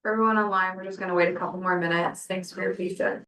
For everyone online, we're just gonna wait a couple more minutes. Thanks for your patience.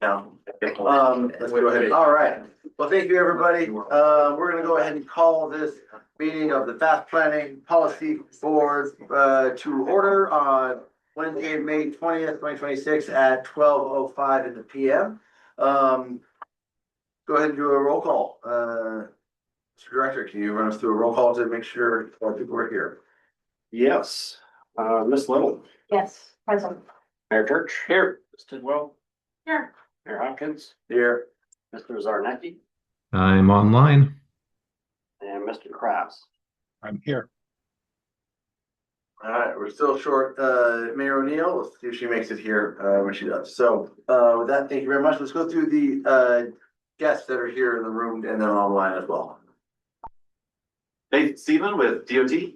Now, let's go ahead. All right. Well, thank you, everybody. We're gonna go ahead and call this meeting of the Fast Planning Policy Board to order on Wednesday, May 20th, 2026 at 12:05 in the PM. Go ahead and do a roll call. Mr. Director, can you run us through a roll call to make sure our people are here? Yes. Miss Little, Yes, present. Mayor Church. Here. Ms. Tidwell, Here. Mayor Hopkins, Here. Mr. Zarnecki, I'm online. and Mr. Krabs. I'm here. All right, we're still short. Mayor O'Neill, let's see if she makes it here when she does. So with that, thank you very much. Let's go through the guests that are here in the room and then online as well. Nathan Stephen with DOT.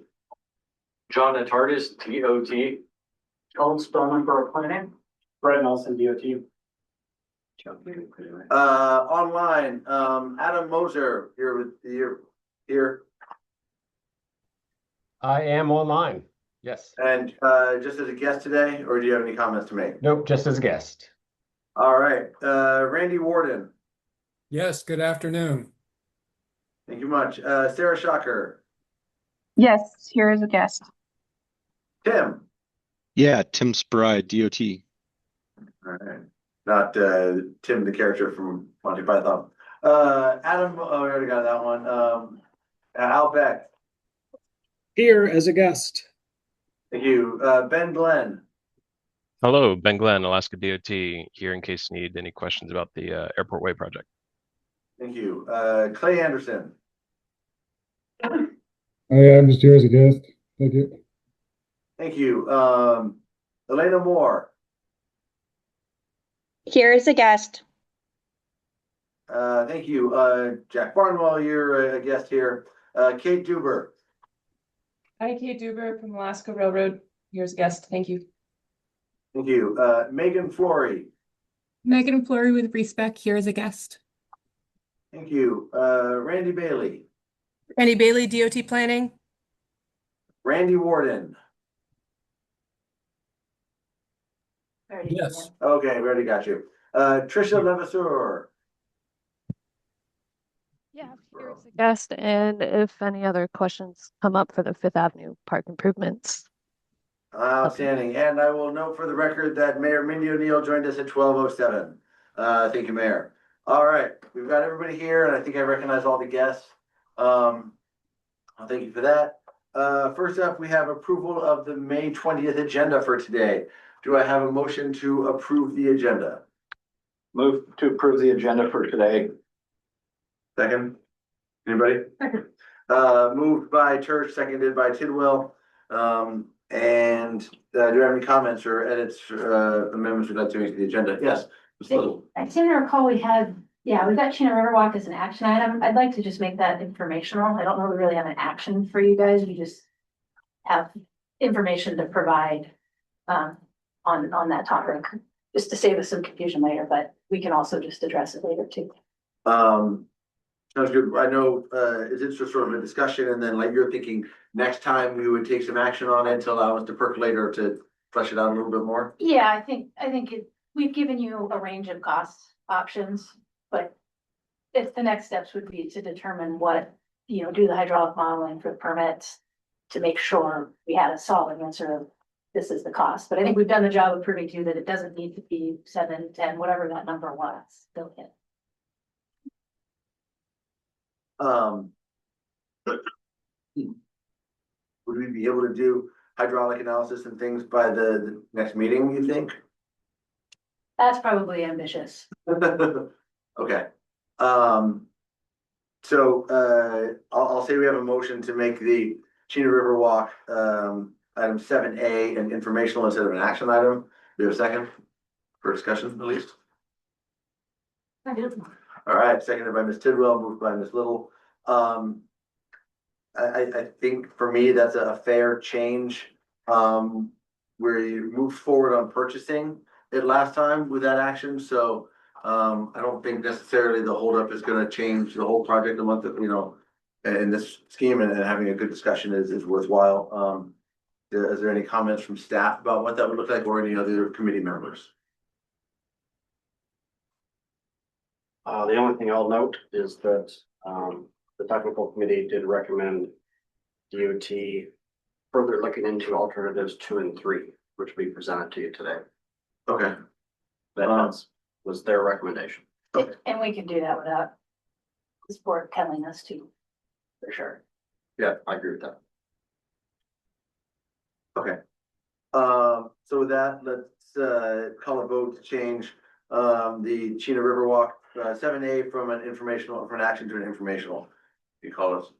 John Natardis, DOT. Colin Spellman for planning. Brett Nelson, DOT. Online, Adam Moser here. I am online. Yes. And just as a guest today, or do you have any comments to make? Nope, just as a guest. All right, Randy Warden. Yes, good afternoon. Thank you much. Sarah Shocker. Yes, here as a guest. Tim. Yeah, Tim Spry, DOT. All right. Not Tim, the character from Monty Python. Adam, oh, we already got that one. Al Beck. Here as a guest. Thank you. Ben Glenn. Hello, Ben Glenn, Alaska DOT, here in case you need any questions about the Airport Way project. Thank you. Clay Anderson. I am just here as a guest. Thank you. Thank you. Elena Moore. Here is a guest. Thank you. Jack Barnwell, you're a guest here. Kate Duber. Hi, Kate Duber from Alaska Railroad. Here's a guest. Thank you. Thank you. Megan Flory. Megan Fleury with Respec. Here is a guest. Thank you. Randy Bailey. Randy Bailey, DOT Planning. Randy Warden. Yes. Okay, we already got you. Tricia Levasseur. Yeah, here's a guest, and if any other questions come up for the Fifth Avenue park improvements. Outstanding. And I will note for the record that Mayor Mindy O'Neill joined us at 12:07. Thank you, Mayor. All right, we've got everybody here, and I think I recognize all the guests. Thank you for that. First up, we have approval of the May 20th agenda for today. Do I have a motion to approve the agenda? Move to approve the agenda for today. Second? Anybody? Second. Moved by Church, seconded by Tidwell. And do you have any comments or edits, amendments we'd like to make to the agenda? Yes. Ms. Little. I seem to recall we've got Chena Riverwalk as an action item. I'd like to just make that informational. I don't know if we really have an action for you guys. We just have information to provide on that topic, just to save us some confusion later, but we can also just address it later too. Sounds good. I know, is it just sort of a discussion and then like you're thinking next time we would take some action on it to allow us to percolate or to flesh it out a little bit more? Yeah, I think we've given you a range of cost options, but if the next steps would be to determine what, do the hydraulic modeling for the permits to make sure we had a solid answer of this is the cost. But I think we've done the job of proving to you that it doesn't need to be 7, 10, whatever that number was, built in. Would we be able to do hydraulic analysis and things by the next meeting, you think? That's probably ambitious. Okay. So, I'll say we have a motion to make the Chena River Walk, item 7A an informational instead of an action item. Do you have a second for discussion at least? I do. All right, seconded by Ms. Tidwell, moved by Ms. Little. I think for me, that's a fair change. Where you moved forward on purchasing it last time with that action, so I don't think necessarily the holdup is gonna change the whole project a month, in this scheme, and having a good discussion is worthwhile. Is there any comments from staff about what that would look like or any other committee members? The only thing I'll note is that, the technical committee did recommend DOT further looking into alternatives 2 and 3, which we presented to you today. Okay. That was their recommendation. And we can do that without this board telling us to, for sure. Yeah, I agree with that. Okay. So with that, let's call a vote to change the Chena Riverwalk 7A from an action to an informational. You call us?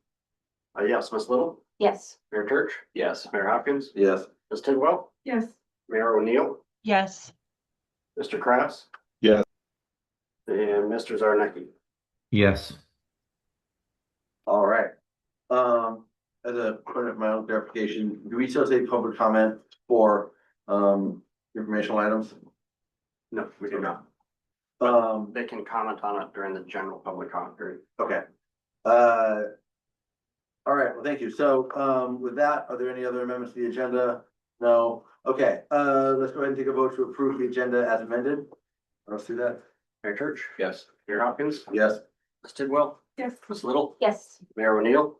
Yes, Ms. Little, Yes. Mayor Church? Yes. Mayor Hopkins? Yes. Ms. Tidwell? Yes. Mayor O'Neill? Yes. Mr. Kraus? Yes. And Mr. Zarnecki? Yes. All right. As a point of my own clarification, do we still say public comment for informational items? No, we do not. They can comment on it during the general public comment period. Okay. All right, well, thank you. So with that, are there any other amendments to the agenda? No. Okay, let's go ahead and take a vote to approve the agenda as amended. Let's do that. Mayor Church? Yes. Mayor Hopkins? Yes. Ms. Tidwell? Yes. Ms. Little? Yes. Mayor O'Neill?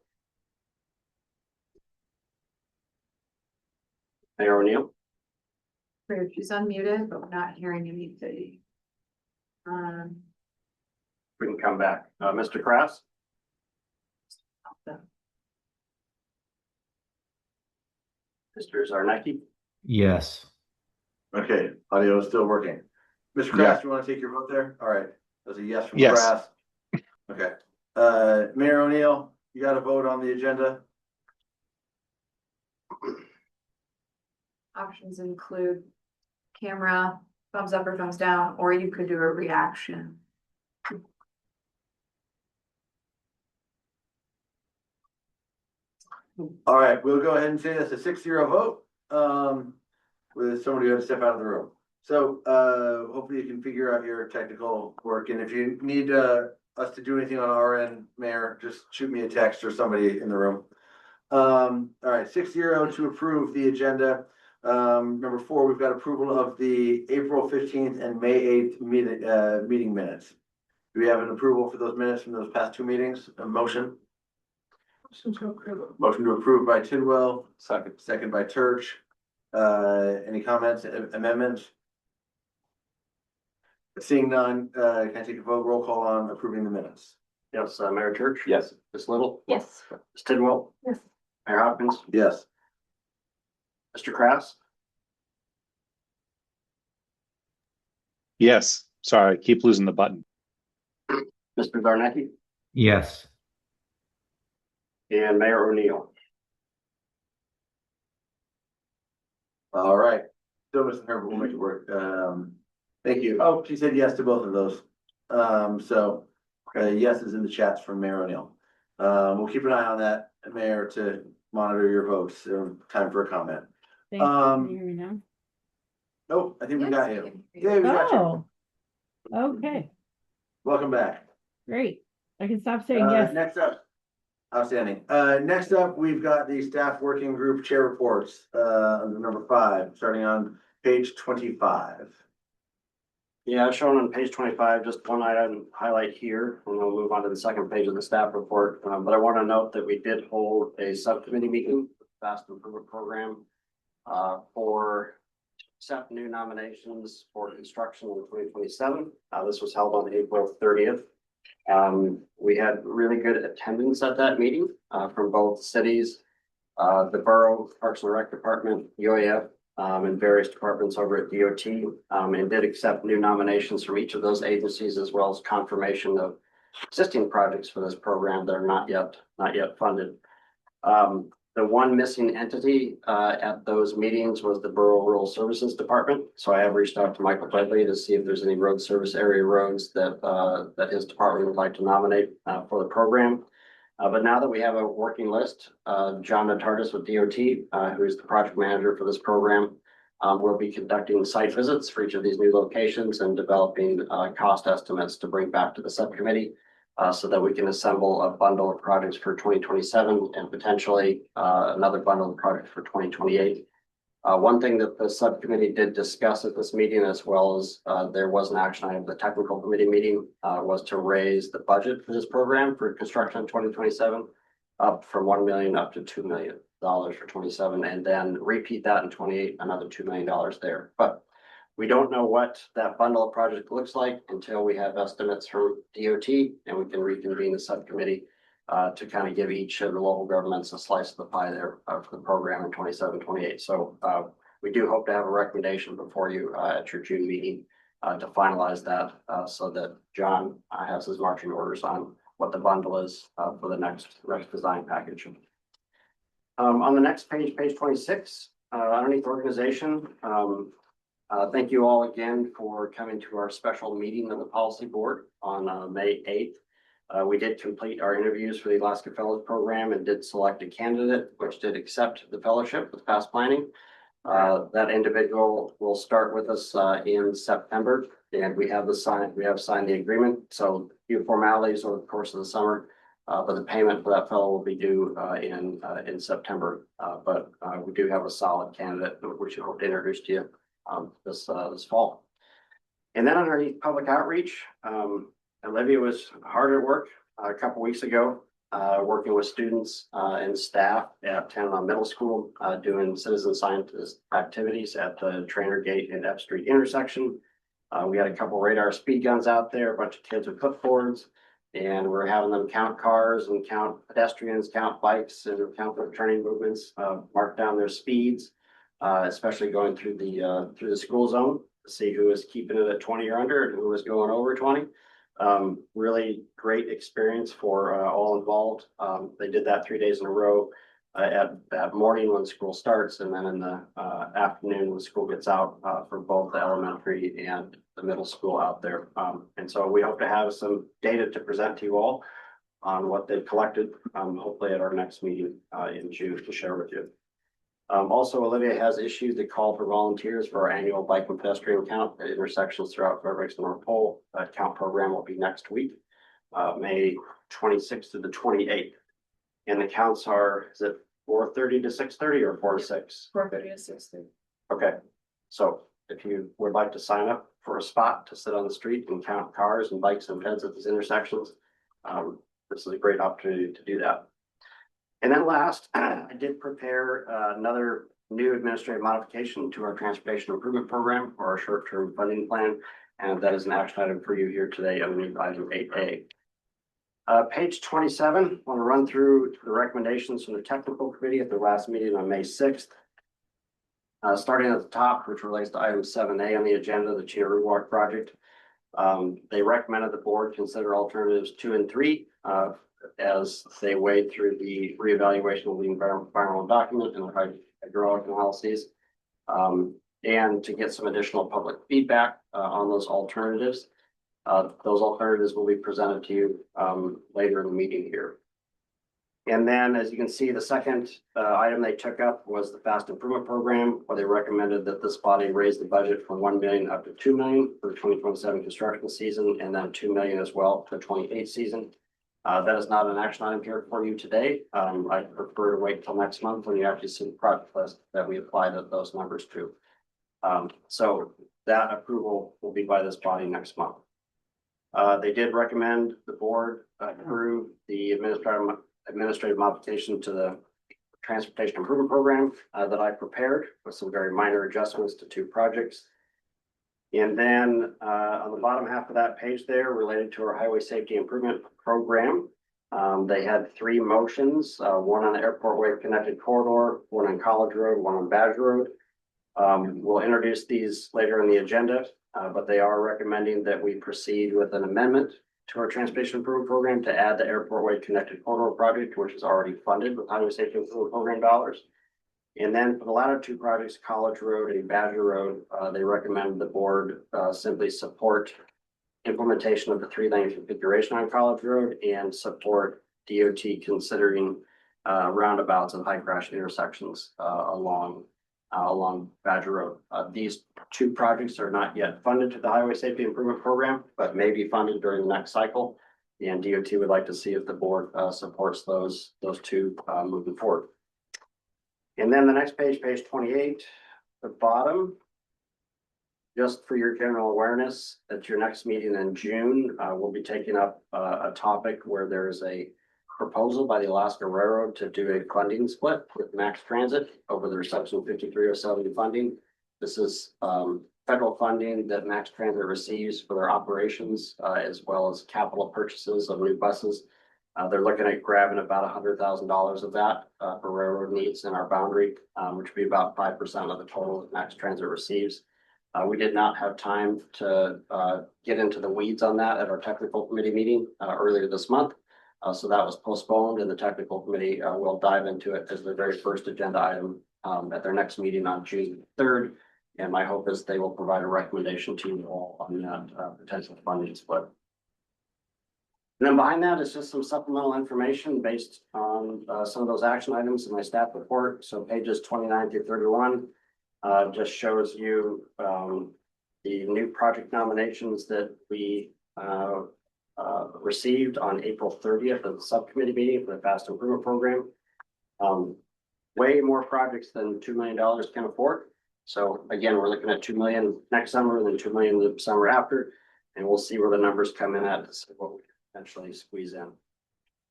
Mayor O'Neill? She's unmuted, but we're not hearing anything. We can come back. Mr. Kraus? Mr. Zarnecki? Yes. Okay, audio is still working. Mr. Kraft, you want to take your vote there? All right, that's a yes from Yes. Kraft. Okay, Mayor O'Neill, you got a vote on the agenda? Options include camera, thumbs up or thumbs down, or you could do a reaction. All right, we'll go ahead and say that's a 6-0 vote, with somebody who had to step out of the room. So, hopefully you can figure out your technical work, and if you need, us to do anything on our end, Mayor, just shoot me a text or somebody in the room. All right, 6-0 to approve the agenda. Number 4, we've got approval of the April 15th and May 8th meeting minutes. Do we have an approval for those minutes from those past 2 meetings? A motion? Motion to approve by Tidwell, second by Turch. Any comments, amendments? Seeing none, can I take a vote, roll call on approving the minutes? Yes, Mayor Church? Yes. Ms. Little? Yes. Ms. Tidwell? Yes. Mayor Hopkins? Yes. Mr. Kraft? Yes. Sorry, I keep losing the button. Mr. Zarnecki? Yes. And Mayor O'Neill? All right, still missing her, but we'll make it work. Thank you. Oh, she said yes to both of those. Yes is in the chats from Mayor O'Neill. We'll keep an eye on that, Mayor, to monitor your votes. Time for a comment. Thank you. Um, Can you hear me now? Nope, I think we got you. Yes. Yeah, we got you. Oh, okay, Welcome back. great. I can stop saying yes. Next up, outstanding. Next up, we've got the staff working group chair reports, under number 5, starting on page 25. Yeah, shown on page 25, just one item highlight here, and we'll move on to the second page of the staff report. But I want to note that we did hold a subcommittee meeting, Fast Improvement Program, for accept new nominations for construction in 2027. This was held on April 30th. We had really good attendance at that meeting, from both cities, the borough, Parks and Rec Department, UAF, and various departments over at DOT, and did accept new nominations from each of those agencies, as well as confirmation of existing projects for this program that are not yet funded. The one missing entity at those meetings was the Borough Rural Services Department. So I have reached out to Michael Bradley to see if there's any road service area roads that his department would like to nominate for the program. But now that we have a working list, John Natardis with DOT, who is the project manager for this program, will be conducting site visits for each of these new locations and developing cost estimates to bring back to the subcommittee, so that we can assemble a bundle of projects for 2027 and potentially another bundle of projects for 2028. One thing that the subcommittee did discuss at this meeting, as well as there was an action item at the technical committee meeting, was to raise the budget for this program for construction in 2027 up from $1 million up to $2 million for 27, and then repeat that in 28, another $2 million there. But we don't know what that bundle of project looks like until we have estimates from DOT, and we can reconvene the subcommittee to kind of give each of the local governments a slice of the pie there for the program in 27, 28. So we do hope to have a recommendation before you at your June meeting to finalize that, so that John has his marching orders on what the bundle is for the next design package. On the next page, page 26, underneath organization, thank you all again for coming to our special meeting of the policy board on May 8th. We did complete our interviews for the Alaska Fellows Program and did select a candidate, which did accept the fellowship with fast planning. That individual will start with us in September, and we have signed the agreement. So few formalities over the course of the summer, but the payment for that fellow will be due in September. But we do have a solid candidate, which we hope to introduce to you this fall. And then underneath public outreach, Olivia was hard at work a couple weeks ago, working with students and staff at Tanana Middle School, doing citizen scientist activities at the Trainer Gate and F Street intersection. We had a couple radar speed guns out there, a bunch of kids with clipboards, and we're having them count cars and count pedestrians, count bikes, and count their turning movements, mark down their speeds, especially going through the school zone to see who is keeping it at 20 or under and who is going over 20. Really great experience for all involved. They did that 3 days in a row. at morning when school starts, and then in the afternoon when school gets out for both the elementary and the middle school out there. And so we hope to have some data to present to you all on what they've collected, hopefully at our next meeting in June to share with you. Also, Olivia has issued the call for volunteers for our annual bike and pedestrian count at intersections throughout Fairbanks and North Pole. Count program will be next week, May 26th to the 28th. And the counts are, is it 4:30 to 6:30 or 4 to 6? 4:30 to 6:30. Okay, so if you would like to sign up for a spot to sit on the street and count cars and bikes and peds at these intersections, this is a great opportunity to do that. And then last, I did prepare another new administrative modification to our transportation improvement program or our short-term funding plan. And that is an action item for you here today underneath item 8A. Page 27, I want to run through the recommendations from the technical committee at their last meeting on May 6th. Starting at the top, which relates to item 7A on the agenda, the Cheetah Walk project. They recommended the board consider alternatives 2 and 3 as they wade through the reevaluation of the environmental document and the hydraulic analyses. And to get some additional public feedback on those alternatives. Those alternatives will be presented to you later in the meeting here. And then, as you can see, the second item they took up was the fast improvement program, where they recommended that this body raise the budget from 1 million up to 2 million for the 2027 construction season, and then 2 million as well for the 28 season. That is not an action item here for you today. I prefer to wait till next month when you actually see the project list that we apply those numbers to. So that approval will be by this body next month. They did recommend the board approve the administrative modification to the transportation improvement program that I prepared with some very minor adjustments to 2 projects. And then on the bottom half of that page there, related to our highway safety improvement program, they had 3 motions, one on the Airport Way connected corridor, one on College Road, one on Badger Road. We'll introduce these later in the agenda, but they are recommending that we proceed with an amendment to our transportation improvement program to add the Airport Way connected corridor project, which is already funded with highway safety improvement program dollars. And then for the latter 2 projects, College Road and Badger Road, they recommend the board simply support implementation of the 3-lane configuration on College Road and support DOT considering roundabouts and high crash intersections along Badger Road. These 2 projects are not yet funded to the Highway Safety Improvement Program, but may be funded during the next cycle. And DOT would like to see if the board supports those 2 moving forward. And then the next page, page 28, the bottom, just for your general awareness, at your next meeting in June, we'll be taking up a topic where there is a proposal by the Alaska Railroad to do a funding split with Max Transit over their section 5307 funding. This is federal funding that Max Transit receives for their operations, as well as capital purchases of new buses. They're looking at grabbing about $100,000 of that for railroad needs in our boundary, which would be about 5% of the total that Max Transit receives. We did not have time to get into the weeds on that at our technical committee meeting earlier this month. So that was postponed, and the technical committee will dive into it as the very first agenda item at their next meeting on June 3rd. And my hope is they will provide a recommendation to you all on that potential funding split. And then behind that is just some supplemental information based on some of those action items in my staff report. So pages 29 through 31 just shows you the new project nominations that we received on April 30th at the subcommittee meeting for the Fast Improvement Program. Way more projects than $2 million can afford. So again, we're looking at 2 million next summer, then 2 million the summer after, and we'll see where the numbers come in at to see what we can potentially squeeze in.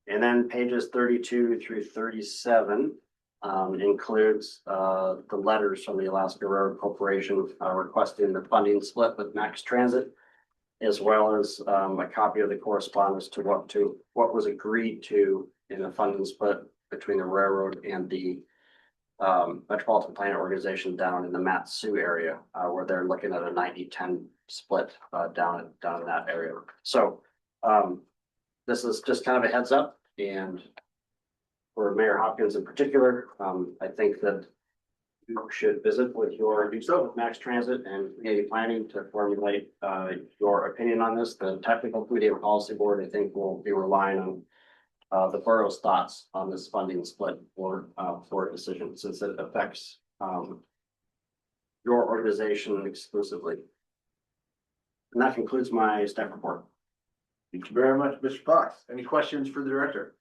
And then pages 32 through 37 includes the letters from the Alaska Railroad Corporation requesting the funding split with Max Transit, as well as a copy of the correspondence to what was agreed to in the funding split between the railroad and the Metropolitan Planning Organization down in the Mat-Su area, where they're looking at a 90-10 split down in that area. So this is just kind of a heads up, and for Mayor Hopkins in particular, I think that you should visit with your, do so with Max Transit and community planning to formulate, your opinion on this. The technical committee and policy board, I think, will be relying on the borough's thoughts on this funding split for a decision, since it affects your organization exclusively. And that concludes my staff report. Thank you very much, Mr. Fox. Any questions for the director?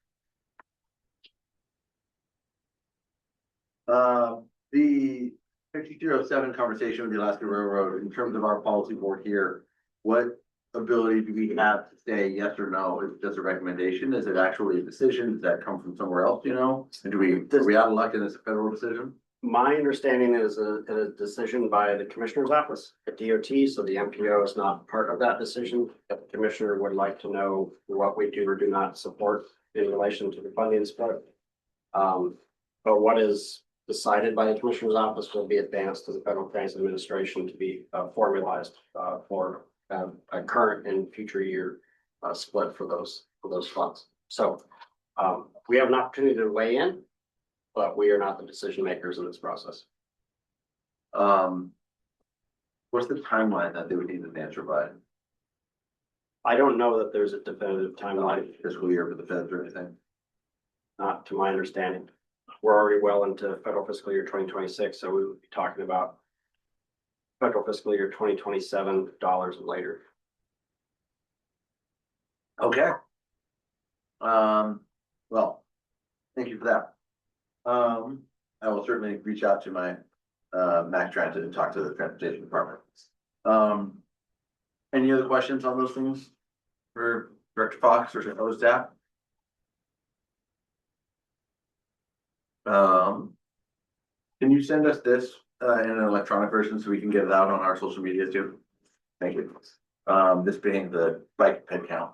The 5307 conversation with the Alaska Railroad, in terms of our policy board here, what ability do we have to say yes or no? Is it just a recommendation? Is it actually a decision? Does that come from somewhere else, you know? And are we out of luck and it's a federal decision? My understanding is a decision by the commissioner's office at DOT, so the MPO is not part of that decision. If the commissioner would like to know what we do or do not support in relation to the funding split. But what is decided by the commissioner's office will be advanced to the Federal Transit Administration to be formalized for a current and future year split for those funds. So we have an opportunity to weigh in, but we are not the decision makers in this process. What's the timeline that they would need an answer by? I don't know that there's a definitive timeline, Fiscal year for the feds or anything? not to my understanding. We're already well into federal fiscal year 2026, so we would be talking about federal fiscal year 2027 dollars and later. Okay. Well, thank you for that. I will certainly reach out to my Max Transit and talk to the transportation department. Any other questions on those things for Director Fox or other staff? Can you send us this in an electronic version so we can get it out on our social media too? Thank you. This being the bike head count.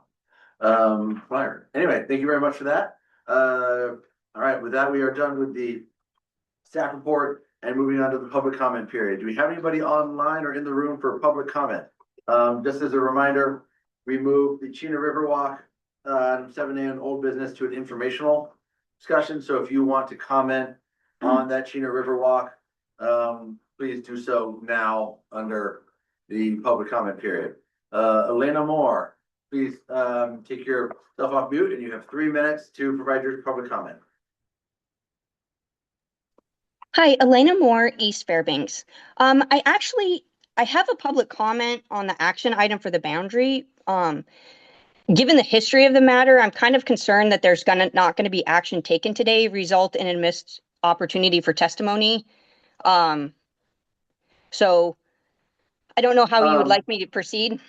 Flyer. Anyway, thank you very much for that. All right, with that, we are done with the staff report and moving on to the public comment period. Do we have anybody online or in the room for public comment? Just as a reminder, we moved the Chena River Walk, 7 a.m. old business to an informational discussion. So if you want to comment on that Chena River Walk, please do so now under the public comment period. Elena Moore, please take yourself off mute and you have 3 minutes to provide your public comment. Hi, Elena Moore, East Fairbanks. I have a public comment on the action item for the boundary. Given the history of the matter, I'm kind of concerned that there's not going to be action taken today, result in a missed opportunity for testimony. So I don't know how you would like me to proceed.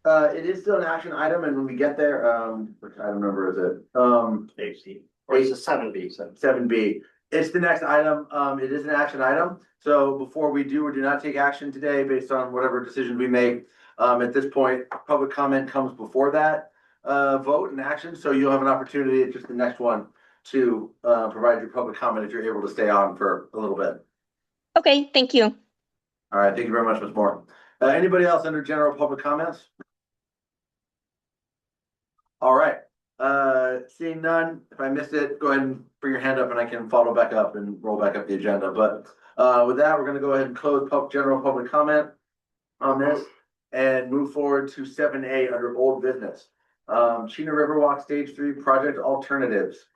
It is still an action item, and when we get there, which item number is it? AC, or is it 7B? 7B. It's the next item. It is an action item. So before we do or do not take action today, based on whatever decision we make, at this point, public comment comes before that vote and action. So you'll have an opportunity at just the next one to provide your public comment if you're able to stay on for a little bit. Okay, thank you. All right, thank you very much, Ms. Moore. Anybody else under general public comments? All right, seeing none, if I missed it, go ahead and bring your hand up and I can follow back up and roll back up the agenda. But with that, we're gonna go ahead and close general public comment on this and move forward to 7A under old business. Chena Riverwalk Stage 3 project alternatives.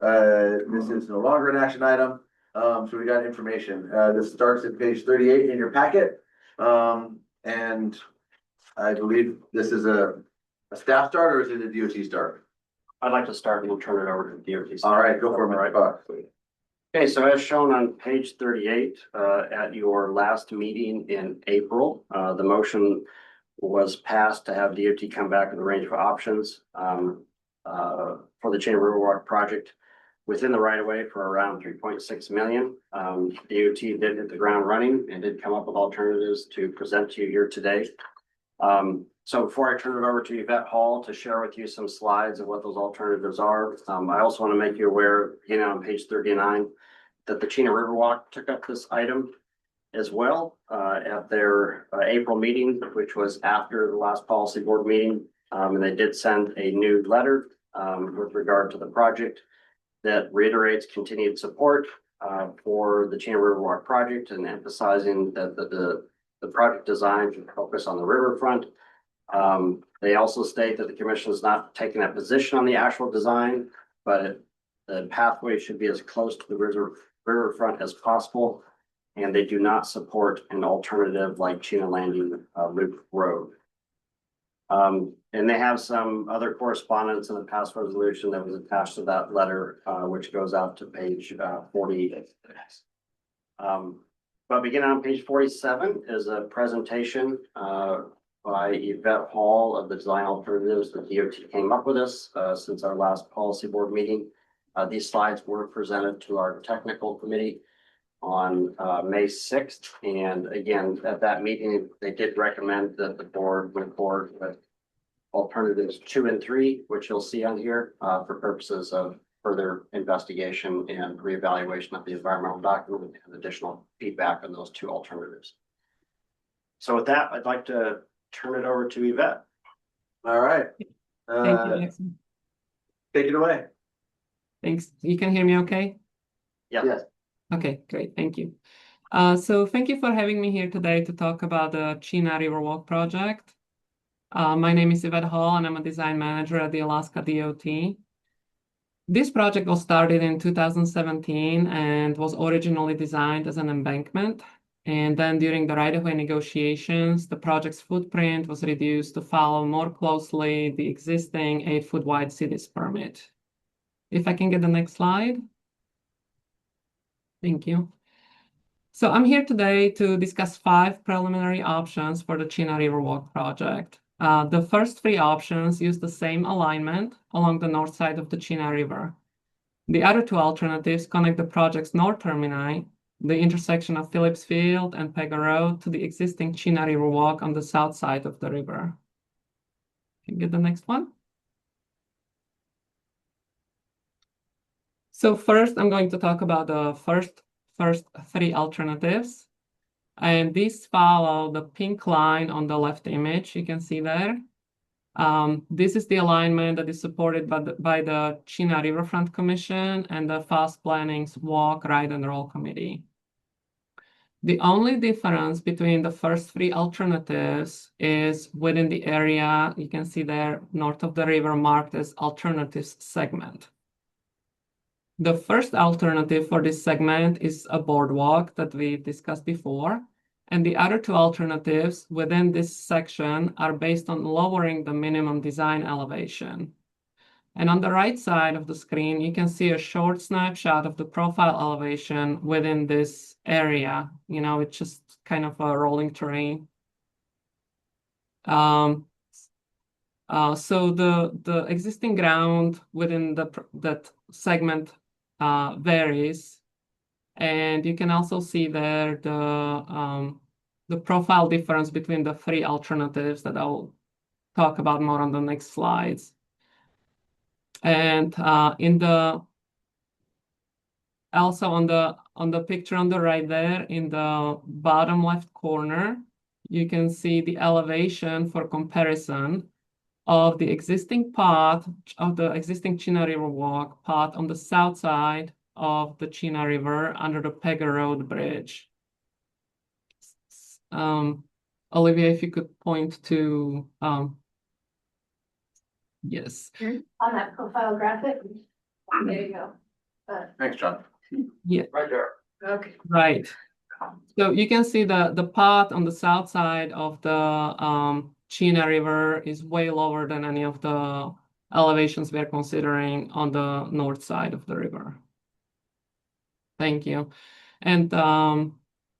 This is no longer an action item, so we got information. This starts at page 38 in your packet. And I believe this is a staff start or is it a DOT start? I'd like to start and we'll turn it over to DOT. All right, go for it, Mr. Fox. Okay, so as shown on page 38, at your last meeting in April, the motion was passed to have DOT come back with a range of options for the Chena Riverwalk project within the right of way for around 3.6 million. DOT did hit the ground running and did come up with alternatives to present to you here today. So before I turn it over to Yvette Hall to share with you some slides of what those alternatives are, I also want to make you aware, beginning on page 39, that the Chena Riverwalk took up this item as well at their April meeting, which was after the last policy board meeting. And they did send a new letter with regard to the project. that reiterates continued support for the Chena Riverwalk project and emphasizing that the project design should focus on the riverfront. They also state that the commission is not taking a position on the actual design, but the pathway should be as close to the riverfront as possible. And they do not support an alternative like Chena Landing Loop Road. And they have some other correspondence in the past resolution that was attached to that letter, which goes out to page 40. But beginning on page 47 is a presentation by Yvette Hall of the design alternatives that DOT came up with us since our last policy board meeting. These slides were presented to our technical committee on May 6th. And again, at that meeting, they did recommend that the board move forward with alternatives 2 and 3, which you'll see on here for purposes of further investigation and reevaluation of the environmental document and additional feedback on those 2 alternatives. So with that, I'd like to turn it over to Yvette. All right. Thank you, Jackson. Take it away. Thanks. You can hear me okay? Yes. Okay, great. Thank you. So thank you for having me here today to talk about the Chena Riverwalk project. My name is Yvette Hall, and I'm a design manager at the Alaska DOT. This project was started in 2017 and was originally designed as an embankment. And then during the right-of-way negotiations, the project's footprint was reduced to follow more closely the existing 8-foot wide cities permit. If I can get the next slide. Thank you. So I'm here today to discuss 5 preliminary options for the Chena Riverwalk project. The first 3 options use the same alignment along the north side of the Chena River. The other 2 alternatives connect the project's north termini, the intersection of Phillips Field and Pega Road, to the existing Chena Riverwalk on the south side of the river. Can you get the next one? So first, I'm going to talk about the first 3 alternatives. And these follow the pink line on the left image, you can see there. This is the alignment that is supported by the Chena Riverfront Commission and the Fast Planning's Walk, Ride, and Roll Committee. The only difference between the first 3 alternatives is within the area, you can see there, north of the river, marked as alternatives segment. The first alternative for this segment is a boardwalk that we discussed before, and the other 2 alternatives within this section are based on lowering the minimum design elevation. And on the right side of the screen, you can see a short snapshot of the profile elevation within this area. You know, it's just kind of a rolling terrain. So the existing ground within that segment varies, and you can also see there the profile difference between the 3 alternatives that I'll talk about more on the next slides. And also on the picture on the right there, in the bottom left corner, you can see the elevation for comparison of the existing path, of the existing Chena Riverwalk path on the south side of the Chena River under the Pega Road Bridge. Olivia, if you could point to, yes. On that profile graphic, there you go. Thanks, John. Yeah. Right there. Okay. Right. So you can see the path on the south side of the Chena River is way lower than any of the elevations we're considering on the north side of the river. Thank you. And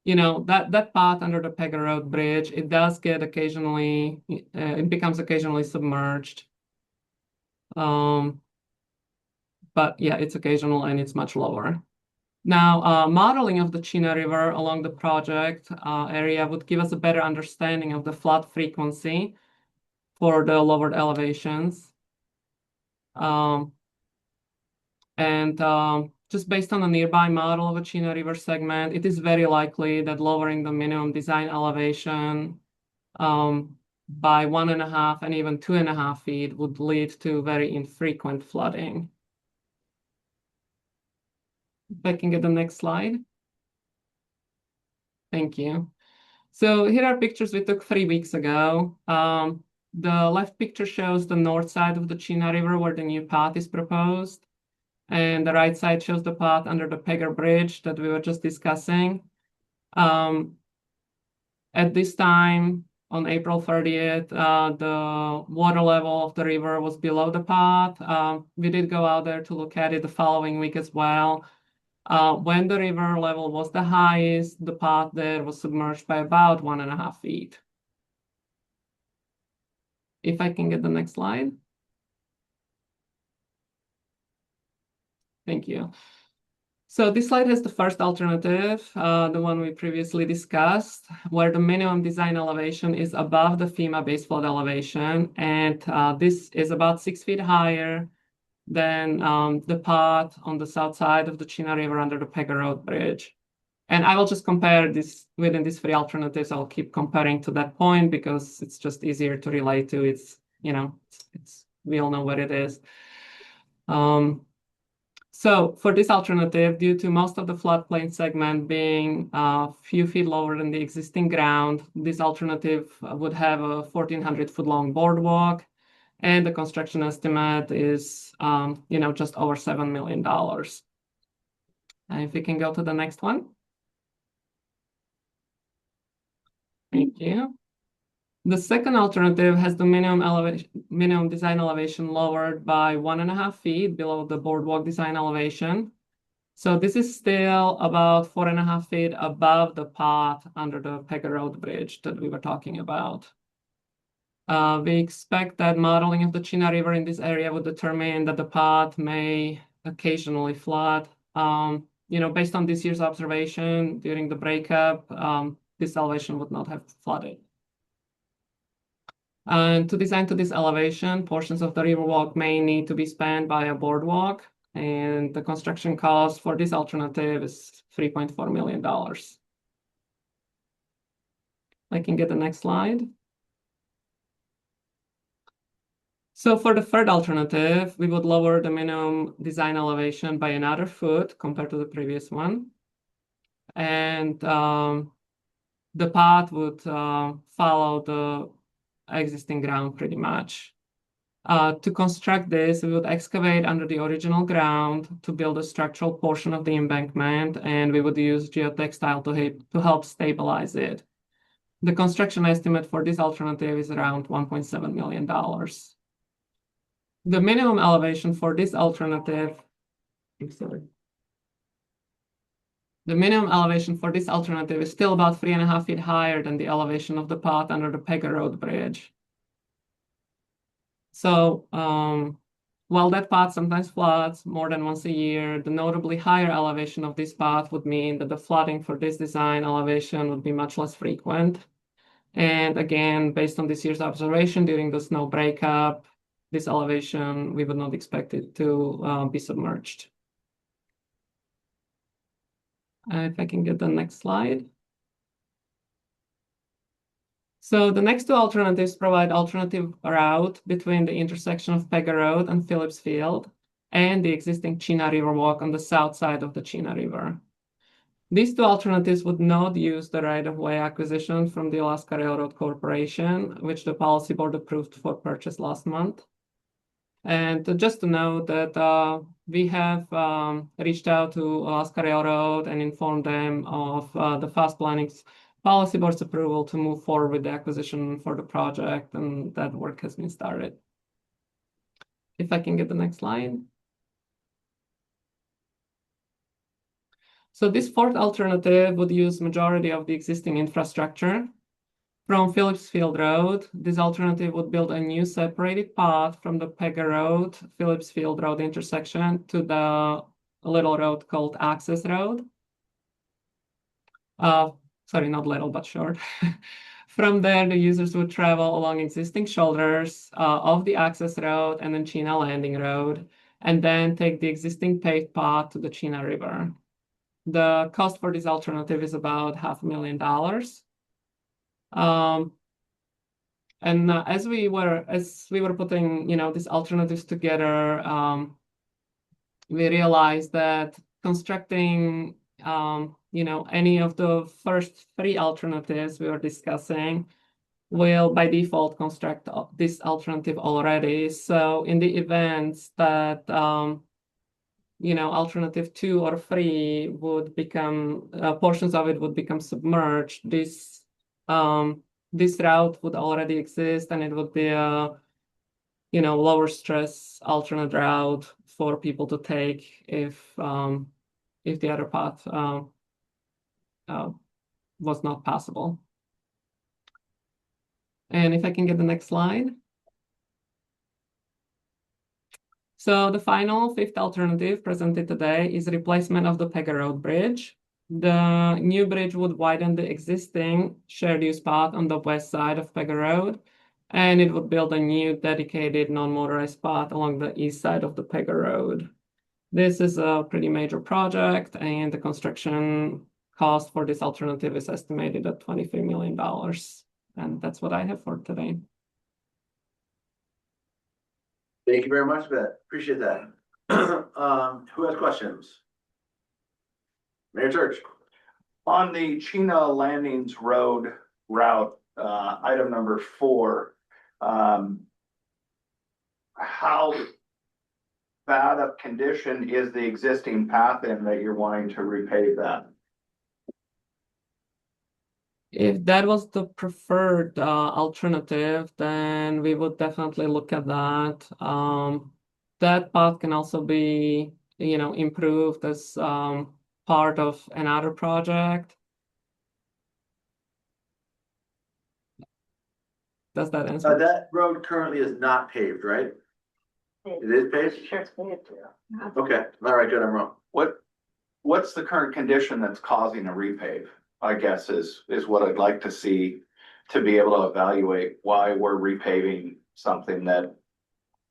you know, that path under the Pega Road Bridge, it does get occasionally, it becomes occasionally submerged. But yeah, it's occasional and it's much lower. Now, modeling of the Chena River along the project area would give us a better understanding of the flood frequency for the lowered elevations. Just based on a nearby model of a Chena River segment, it is very likely that lowering the minimum design elevation by 1.5 and even 2.5 feet would lead to very infrequent flooding. If I can get the next slide. Thank you. So here are pictures we took 3 weeks ago. The left picture shows the north side of the Chena River where the new path is proposed. And the right side shows the path under the Pegger Bridge that we were just discussing. At this time, on April 30th, the water level of the river was below the path. We did go out there to look at it the following week as well. When the river level was the highest, the path there was submerged by about 1.5 feet. If I can get the next slide. Thank you. So this slide has the first alternative, the one we previously discussed, where the minimum design elevation is above the FEMA base flood elevation. And this is about 6 feet higher than the path on the south side of the Chena River under the Pegger Road Bridge. And I will just compare this within these 3 alternatives. I'll keep comparing to that point because it's just easier to relate to. It's, you know, we all know what it is. So for this alternative, due to most of the floodplain segment being a few feet lower than the existing ground, this alternative would have a 1,400 foot long boardwalk, and the construction estimate is, you know, just over $7 million. And if we can go to the next one. Thank you. The second alternative has the minimum design elevation lowered by 1.5 feet below the boardwalk design elevation. So this is still about 4.5 feet above the path under the Pegger Road Bridge that we were talking about. We expect that modeling of the Chena River in this area would determine that the path may occasionally flood. You know, based on this year's observation during the breakup, this elevation would not have flooded. And to design to this elevation, portions of the riverwalk may need to be spanned by a boardwalk, and the construction cost for this alternative is $3.4 million. I can get the next slide. So for the third alternative, we would lower the minimum design elevation by another foot compared to the previous one. And the path would follow the existing ground pretty much. To construct this, we would excavate under the original ground to build a structural portion of the embankment, and we would use geotextile to help stabilize it. The construction estimate for this alternative is around $1.7 million. The minimum elevation for this alternative, the minimum elevation for this alternative is still about 3.5 feet higher than the elevation of the path under the Pegger Road Bridge. So while that path sometimes floods more than once a year, the notably higher elevation of this path would mean that the flooding for this design elevation would be much less frequent. And again, based on this year's observation during the snow breakup, this elevation, we would not expect it to be submerged. If I can get the next slide. So the next 2 alternatives provide alternative route between the intersection of Pegger Road and Phillips Field and the existing Chena River walk on the south side of the Chena River. These 2 alternatives would not use the right-of-way acquisition from the Alaska Railroad Corporation, which the policy board approved for purchase last month. And just to note that we have reached out to Alaska Railroad and informed them of the Fast Planning's policy board's approval to move forward with the acquisition for the project, and that work has been started. If I can get the next slide. So this fourth alternative would use majority of the existing infrastructure. From Phillips Field Road, this alternative would build a new separated path from the Pegger Road, Phillips Field Road intersection to the little road called Access Road. Sorry, not little, but short. From there, the users would travel along existing shoulders of the Access Road and then Chena Landing Road, and then take the existing paved path to the Chena River. The cost for this alternative is about $500,000. And as we were putting, you know, these alternatives together, we realized that constructing, any of the first three alternatives we were discussing will by default construct this alternative already. So in the event that, alternative 2 or 3 would become, portions of it would become submerged, this route would already exist, and it would be a, lower stress alternate route for people to take if the other path was not possible. And if I can get the next slide. So the final fifth alternative presented today is replacement of the Pega Road Bridge. The new bridge would widen the existing shared use path on the west side of Pega Road, and it would build a new dedicated non-motorized path along the east side of the Pega Road. This is a pretty major project, and the construction cost for this alternative is estimated at $23 million. And that's what I have for today. Thank you very much for that. Appreciate that. Who has questions? Mayor Church. On the Chena Landings Road route, item number 4, how bad of condition is the existing path in that you're wanting to repave that? If that was the preferred alternative, then we would definitely look at that. That path can also be, improved as part of another project. Does that answer? That road currently is not paved, right? It is paved? Sure, it's paved, yeah. Okay, all right, good, I'm wrong. What's the current condition that's causing a repave? I guess is what I'd like to see to be able to evaluate why we're repaving something that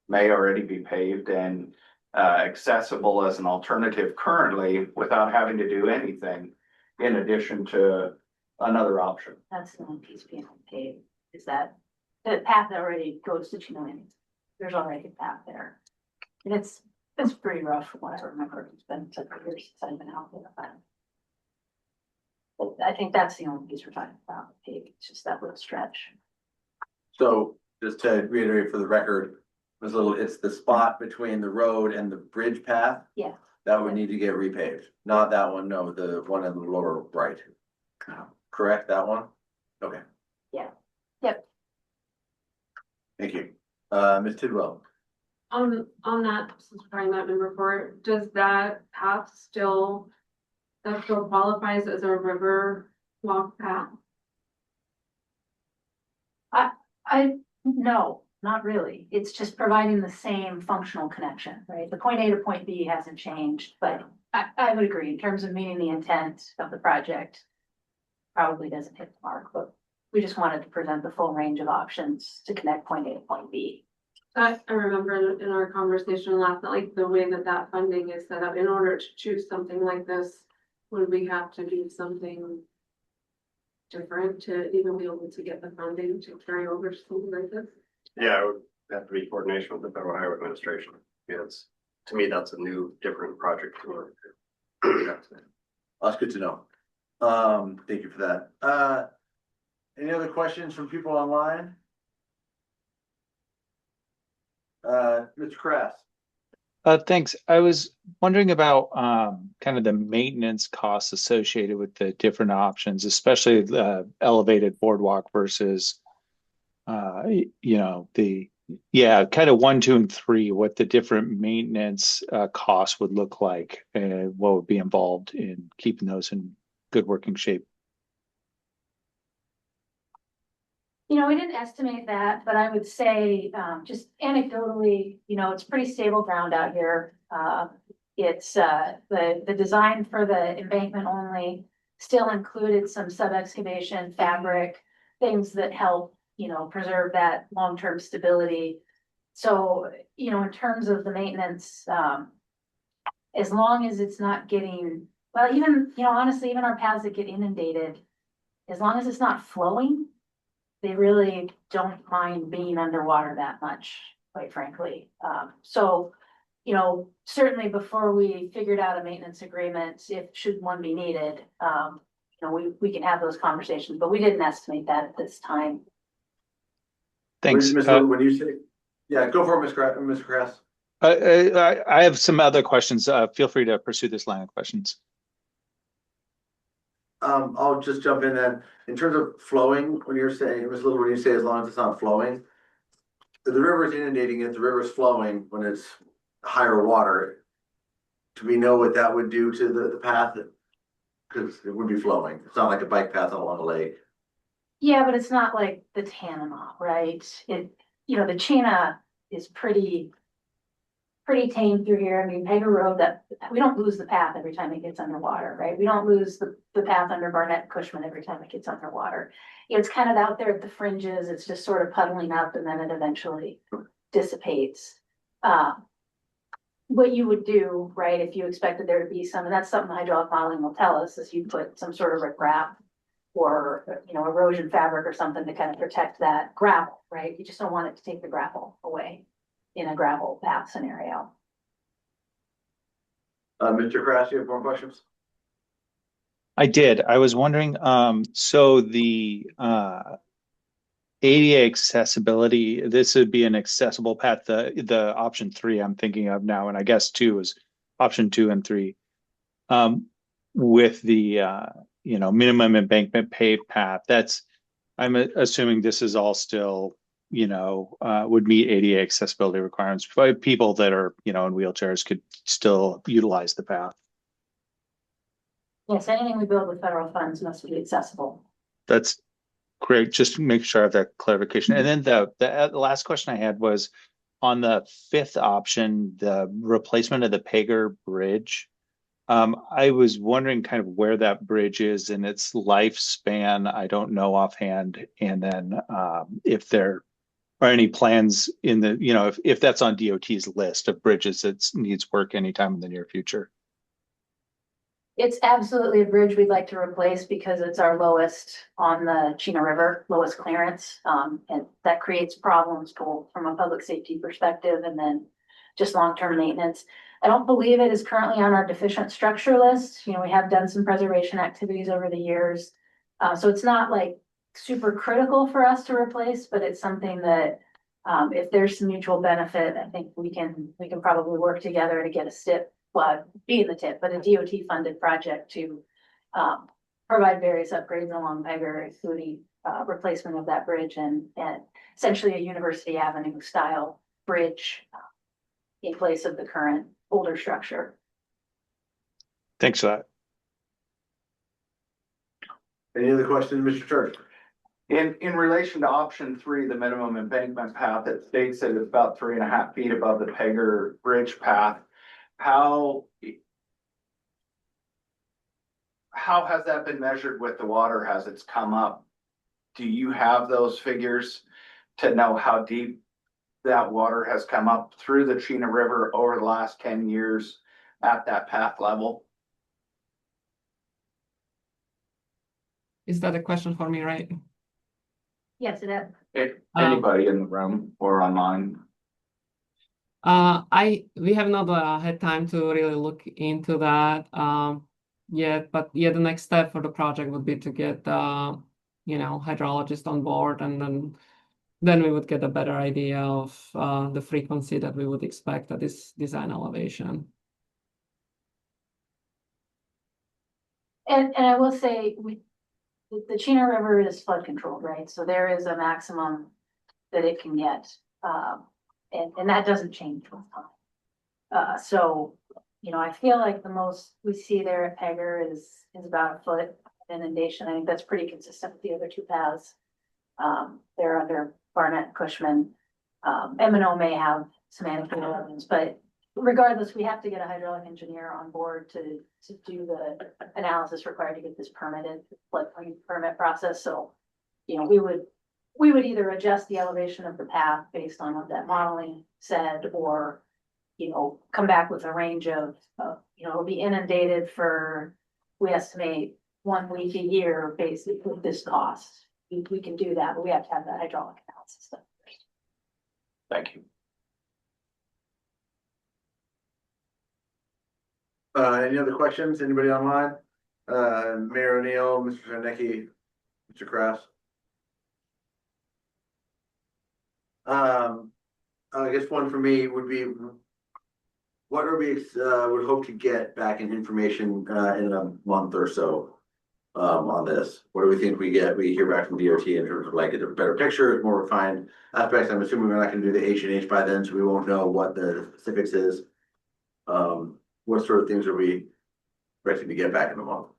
may already be paved and accessible as an alternative currently without having to do anything in addition to another option. That's the only piece being paved, is that the path that already goes to Chena Landings. There's already a path there. And it's pretty rough from what I remember. It's been several years since I've been out there. But I think that's the only piece we're talking about. It's just that little stretch. So just to reiterate for the record, it's the spot between the road and the bridge path Yeah. that would need to get repaved. Not that one, no, the one in the lower right. Correct, that one? Okay, Yeah. Yep. thank you. Ms. Tidwell. On that, since we're talking about number 4, does that path still qualifies as a river walk path? No, not really. It's just providing the same functional connection, right? The point A to point B hasn't changed, but I would agree in terms of meeting the intent of the project. Probably doesn't hit the mark, but we just wanted to present the full range of options to connect point A to point B. I remember in our conversation last night, like the way that funding is set up, in order to choose something like this, would we have to do something different to even be able to get the funding to carry over something like this? Yeah, it would have to be coordination with the Federal Highway Administration. Yes, to me, that's a new, different project. That's good to know. Thank you for that. Any other questions from people online? Mr. Kraft. Thanks. I was wondering about kind of the maintenance costs associated with the different options, especially the elevated boardwalk versus, kind of 1, 2, and 3, what the different maintenance costs would look like and what would be involved in keeping those in good working shape. We didn't estimate that, but I would say, just anecdotally, it's pretty stable ground out here. It's the design for the embankment only still included some sub-excavation fabric, things that help, preserve that long-term stability. So, in terms of the maintenance, as long as it's not getting, well, even, honestly, even our paths that get inundated, as long as it's not flowing, they really don't mind being underwater that much, quite frankly. So you know, certainly before we figured out a maintenance agreement, if should one be needed, you know, we can have those conversations, but we didn't estimate that at this time. Thanks. When you say, yeah, go for it, Mr. Krass. I have some other questions. Feel free to pursue this line of questions. I'll just jump in then. In terms of flowing, when you're saying, Ms. Little, when you say as long as it's not flowing, if the river is inundating it, the river's flowing when it's higher water. Do we know what that would do to the path? Because it would be flowing. It's not like a bike path along a lake. Yeah, but it's not like the Tanana, right? It, you know, the Chena is pretty tame through here. I mean, Pega Road, that we don't lose the path every time it gets underwater, right? We don't lose the path under Barnett Cushman every time it gets underwater. It's kind of out there at the fringes. It's just sort of puddling up and then it eventually dissipates. What you would do, right, if you expected there to be some, and that's something the hydraulic modeling will tell us, is you put some sort of riprap or, you know, erosion fabric or something to kind of protect that gravel, right? You just don't want it to take the gravel away in a gravel path scenario. Mr. Krass, you have more questions? I did. I was wondering, so the ADA accessibility, this would be an accessible path. The option 3 I'm thinking of now, and I guess 2 is option 2 and 3. With the you know, minimum embankment paved path, I'm assuming this is all still, you know, would meet ADA accessibility requirements. But people that are, you know, in wheelchairs could still utilize the path. Yes, anything we build with federal funds must be accessible. That's great. Just to make sure I have that clarification. And then the last question I had was on the 5th option, the replacement of the Pager Bridge. I was wondering kind of where that bridge is in its lifespan. I don't know offhand. And then if there are any plans in the, you know, if that's on DOT's list of bridges that needs work anytime in the near future. It's absolutely a bridge we'd like to replace because it's our lowest on the Chena River, lowest clearance. And that creates problems both from a public safety perspective and then just long-term maintenance. I don't believe it is currently on our deficient structure list. You know, we have done some preservation activities over the years. So it's not like super critical for us to replace, but it's something that if there's some mutual benefit, I think we can probably work together to get a STIP, well, be in the tip, but a DOT funded project to provide various upgrades along Pega, including replacement of that bridge and essentially a University Avenue style bridge in place of the current older structure. Thanks for that. Any other questions, Mr. Church? In relation to option 3, the minimum embankment path, it states that it's about 3.5 feet above the Pega Bridge path. How has that been measured with the water as it's come up? Do you have those figures to know how deep that water has come up through the Chena River over the last 10 years at that path level? Is that a question for me, right? Yes, it is. Anybody in the room or online? We have not had time to really look into that yet, but yeah, the next step for the project would be to get you know, hydrologist on board, and then we would get a better idea of the frequency that we would expect at this design elevation. And I will say the Chena River is flood controlled, right? So there is a maximum that it can get. And that doesn't change with time. So, you know, I feel like the most we see there at Pega is about a foot inundation. I think that's pretty consistent with the other 2 paths. They're under Barnett, Cushman. M&O may have some anecdotal evidence, but regardless, we have to get a hydraulic engineer on board to do the analysis required to get this permitted, floodplain permit process. So, you know, we would either adjust the elevation of the path based on what that modeling said, or, you know, come back with a range of you know, it'll be inundated for, we estimate 1 week a year, basically with this cost. We can do that, but we have to have that hydraulic analysis done first. Thank you. Any other questions? Anybody online? Mayor O'Neill, Mr. Zarnicki, Mr. Kraft? I guess one for me would be, what are we, would hope to get back in information, in a month or so, on this? What do we think we hear back from DOT in terms of like a better picture, more refined aspects? I'm assuming we're not gonna do the H&H by then, so we won't know what the specifics is. What sort of things are we expecting to get back in a month?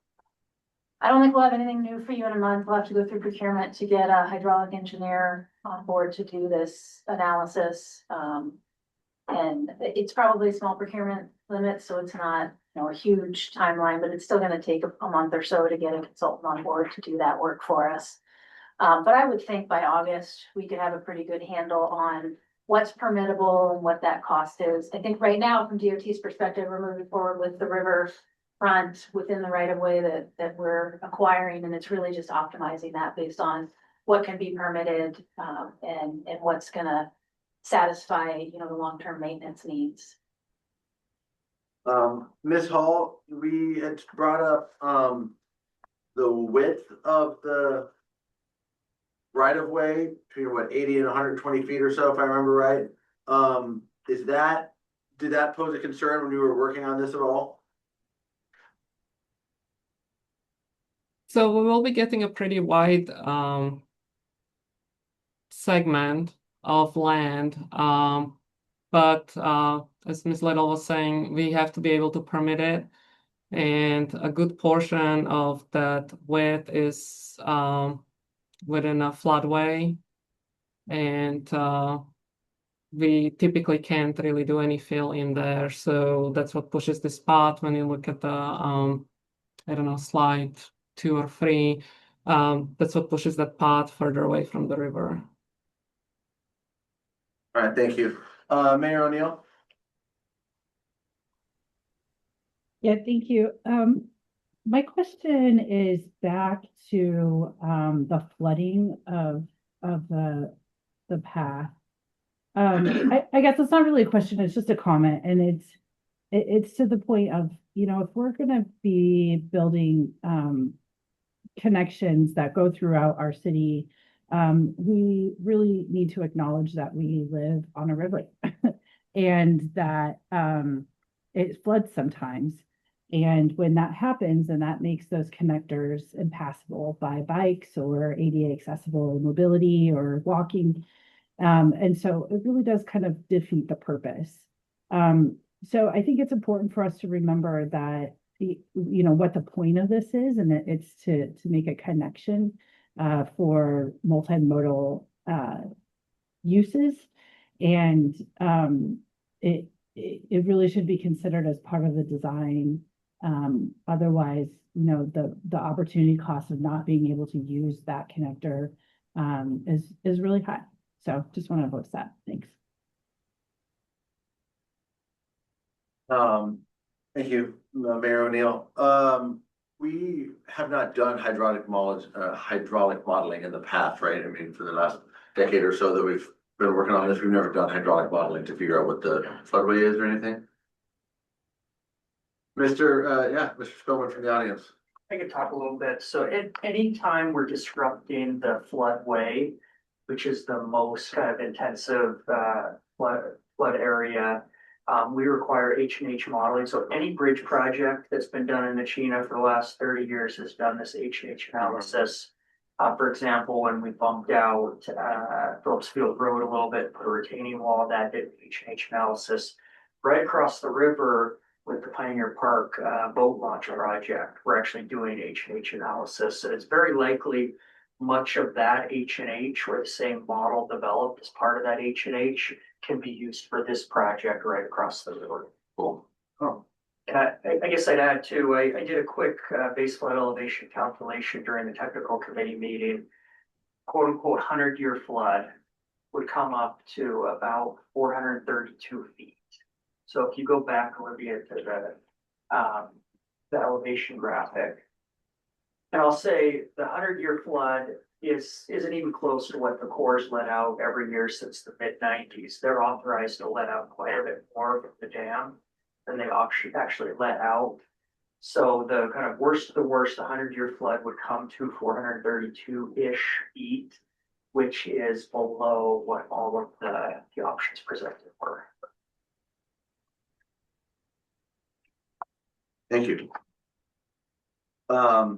I don't think we'll have anything new for you in a month. We'll have to go through procurement to get a hydraulic engineer on board to do this analysis. And it's probably a small procurement limit, so it's not, a huge timeline, but it's still gonna take a month or so to get a consultant on board to do that work for us. But I would think by August, we could have a pretty good handle on what's permittable and what that cost is. I think right now, from DOT's perspective, we're moving forward with the river front within the right of way that we're acquiring, and it's really just optimizing that based on what can be permitted, and what's gonna satisfy, the long-term maintenance needs. Ms. Hall, we had brought up, the width of the right of way between what, 80 and 120 feet or so, if I remember right. Did that pose a concern when you were working on this at all? So we will be getting a pretty wide segment of land. But as Ms. Little was saying, we have to be able to permit it. And a good portion of that width is within a floodway. And we typically can't really do any fill in there. So that's what pushes the spot when you look at the, I don't know, slide 2 or 3. That's what pushes that path further away from the river. All right, thank you. Mayor O'Neill? Yeah, thank you. My question is back to the flooding of the path. I guess it's not really a question, it's just a comment, and it's to the point of, if we're gonna be building connections that go throughout our city, we really need to acknowledge that we live on a river and that it floods sometimes. And when that happens, and that makes those connectors impassable by bikes or ADA accessible mobility or walking. And so it really does kind of defeat the purpose. So I think it's important for us to remember that, what the point of this is, and that it's to make a connection for multimodal uses. And it really should be considered as part of the design. Otherwise, the opportunity cost of not being able to use that connector is really high. So just want to voice that. Thanks. Thank you, Mayor O'Neill. We have not done hydraulic modeling in the past, right? I mean, for the last decade or so that we've been working on this, we've never done hydraulic modeling to figure out what the floodway is or anything. Mr. Spillman from the audience. I could talk a little bit. So at any time we're disrupting the floodway, which is the most kind of intensive flood area, we require H&H modeling. So any bridge project that's been done in Achina for the last 30 years has done this H&H analysis. For example, when we bumped out Phillips Field Road a little bit, put a retaining wall, that did H&H analysis. Right across the river with the Pioneer Park boat launch project, we're actually doing H&H analysis. And it's very likely much of that H&H, or the same model developed as part of that H&H, can be used for this project right across the river. Cool. Oh. And I guess I'd add too, I did a quick base flood elevation calculation during the technical committee meeting. Quote unquote 100-year flood would come up to about 432 feet. So if you go back, Olivia, to the elevation graphic, and I'll say the 100-year flood isn't even close to what the Corps let out every year since the mid-90s. They're authorized to let out quite a bit more of the dam. than they actually let out. So the kind of worst of the worst, the 100-year flood would come to 432-ish feet, which is below what all of the options presented were. Thank you. I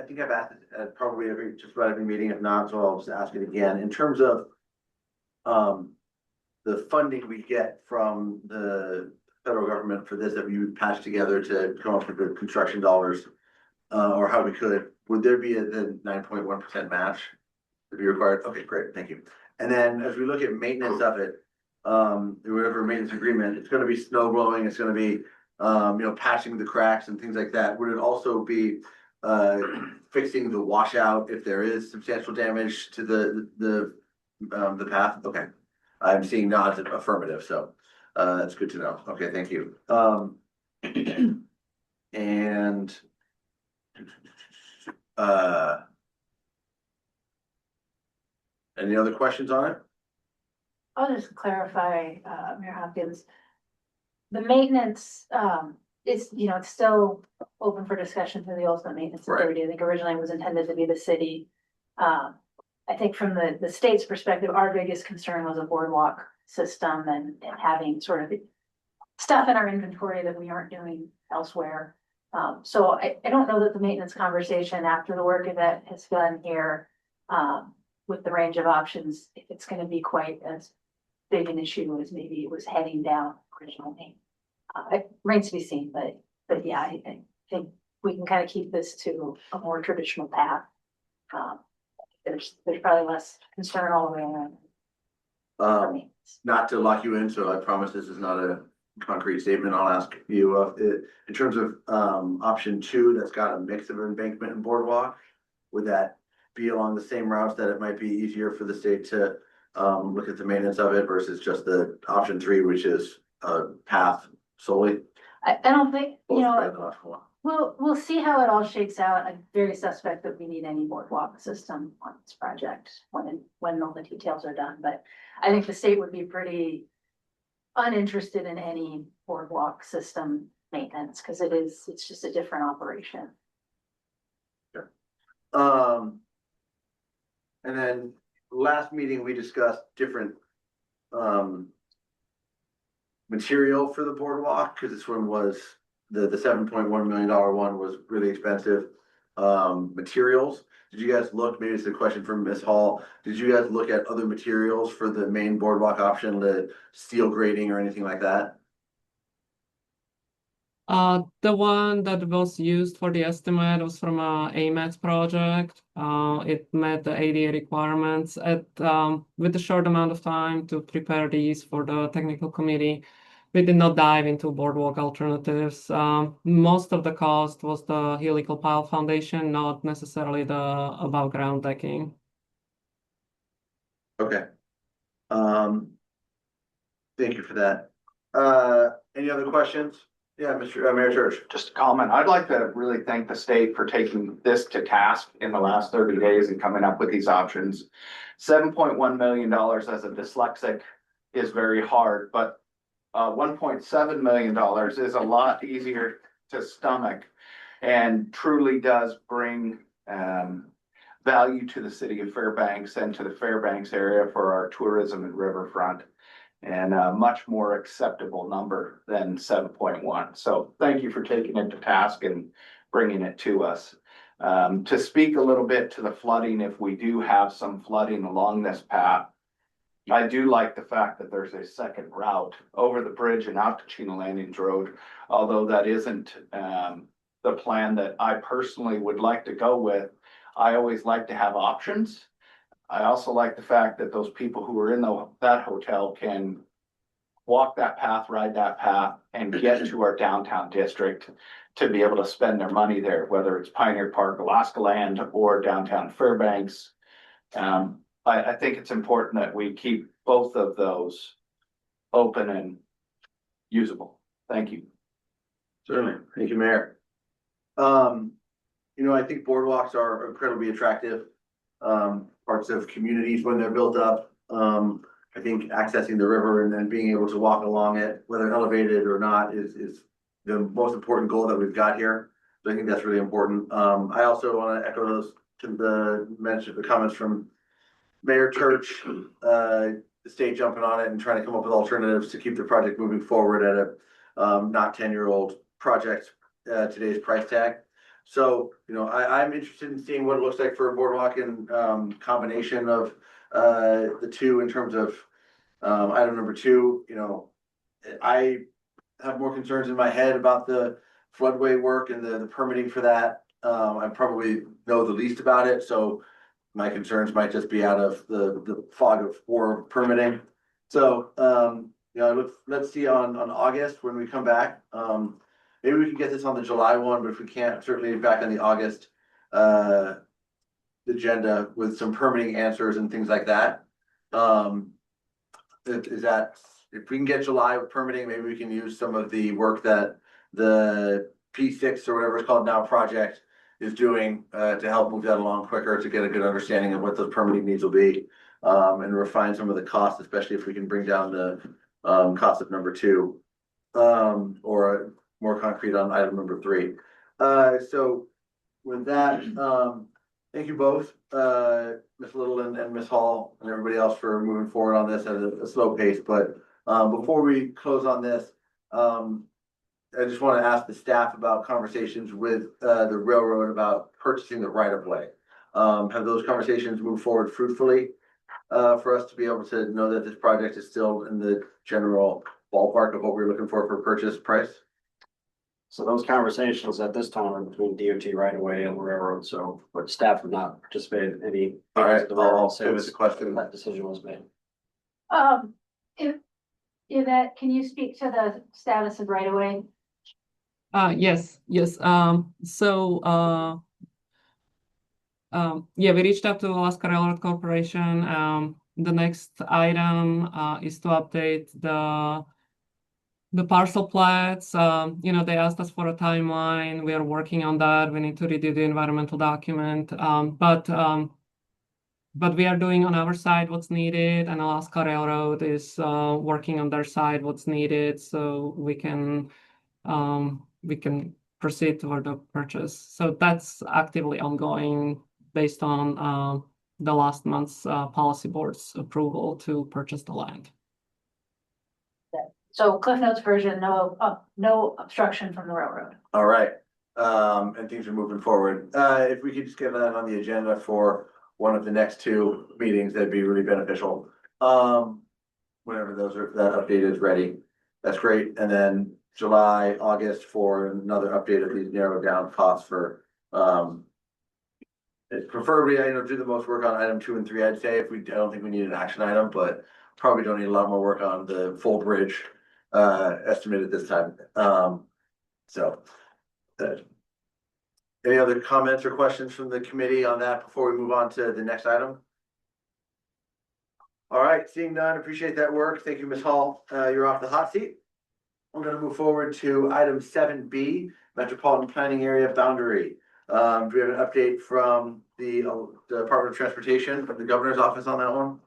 think I've asked it at probably just about every meeting, if not, so I'll just ask it again. In terms of the funding we get from the federal government for this that we would patch together to come up with the construction dollars, or how we could, would there be the 9.1% match to be required? Okay, great, thank you. And then as we look at maintenance of it, whatever maintenance agreement, it's gonna be snow blowing, it's gonna be patching the cracks and things like that. Would it also be fixing the washout if there is substantial damage to the path? Okay, I'm seeing nods of affirmative, so that's good to know. Okay, thank you. And any other questions on it? I'll just clarify, Mayor Hopkins. The maintenance, is, it's still open for discussion through the ultimate maintenance authority. I think originally it was intended to be the city. I think from the state's perspective, our biggest concern was a boardwalk system and having sort of stuff in our inventory that we aren't doing elsewhere. So I don't know that the maintenance conversation after the work that has done here, with the range of options, if it's gonna be quite as big an issue as maybe it was heading down originally. It remains to be seen, but yeah, I think we can kind of keep this to a more traditional path. There's probably less concern all the way around. Not to lock you in, so I promise this is not a concrete statement. I'll ask you, in terms of option 2, that's got a mix of embankment and boardwalk, would that be along the same routes that it might be easier for the state to look at the maintenance of it versus just the option 3, which is a path solely? I don't think, we'll see how it all shakes out. I'm very suspect that we need any boardwalk system on this project when all the details are done, but I think the state would be pretty uninterested in any boardwalk system maintenance because it's just a different operation. Sure. And then last meeting, we discussed different material for the boardwalk, because this one was the $7.1 million one was really expensive. Materials, did you guys look, maybe it's a question from Ms. Hall, did you guys look at other materials for the main boardwalk option, the steel grating or anything like that? The one that was used for the estimate was from a AMAT project. It met the ADA requirements with a short amount of time to prepare these for the technical committee. We did not dive into boardwalk alternatives. Most of the cost was the helical pile foundation, not necessarily the above ground decking. Okay. Thank you for that. Any other questions? Yeah, Mr. Mayor Church. Just a comment. I'd like to really thank the state for taking this to task in the last 30 days and coming up with these options. $7.1 million as a dyslexic is very hard, but $1.7 million is a lot easier to stomach and truly does bring value to the city of Fairbanks and to the Fairbanks area for our tourism and riverfront, and a much more acceptable number than 7.1. So thank you for taking it to task and bringing it to us. To speak a little bit to the flooding, if we do have some flooding along this path, I do like the fact that there's a second route over the bridge and out to Chino Landings Road, although that isn't the plan that I personally would like to go with. I always like to have options. I also like the fact that those people who are in that hotel can walk that path, ride that path, and get to our downtown district to be able to spend their money there, whether it's Pioneer Park, Alaska Land, or downtown Fairbanks. I think it's important that we keep both of those open and usable. Thank you. Certainly. Thank you, Mayor. I think boardwalks are incredibly attractive parts of communities when they're built up. I think accessing the river and then being able to walk along it, whether elevated or not, is the most important goal that we've got here. So I think that's really important. I also want to echo those the comments from Mayor Church, the state jumping on it and trying to come up with alternatives to keep the project moving forward at a not 10-year-old project, today's price tag. So, I'm interested in seeing what it looks like for a boardwalk in combination of the two in terms of item number 2. I have more concerns in my head about the floodway work and the permitting for that. I probably know the least about it, so my concerns might just be out of the fog of war permitting. So, let's see on August when we come back. Maybe we can get this on the July one, but if we can't, certainly back on the August agenda with some permitting answers and things like that. If we can get July with permitting, maybe we can use some of the work that the P6 or whatever it's called now project is doing to help move that along quicker, to get a good understanding of what those permitting needs will be, and refine some of the costs, especially if we can bring down the cost of number 2, or more concrete on item number 3. So with that, thank you both, Ms. Little and Ms. Hall, and everybody else for moving forward on this at a slow pace. But before we close on this, I just want to ask the staff about conversations with the railroad about purchasing the right of way. Have those conversations moved forward fruitfully for us to be able to know that this project is still in the general ballpark of what we're looking for purchase price? So those conversations at this time are between DOT right away and the railroad, but staff have not participated in any. All right, The railroad I'll since the question. that decision was made. Yvette, can you speak to the status of right of way? Yes. Yeah, we reached out to Alaska Railroad Corporation. The next item is to update the parcel plats. They asked us for a timeline. We are working on that. We need to redo the environmental document. But we are doing on our side what's needed, and Alaska Railroad is working on their side what's needed, so we can proceed toward the purchase. So that's actively ongoing based on the last month's policy board's approval to purchase the land. So Cliff Notes version, no obstruction from the railroad. All right, and things are moving forward. If we could just get that on the agenda for one of the next 2 meetings, that'd be really beneficial. Whenever that update is ready, that's great. And then July, August for another update of these narrowed down costs for, preferably, do the most work on item 2 and 3, I'd say. I don't think we need an action item, but probably don't need a lot more work on the full bridge estimate at this time. Any other comments or questions from the committee on that before we move on to the next item? All right, seeing none, appreciate that work. Thank you, Ms. Hall. You're off the hot seat. We're going to move forward to item 7B, Metropolitan Planning Area Boundary. Do we have an update from the Department of Transportation, from the governor's office on that one?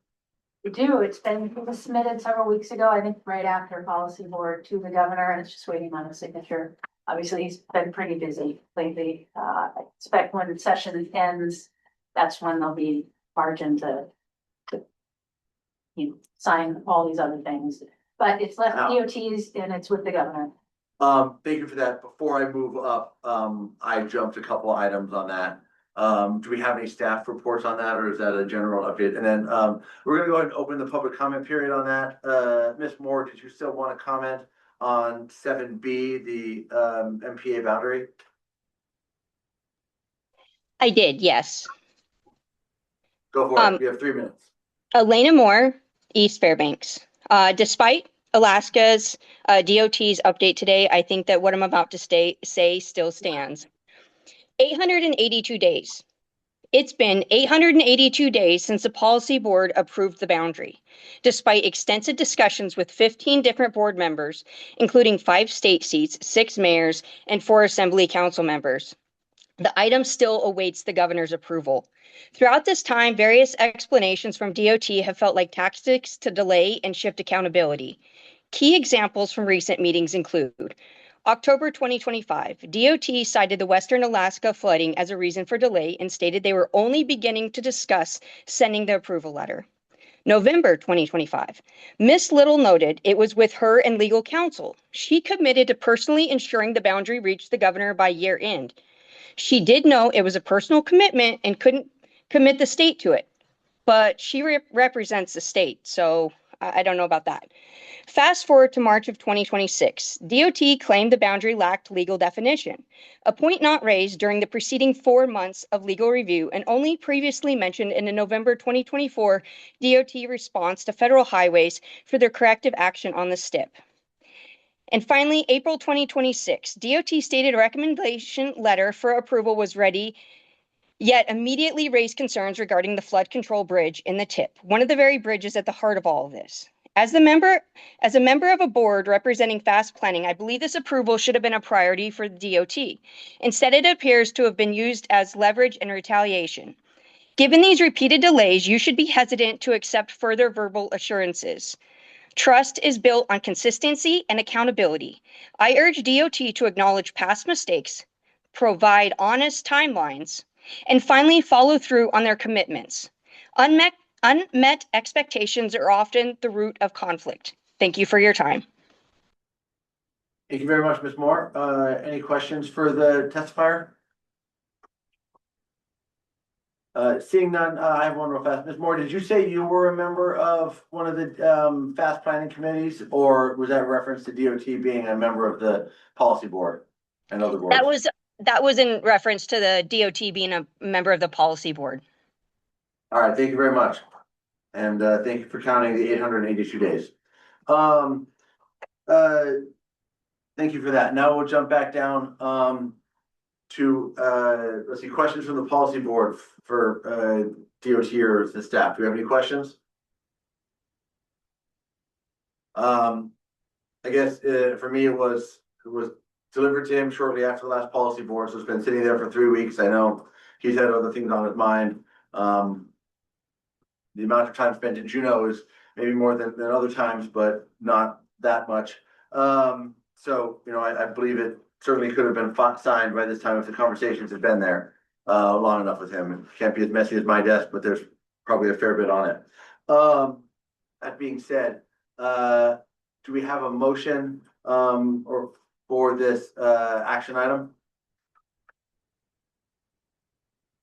We do. It was submitted several weeks ago, I think right after policy board to the governor, and it's just waiting on a signature. Obviously, he's been pretty busy lately. I expect when the session ends, that's when there'll be margin to sign all these other things. But it's left DOTs and it's with the governor. Thank you for that. Before I move up, I jumped a couple items on that. Do we have any staff reports on that, or is that a general update? And then we're gonna go ahead and open the public comment period on that. Ms. Moore, did you still want to comment on 7B, the MPA boundary? I did, yes. Go for it. You have 3 minutes. Elena Moore, East Fairbanks. Despite Alaska's DOT's update today, I think that what I'm about to say still stands. 882 days. It's been 882 days since the policy board approved the boundary, despite extensive discussions with 15 different board members, including 5 state seats, 6 mayors, and 4 assembly council members. The item still awaits the governor's approval. Throughout this time, various explanations from DOT have felt like tactics to delay and shift accountability. Key examples from recent meetings include October 2025, DOT cited the Western Alaska flooding as a reason for delay and stated they were only beginning to discuss sending the approval letter. November 2025, Ms. Little noted it was with her and legal counsel. She committed to personally ensuring the boundary reached the governor by year end. She did know it was a personal commitment and couldn't commit the state to it, but she represents the state, so I don't know about that. Fast forward to March of 2026, DOT claimed the boundary lacked legal definition, a point not raised during the preceding 4 months of legal review and only previously mentioned in a November 2024 DOT response to federal highways for their corrective action on the STIP. And finally, April 2026, DOT stated a recommendation letter for approval was ready, yet immediately raised concerns regarding the flood control bridge in the tip, one of the very bridges at the heart of all of this. As a member of a board representing fast planning, I believe this approval should have been a priority for the DOT. Instead, it appears to have been used as leverage and retaliation. Given these repeated delays, you should be hesitant to accept further verbal assurances. Trust is built on consistency and accountability. I urge DOT to acknowledge past mistakes, provide honest timelines, and finally follow through on their commitments. Unmet expectations are often the root of conflict. Thank you for your time. Thank you very much, Ms. Moore. Any questions for the testifier? Seeing none, I have one real fast. Ms. Moore, did you say you were a member of one of the fast planning committees, or was that reference to DOT being a member of the policy board and other boards? That was in reference to the DOT being a member of the policy board. All right, thank you very much. And thank you for counting the 882 days. Thank you for that. Now we'll jump back down to let's see, questions from the policy board for DOT or the staff. Do we have any questions? I guess for me it was delivered to him shortly after the last policy board, so it's been sitting there for 3 weeks. I know he's had other things on his mind. The amount of time spent in Juneau is maybe more than other times, but not that much. So, you know, I believe it certainly could have been signed by this time if the conversations had been there long enough with him. It can't be as messy as my desk, but there's probably a fair bit on it. That being said, do we have a motion or for this action item?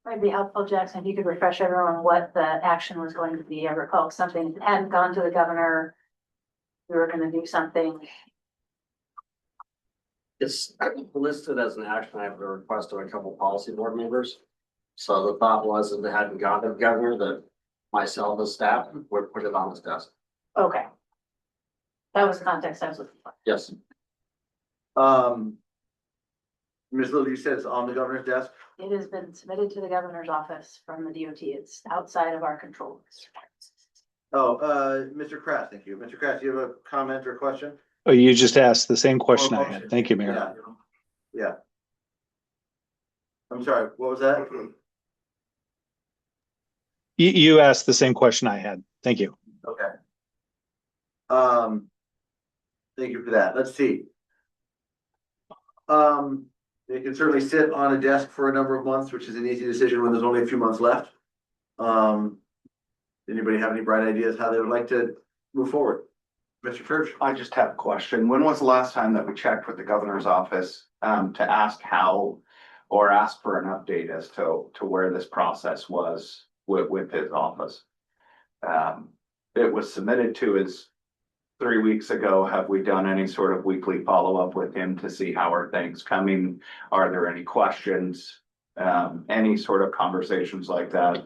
Might be helpful, Jackson, if you could refresh everyone what the action was going to be. I recall something hadn't gone to the governor. We were going to do something. It's listed as an action item, a request of a couple policy board members. So the thought was if it hadn't gone to the governor, that myself as staff would put it on his desk. Okay. That was the context I was looking for. Yes. Ms. Little, you said it's on the governor's desk? It has been submitted to the governor's office from the DOT. It's outside of our control. Oh, Mr. Kraft, thank you. Mr. Kraft, do you have a comment or question? Oh, you just asked the same question I had. Thank you, Mayor. Yeah. I'm sorry, what was that? You asked the same question I had. Thank you. Okay. Thank you for that. Let's see. It can certainly sit on a desk for a number of months, which is an easy decision when there's only a few months left. Anybody have any bright ideas how they would like to move forward? Mr. Church? I just have a question. When was the last time that we checked with the governor's office to ask how or ask for an update as to where this process was with his office? It was submitted to his 3 weeks ago. Have we done any sort of weekly follow-up with him to see how are things coming? Are there any questions? Any sort of conversations like that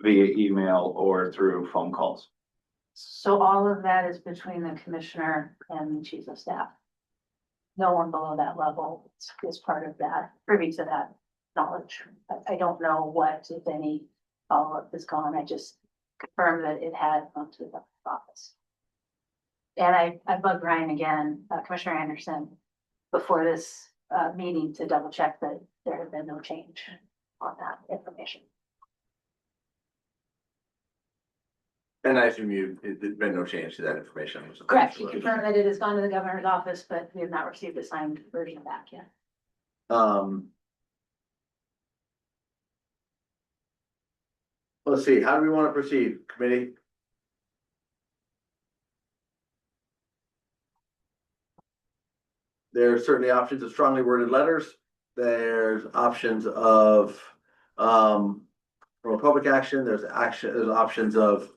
via email or through phone calls? So all of that is between the commissioner and the chief of staff. No one below that level is part of that, privy to that knowledge. I don't know what, if any, follow-up is gone. I just confirmed that it had gone to the office. And I bugged Ryan again, Commissioner Anderson, before this meeting to double check that there had been no change on that information. And I assume there's been no change to that information. Correct, you confirmed that it has gone to the governor's office, but we have not received a signed version back yet. Let's see, how do we want to proceed, committee? There are certainly options of strongly worded letters. There's options of, from a public action, there's options of,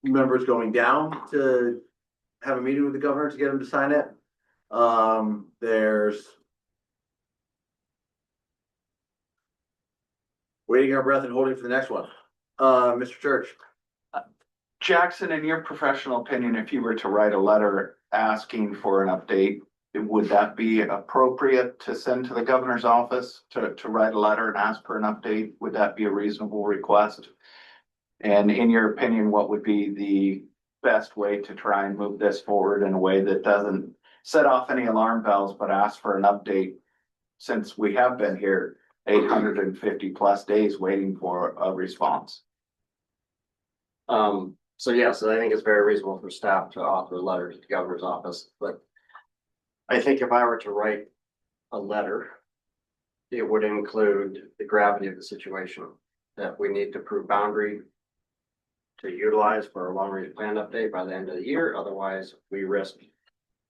members going down to have a meeting with the governor to get him to sign it. There's waiting our breath and holding for the next one. Mr. Church. Jackson, in your professional opinion, if you were to write a letter asking for an update, would that be appropriate to send to the governor's office to write a letter and ask for an update? Would that be a reasonable request? And in your opinion, what would be the best way to try and move this forward in a way that doesn't set off any alarm bells, but ask for an update, since we have been here 850 plus days waiting for a response? So yes, I think it's very reasonable for staff to author a letter to the governor's office, but I think if I were to write a letter, it would include the gravity of the situation, that we need to prove boundary to utilize for a long-range plan update by the end of the year. Otherwise, we risk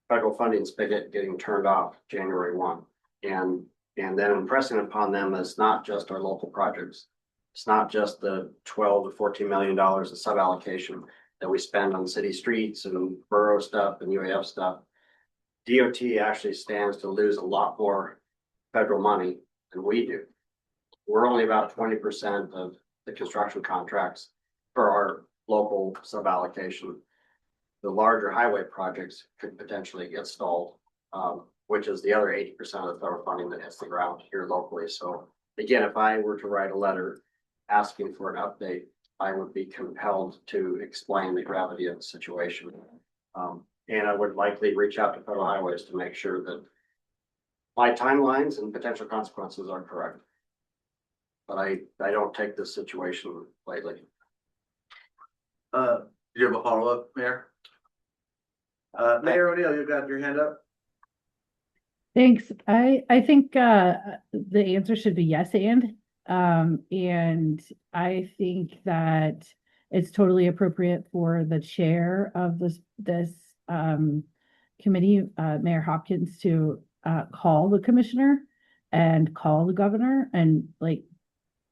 federal funding spigot getting turned off January 1. And then impressing upon them it's not just our local projects. It's not just the $12 to $14 million of sub-allocation that we spend on city streets and borough stuff and UAF stuff. DOT actually stands to lose a lot more federal money than we do. We're only about 20% of the construction contracts for our local sub-allocation. The larger highway projects could potentially get stalled, which is the other 80% of the federal funding that hits the ground here locally. So again, if I were to write a letter asking for an update, I would be compelled to explain the gravity of the situation. And I would likely reach out to federal highways to make sure that my timelines and potential consequences are correct. But I don't take this situation lightly. Do you have a follow-up, Mayor? Mayor O'Neill, you've got your hand up. Thanks. I think the answer should be yes, and I think that it's totally appropriate for the chair of this committee, Mayor Hopkins, to call the commissioner and call the governor and like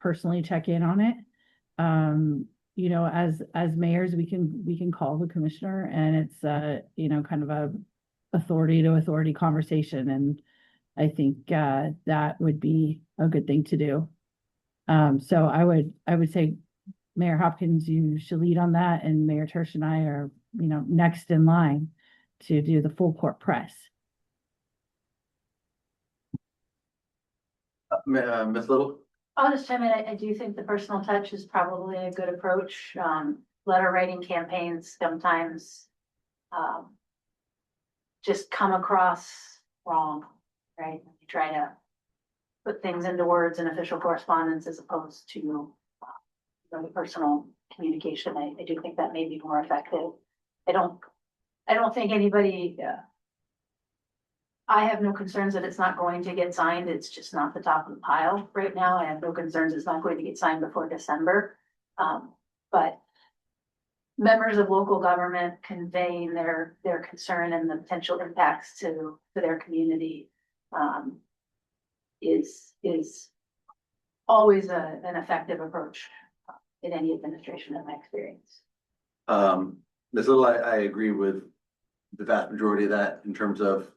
personally check in on it. You know, as mayors, we can call the commissioner, and it's you know, kind of a authority to authority conversation, and I think that would be a good thing to do. So I would say, Mayor Hopkins, you should lead on that, and Mayor Tersh and I are, you know, next in line to do the full court press. Ms. Little? I'll just chime in. I do think the personal touch is probably a good approach. Letter writing campaigns sometimes just come across wrong, right? You try to put things into words in official correspondence as opposed to the personal communication. I do think that may be more effective. I don't think anybody, I have no concerns that it's not going to get signed. It's just not the top of the pile right now. I have no concerns it's not going to get signed before December. But members of local government conveying their concern and the potential impacts to their community is always an effective approach in any administration, in my experience. Ms. Little, I agree with the vast majority of that in terms of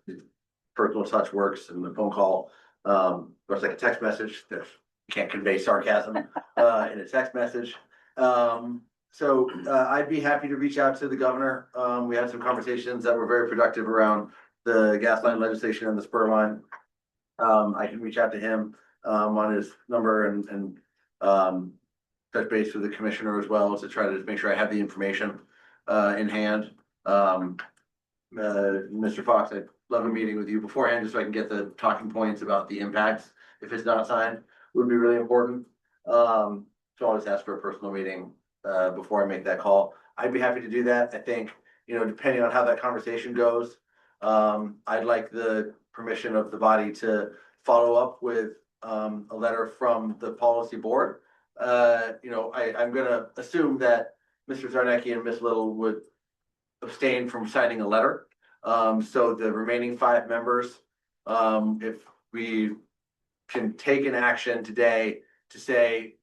personal touch works and the phone call. Of course, like a text message, you can't convey sarcasm in a text message. So I'd be happy to reach out to the governor. We had some conversations that were very productive around the gas line legislation and the spur line. I can reach out to him on his number and touch base with the commissioner as well to try to make sure I have the information in hand. Mr. Fox, I'd love a meeting with you beforehand, just so I can get the talking points about the impacts. If it's not signed, would be really important. So I'll just ask for a personal meeting, before I make that call. I'd be happy to do that. I think, depending on how that conversation goes, I'd like the permission of the body to follow up with, a letter from the policy board. I'm gonna assume that Mr. Zarnecki and Ms. Little would abstain from signing a letter. So the remaining 5 members, if we can take an action today to say,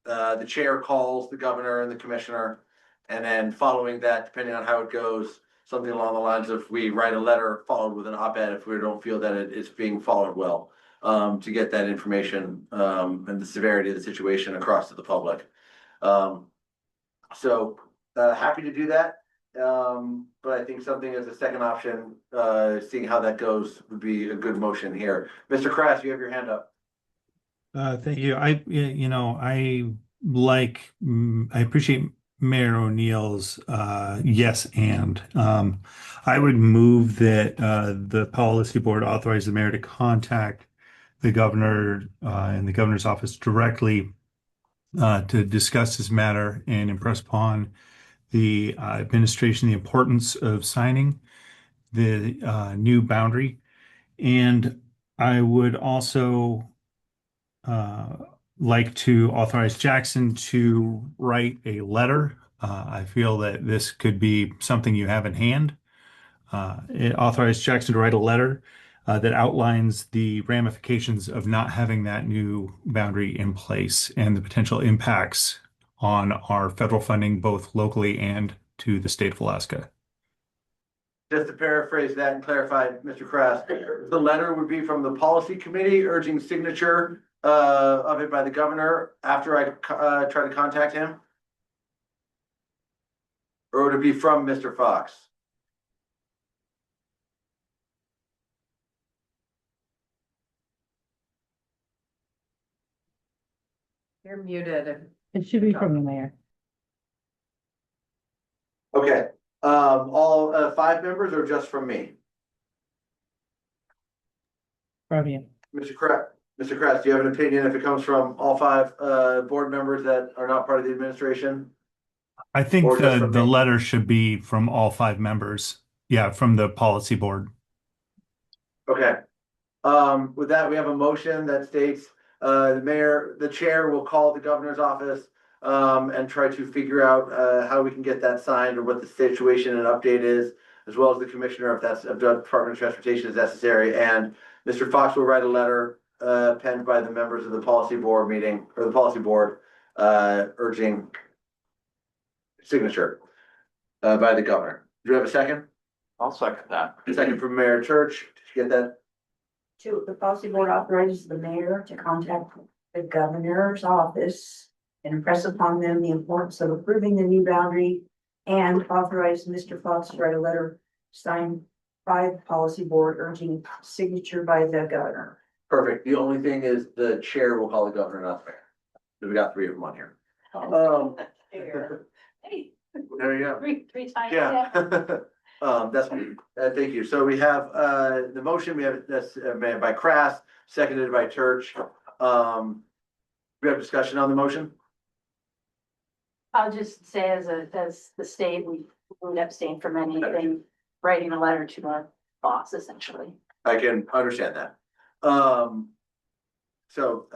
the chair calls the governor and the commissioner, and then following that, depending on how it goes, something along the lines of we write a letter followed with an op-ed if we don't feel that it is being followed well, to get that information, and the severity of the situation across to the public. So happy to do that. But I think something as a second option, seeing how that goes would be a good motion here. Mr. Krass, you have your hand up. Thank you. I appreciate Mayor O'Neill's yes and. I would move that the policy board authorize the mayor to contact the governor and the governor's office directly to discuss this matter and impress upon the administration the importance of signing the new boundary. And I would also like to authorize Jackson to write a letter. I feel that this could be something you have in hand. It authorized Jackson to write a letter that outlines the ramifications of not having that new boundary in place and the potential impacts on our federal funding, both locally and to the state of Alaska. Just to paraphrase that and clarify, Mr. Krass, the letter would be from the policy committee urging signature of it by the governor after I try to contact him? Or would it be from Mr. Fox? You're muted. It should be from the mayor. Okay, all 5 members or just from me? From you. Mr. Krass, do you have an opinion if it comes from all 5 board members that are not part of the administration? I think Or just from the me? letter should be from all 5 members. Yeah, from the policy board. Okay. With that, we have a motion that states, the chair will call the governor's office, and try to figure out, how we can get that signed or what the situation and update is, as well as the commissioner, if that's, if the Department of Transportation is necessary. And Mr. Fox will write a letter, penned by the members of the policy board meeting, or the policy board, urging signature, by the governor. Do you have a second? I'll second that. Second from Mayor Church. Did you get that? The policy board authorizes the mayor to contact the governor's office and impress upon them the importance of approving the new boundary, and authorize Mr. Fox to write a letter signed by the policy board urging signature by the governor. Perfect. The only thing is the chair will call the governor, not the mayor. So we got 3 of them on here. Hey, There you go. three times. Yeah. That's me. Thank you. So we have, the motion, we have, that's made by Krass, seconded by Church. We have discussion on the motion? I'll just say as the state, we would abstain from anything, writing a letter to our boss, essentially. I can understand that. So,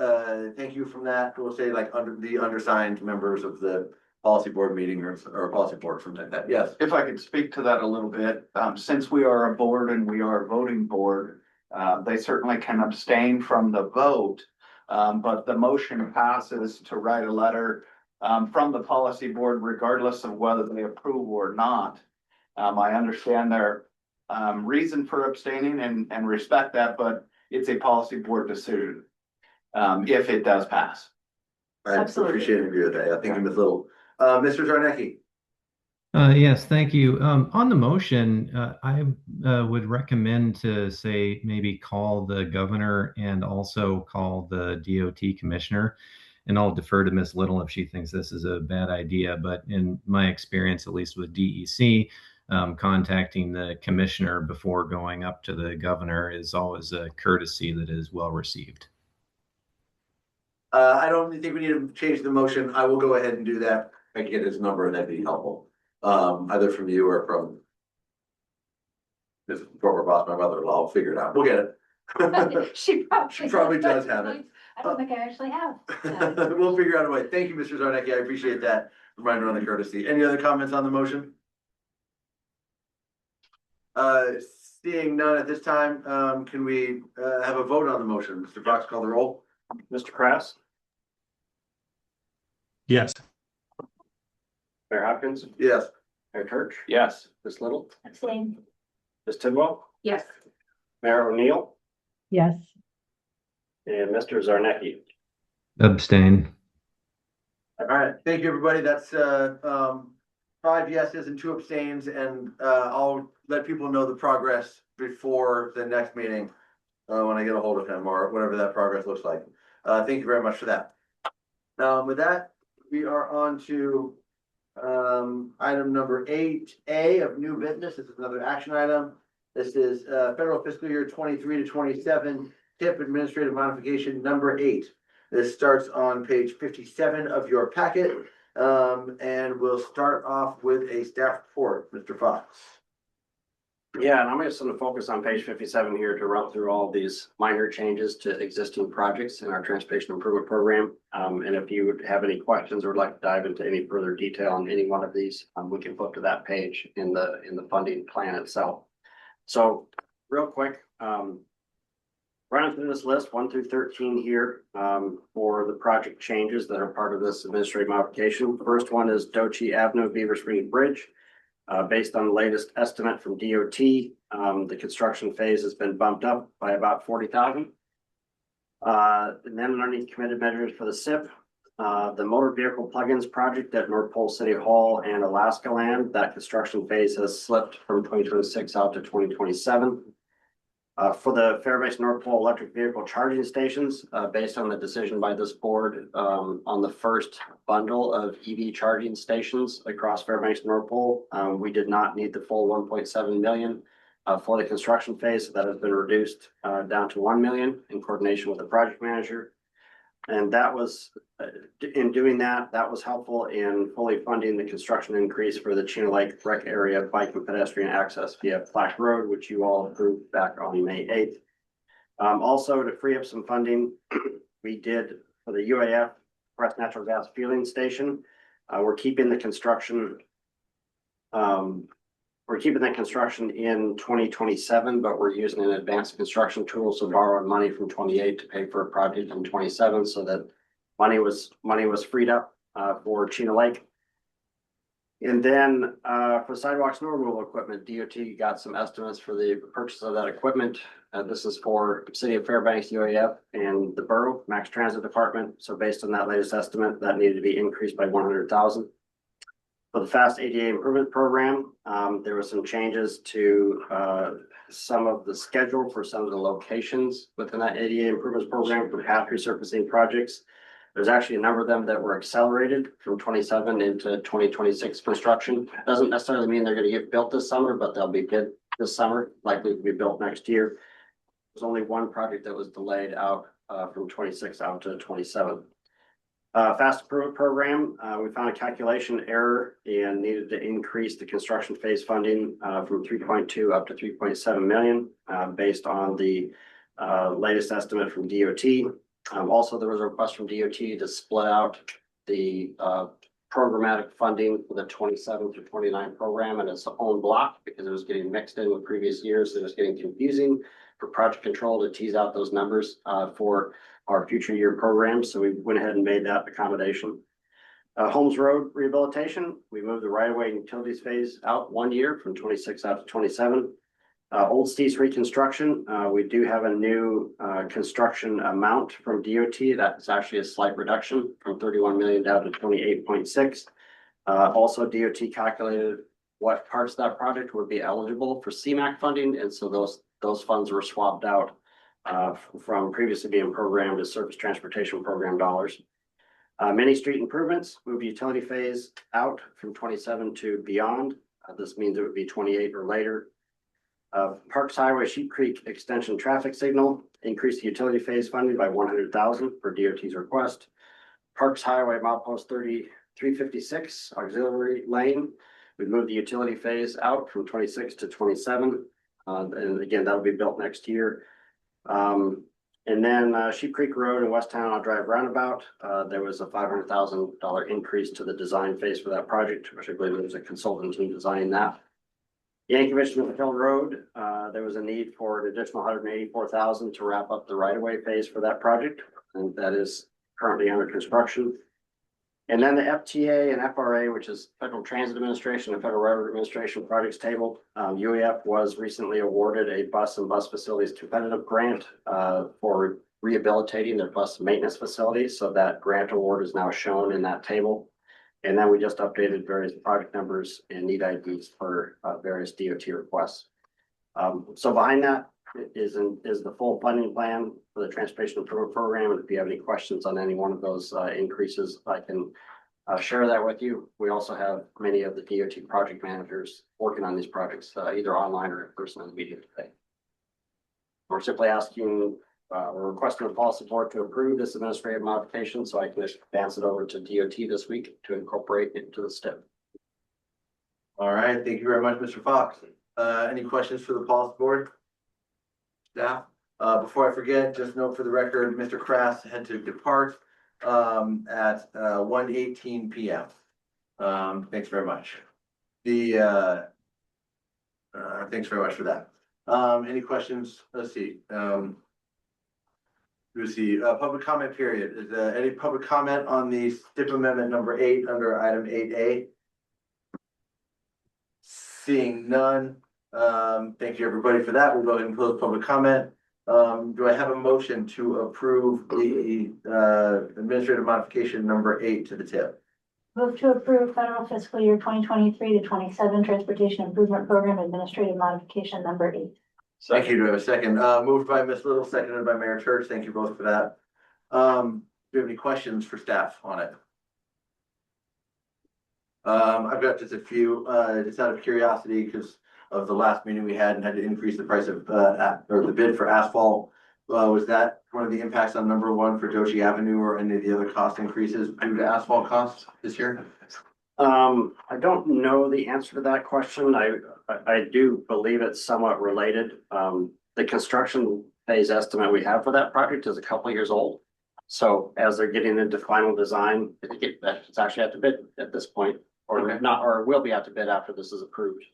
thank you from that. We'll say like under the undersigned members of the policy board meeting or policy board, something like that. Yes. If I could speak to that a little bit, since we are a board and we are a voting board, they certainly can abstain from the vote. But the motion passes to write a letter from the policy board regardless of whether they approve or not. I understand their reason for abstaining and respect that, but it's a policy board decision if it does pass. I appreciate and agree with that. I think Ms. Little. Mr. Zarnecki. Yes, thank you. On the motion, I would recommend to say maybe call the governor and also call the DOT commissioner. And I'll defer to Ms. Little if she thinks this is a bad idea. But in my experience, at least with DEC, contacting the commissioner before going up to the governor is always a courtesy that is well received. I don't think we need to change the motion. I will go ahead and do that. I can get his number and that'd be helpful. Either from you or from this former boss, my mother-in-law. I'll figure it out. We'll get it. She She probably does have it. I don't think I actually have. We'll figure out a way. Thank you, Mr. Zarnecki. I appreciate that reminder on the courtesy. Any other comments on the motion? Seeing none at this time, can we have a vote on the motion? Mr. Fox, call the roll. Mr. Krass, Yes. Mayor Hopkins, Yes. Mayor Church, Yes. Ms. Little, Abstain. Ms. Tidwell, Yes. Mayor O'Neill, Yes. and Mr. Zarnecki. Abstain. All right, thank you, everybody. That's 5 yeses and 2 abstains, and I'll let people know the progress before the next meeting when I get a hold of him or whatever that progress looks like. Thank you very much for that. With that, we are on to item number 8A of new business. This is another action item. This is federal fiscal year 23 to 27 TIP administrative modification number 8. This starts on page 57 of your packet, and we'll start off with a staff report. Mr. Fox. Yeah, and I'm just going to focus on page 57 here to run through all these minor changes to existing projects in our transportation improvement program. And if you would have any questions or would like to dive into any further detail on any one of these, we can flip to that page in the funding plan itself. So real quick, running through this list 1 through 13 here for the project changes that are part of this administrative modification. The first one is Dochi Avenue Beaver Springs Bridge. Based on the latest estimate from DOT, the construction phase has been bumped up by about 40,000. And then underneath committed measures for the SIP, the motor vehicle plugins project at North Pole City Hall and Alaska Land, that construction phase has slipped from 2026 out to 2027. For the Fairbanks North Pole electric vehicle charging stations, based on the decision by this board on the first bundle of EV charging stations across Fairbanks North Pole, we did not need the full 1.7 million for the construction phase. So that has been reduced down to 1 million in coordination with the project manager. And that was, in doing that, that was helpful in fully funding the construction increase for the Chino Lake Rec Area bike and pedestrian access via Flash Road, which you all approved back on May 8th. Also, to free up some funding, we did for the UAF compressed natural gas fueling station. We're keeping the construction. We're keeping that construction in 2027, but we're using an advanced construction tool, so borrowing money from 28 to pay for a project in 27, so that money was freed up for Chino Lake. And then for sidewalk snow removal equipment, DOT got some estimates for the purchase of that equipment. This is for City of Fairbanks, UAF, and the Borough Max Transit Department. So based on that latest estimate, that needed to be increased by 100,000. For the Fast ADA Improvement Program, there were some changes to some of the schedule for some of the locations within that ADA Improvements Program for path resurfacing projects. There's actually a number of them that were accelerated from 27 into 2026 construction. Doesn't necessarily mean they're going to get built this summer, but they'll be bid this summer, likely to be built next year. There's only one project that was delayed out from 26 out to 27. Fast Improvement Program, we found a calculation error and needed to increase the construction phase funding from 3.2 up to 3.7 million based on the latest estimate from DOT. Also, there was a request from DOT to split out the programmatic funding for the 27 through 29 program and its own block because it was getting mixed in with previous years. It was getting confusing for project control to tease out those numbers for our future year programs. So we went ahead and made that accommodation. Holmes Road rehabilitation, we moved the right of way and utilities phase out 1 year from 26 out to 27. Old Steve's reconstruction, we do have a new construction amount from DOT. That's actually a slight reduction from 31 million down to 28.6. Also, DOT calculated what parts of that project would be eligible for CMAQ funding, and so those funds were swapped out from previously being programmed as Surface Transportation Program dollars. Many street improvements, move utility phase out from 27 to beyond. This means it would be 28 or later. Parks Highway Sheep Creek Extension Traffic Signal, increase the utility phase funding by 100,000 per DOT's request. Parks Highway Milepost 356 Auxiliary Lane, we moved the utility phase out from 26 to 27. And again, that'll be built next year. And then Sheep Creek Road in West Town Drive Roundabout, there was a $500,000 increase to the design phase for that project, which I believe there was a consultant team designing that. Yankovic Smith Hill Road, there was a need for an additional 184,000 to wrap up the right-of-way phase for that project, and that is currently under construction. And then the FTA and FRA, which is Federal Transit Administration and Federal Railroad Administration projects table. UAF was recently awarded a bus and bus facilities competitive grant for rehabilitating their bus maintenance facilities. So that grant award is now shown in that table. And then we just updated various project numbers and need IDs for various DOT requests. So behind that is the full funding plan for the Transportation Improvement Program. And if you have any questions on any one of those increases, I can share that with you. We also have many of the DOT project managers working on these projects, either online or in person in the meeting today. We're simply asking or requesting a policy board to approve this administrative modification so I can advance it over to DOT this week to incorporate into the STIP. All right, thank you very much, Mr. Fox. Any questions for the policy board? Staff? Before I forget, just note for the record, Mr. Krass had to depart at 1:18 p.m. Thanks very much. Thanks very much for that. Any questions? Let's see. Public comment period. Is there any public comment on the STIP amendment number 8 under item 8A? Seeing none. Thank you, everybody, for that. We'll go ahead and close public comment. Do I have a motion to approve the administrative modification number 8 to the tip? Move to approve federal fiscal year 2023 to 27 Transportation Improvement Program Administrative Modification number 8. Thank you. Do I have a second? Moved by Ms. Little, seconded by Mayor Church. Thank you both for that. Do you have any questions for staff on it? I've got just a few, just out of curiosity, because of the last meeting we had and had to increase the price of, or the bid for asphalt. Was that one of the impacts on number 1 for Doshi Avenue or any of the other cost increases due to asphalt costs this year? I don't know the answer to that question. I do believe it's somewhat related. The construction phase estimate we have for that project is a couple of years old. So as they're getting into final design, it's actually at the bid at this point, or not, or will be at the bid after this is approved,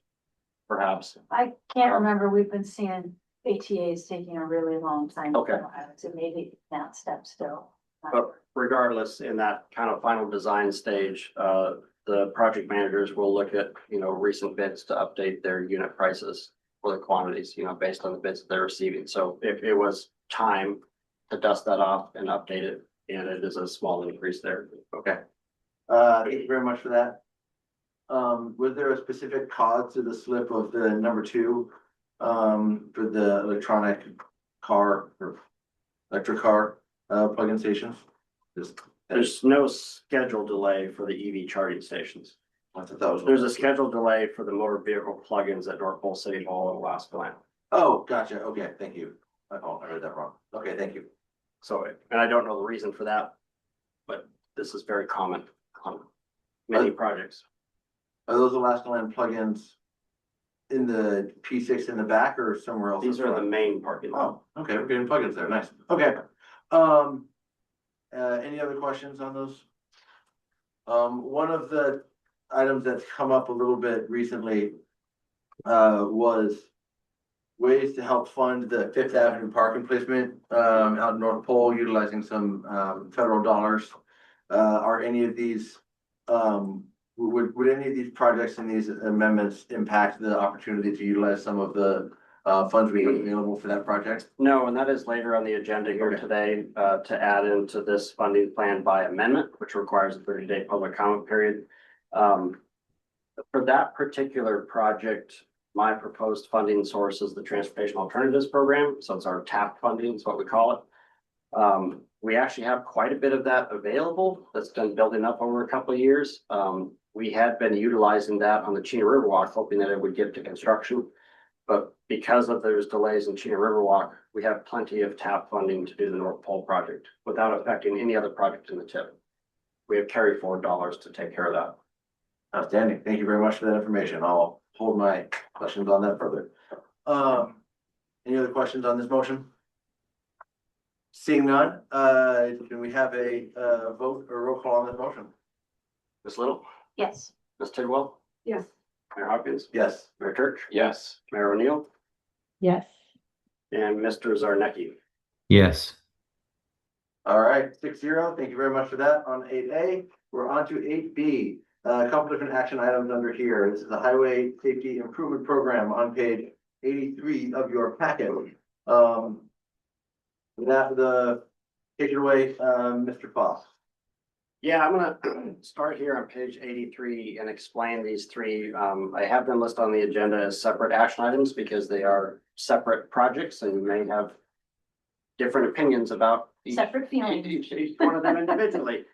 perhaps. I can't remember. We've been seeing ATAs taking a really long time. Okay. So maybe that step still. But regardless, in that kind of final design stage, the project managers will look at, recent bids to update their unit prices for the quantities, based on the bids that they're receiving. So if it was time to dust that off and update it, and it is a small increase there. Okay. Thank you very much for that. Was there a specific cause to the slip of the number 2 for the electric car plug-in stations? There's no schedule delay for the EV charging stations. There's a schedule delay for the motor vehicle plugins at North Pole City Hall and Alaska. Oh, gotcha. Okay, thank you. I heard that wrong. Okay, thank you. So, and I don't know the reason for that, but this is very common on many projects. Are those Alaska Land plugins in the P6 in the back or somewhere else? These are the main parking lot. Oh, okay, we're getting plugins there. Nice. Okay. Any other questions on those? One of the items that's come up a little bit recently was ways to help fund the 5th Avenue parking placement out in North Pole, utilizing some federal dollars. Are any of these would any of these projects and these amendments impact the opportunity to utilize some of the funds we have available for that project? No, and that is later on the agenda here today to add into this funding plan by amendment, which requires a 30-day public comment period. For that particular project, my proposed funding source is the Transportation Alternatives Program. So it's our TAP funding is what we call it. We actually have quite a bit of that available that's been building up over a couple of years. we had been utilizing that on the Chena Riverwalk, hoping that it would get to construction. But because of those delays in Chena Riverwalk, we have plenty of TAP funding to do the North Pole project without affecting any other project in the tip. We have carry forward dollars to take care of that. Outstanding. Thank you very much for that information. I'll hold my questions on that further. Any other questions on this motion? Seeing none, can we have a vote or roll call on this motion? Ms. Little, Yes. Ms. Tidwell, Yes. Mayor Hopkins, Yes. Mayor Church, Yes. Mayor O'Neill, Yes. and Mr. Zarnecki. Yes. All right, 6-0. Thank you very much for that on 8A. We're on to 8B. A couple different action items under here. This is the Highway Safety Improvement Program on page 83 of your packet. Take it away, Mr. Foss. Yeah, I'm gonna start here on page 83 and explain these three. I have them listed on the agenda as separate action items because they are separate projects and you may have different opinions about Separate feelings. each one of them individually.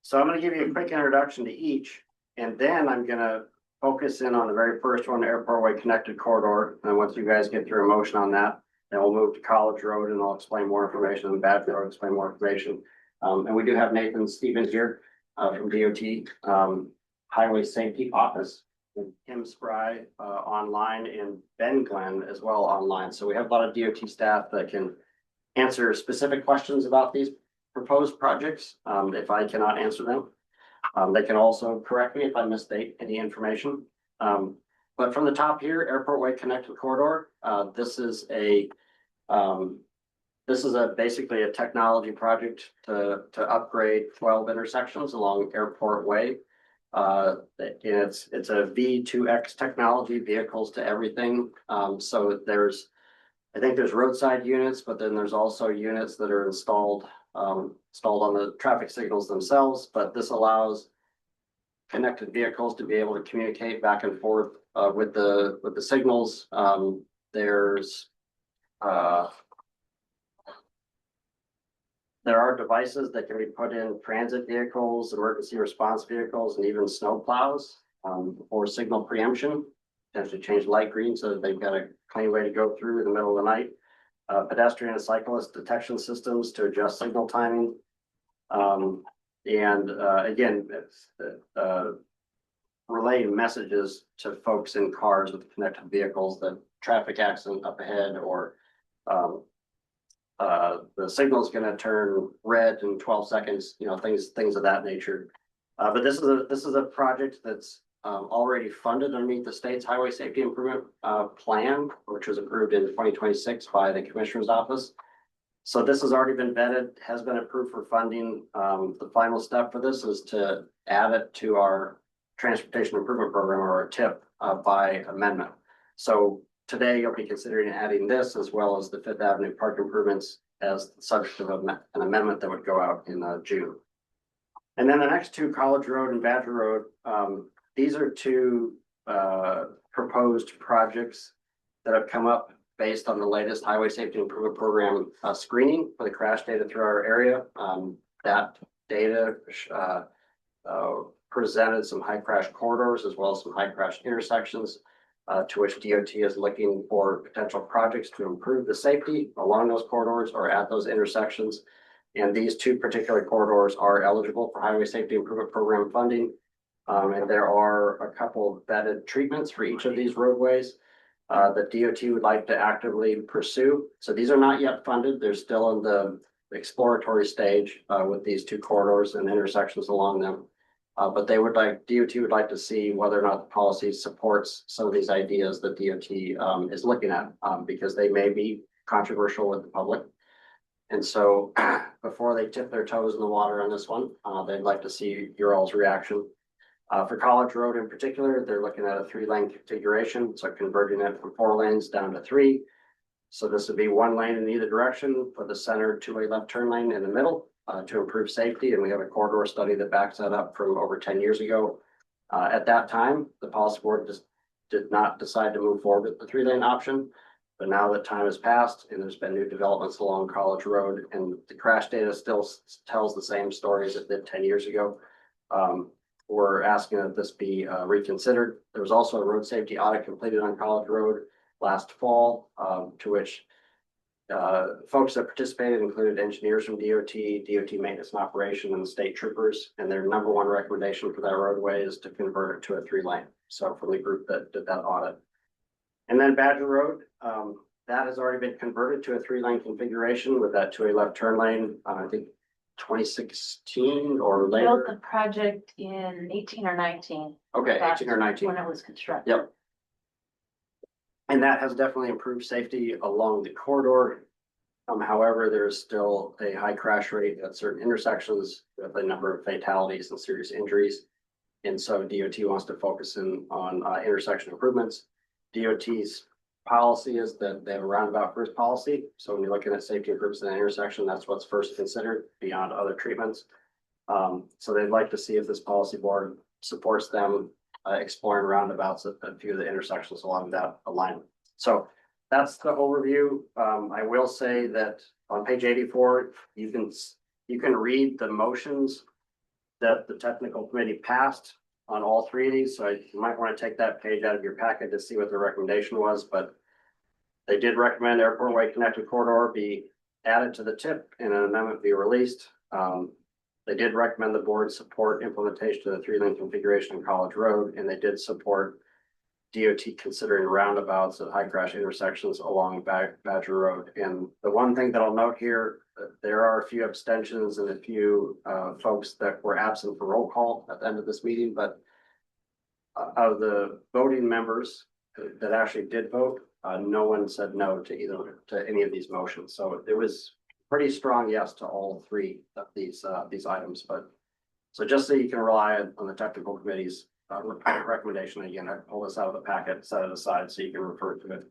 So I'm gonna give you a quick introduction to each, and then I'm gonna focus in on the very first one, Airport Way Connected Corridor. And once you guys get through a motion on that, then we'll move to College Road and I'll explain more information, and Badger Road, explain more information. And we do have Nathan Stevens here from DOT Highway Safety Office, and Kim Spry online, and Ben Glenn as well online. So we have a lot of DOT staff that can answer specific questions about these proposed projects if I cannot answer them. They can also correct me if I misstate any information. But from the top here, Airport Way Connected Corridor, this is basically a technology project to upgrade 12 intersections along Airport Way. It's a V2X technology, vehicles to everything. So I think there's roadside units, but then there's also units that are installed on the traffic signals themselves. But this allows connected vehicles to be able to communicate back and forth with the signals. There are devices that can be put in transit vehicles, emergency response vehicles, and even snow plows for signal preemption. Potentially change light green so that they've got a clean way to go through in the middle of the night. Pedestrian and cyclist detection systems to adjust signal timing. Again, relaying messages to folks in cars with connected vehicles that traffic accident up ahead, or the signal is going to turn red in 12 seconds, things of that nature. But this is a project that's already funded underneath the state's Highway Safety Improvement Plan, which was approved in 2026 by the Commissioner's Office. So this has already been vetted, has been approved for funding. The final step for this is to add it to our Transportation Improvement Program, or our TIP, by amendment. So today you'll be considering adding this as well as the Fifth Avenue park improvements as the subject of an amendment that would go out in June. And then the next two, College Road and Badger Road, these are two proposed projects that have come up based on the latest Highway Safety Improvement Program screening for the crash data through our area. That data presented some high crash corridors as well as some high crash intersections, to which DOT is looking for potential projects to improve the safety along those corridors or at those intersections. And these two particular corridors are eligible for Highway Safety Improvement Program funding. And there are a couple of vetted treatments for each of these roadways that DOT would like to actively pursue. So these are not yet funded. They're still in the exploratory stage with these two corridors and intersections along them. But DOT would like to see whether or not the policy supports some of these ideas that DOT is looking at, because they may be controversial with the public. And so before they tip their toes in the water on this one, they'd like to see your all's reaction. For College Road in particular, they're looking at a 3-lane configuration, so converting it from 4 lanes down to 3. So this would be 1 lane in either direction for the center 2-way left turn lane in the middle to improve safety. And we have a corridor study that backs that up from over 10 years ago. At that time, the policy board just did not decide to move forward with the 3-lane option. But now that time has passed and there's been new developments along College Road, and the crash data still tells the same stories it did 10 years ago. we're asking that this be reconsidered. There was also a road safety audit completed on College Road last fall, to which folks that participated included engineers from DOT, DOT maintenance and operation, and the state troopers. And their number one recommendation for that roadway is to convert it to a 3-lane. So from the group that did that audit. And then Badger Road, that has already been converted to a 3-lane configuration with that 2-way left turn lane. I think 2016 or later. Built the project in 18 or 19. Okay, That's 18 or 19. when it was constructed. Yep. And that has definitely improved safety along the corridor. However, there is still a high crash rate at certain intersections with a number of fatalities and serious injuries. And so DOT wants to focus in on intersection improvements. DOT's policy is that they have a roundabout first policy. So when you're looking at safety improvements in an intersection, that's what's first considered beyond other treatments. So they'd like to see if this policy board supports them exploring roundabouts at a few of the intersections along that alignment. So that's the overview. I will say that on page 84, you can read the motions that the technical committee passed on all 3 of these. So you might want to take that page out of your packet to see what the recommendation was, but they did recommend Airport Way Connected Corridor be added to the TIP and an amendment be released. They did recommend the board support implementation of the 3-lane configuration on College Road, and they did support DOT considering roundabouts at high crash intersections along Badger Road. And the one thing that I'll note here, there are a few abstentions and a few folks that were absent for roll call at the end of this meeting, but out of the voting members that actually did vote, no one said no to any of these motions. So it was pretty strong yes to all 3 of these items. But so just so you can rely on the technical committee's recommendation, again, I pull this out of the packet, set it aside so you can refer to it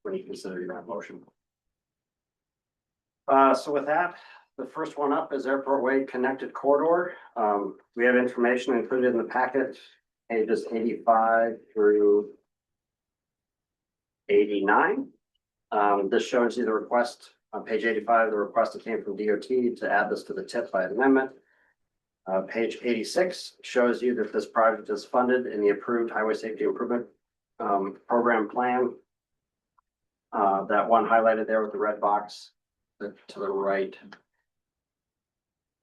when you consider your motion. So with that, the first one up is Airport Way Connected Corridor. We have information included in the packet, pages 85 through 89. This shows you the request on page 85, the request that came from DOT to add this to the TIP by amendment. Page 86 shows you that this project is funded in the approved Highway Safety Improvement Program plan. That one highlighted there with the red box to the right.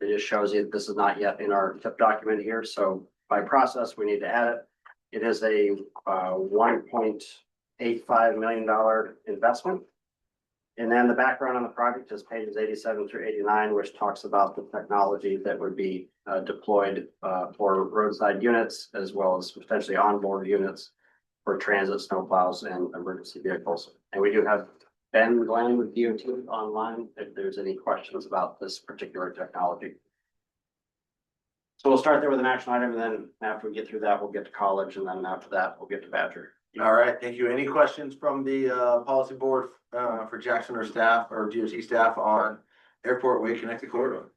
It just shows you that this is not yet in our TIP document here. So by process, we need to add it. It is a $1.85 million investment. And then the background on the project is pages 87 through 89, which talks about the technology that would be deployed for roadside units, as well as potentially onboard units for transit, snowplows, and emergency vehicles. And we do have Ben Glenn with DOT online if there's any questions about this particular technology. So we'll start there with an action item, and then after we get through that, we'll get to College, and then after that, we'll get to Badger. All right, thank you. Any questions from the policy board for Jackson or staff or DOT staff on Airport Way Connected Corridor?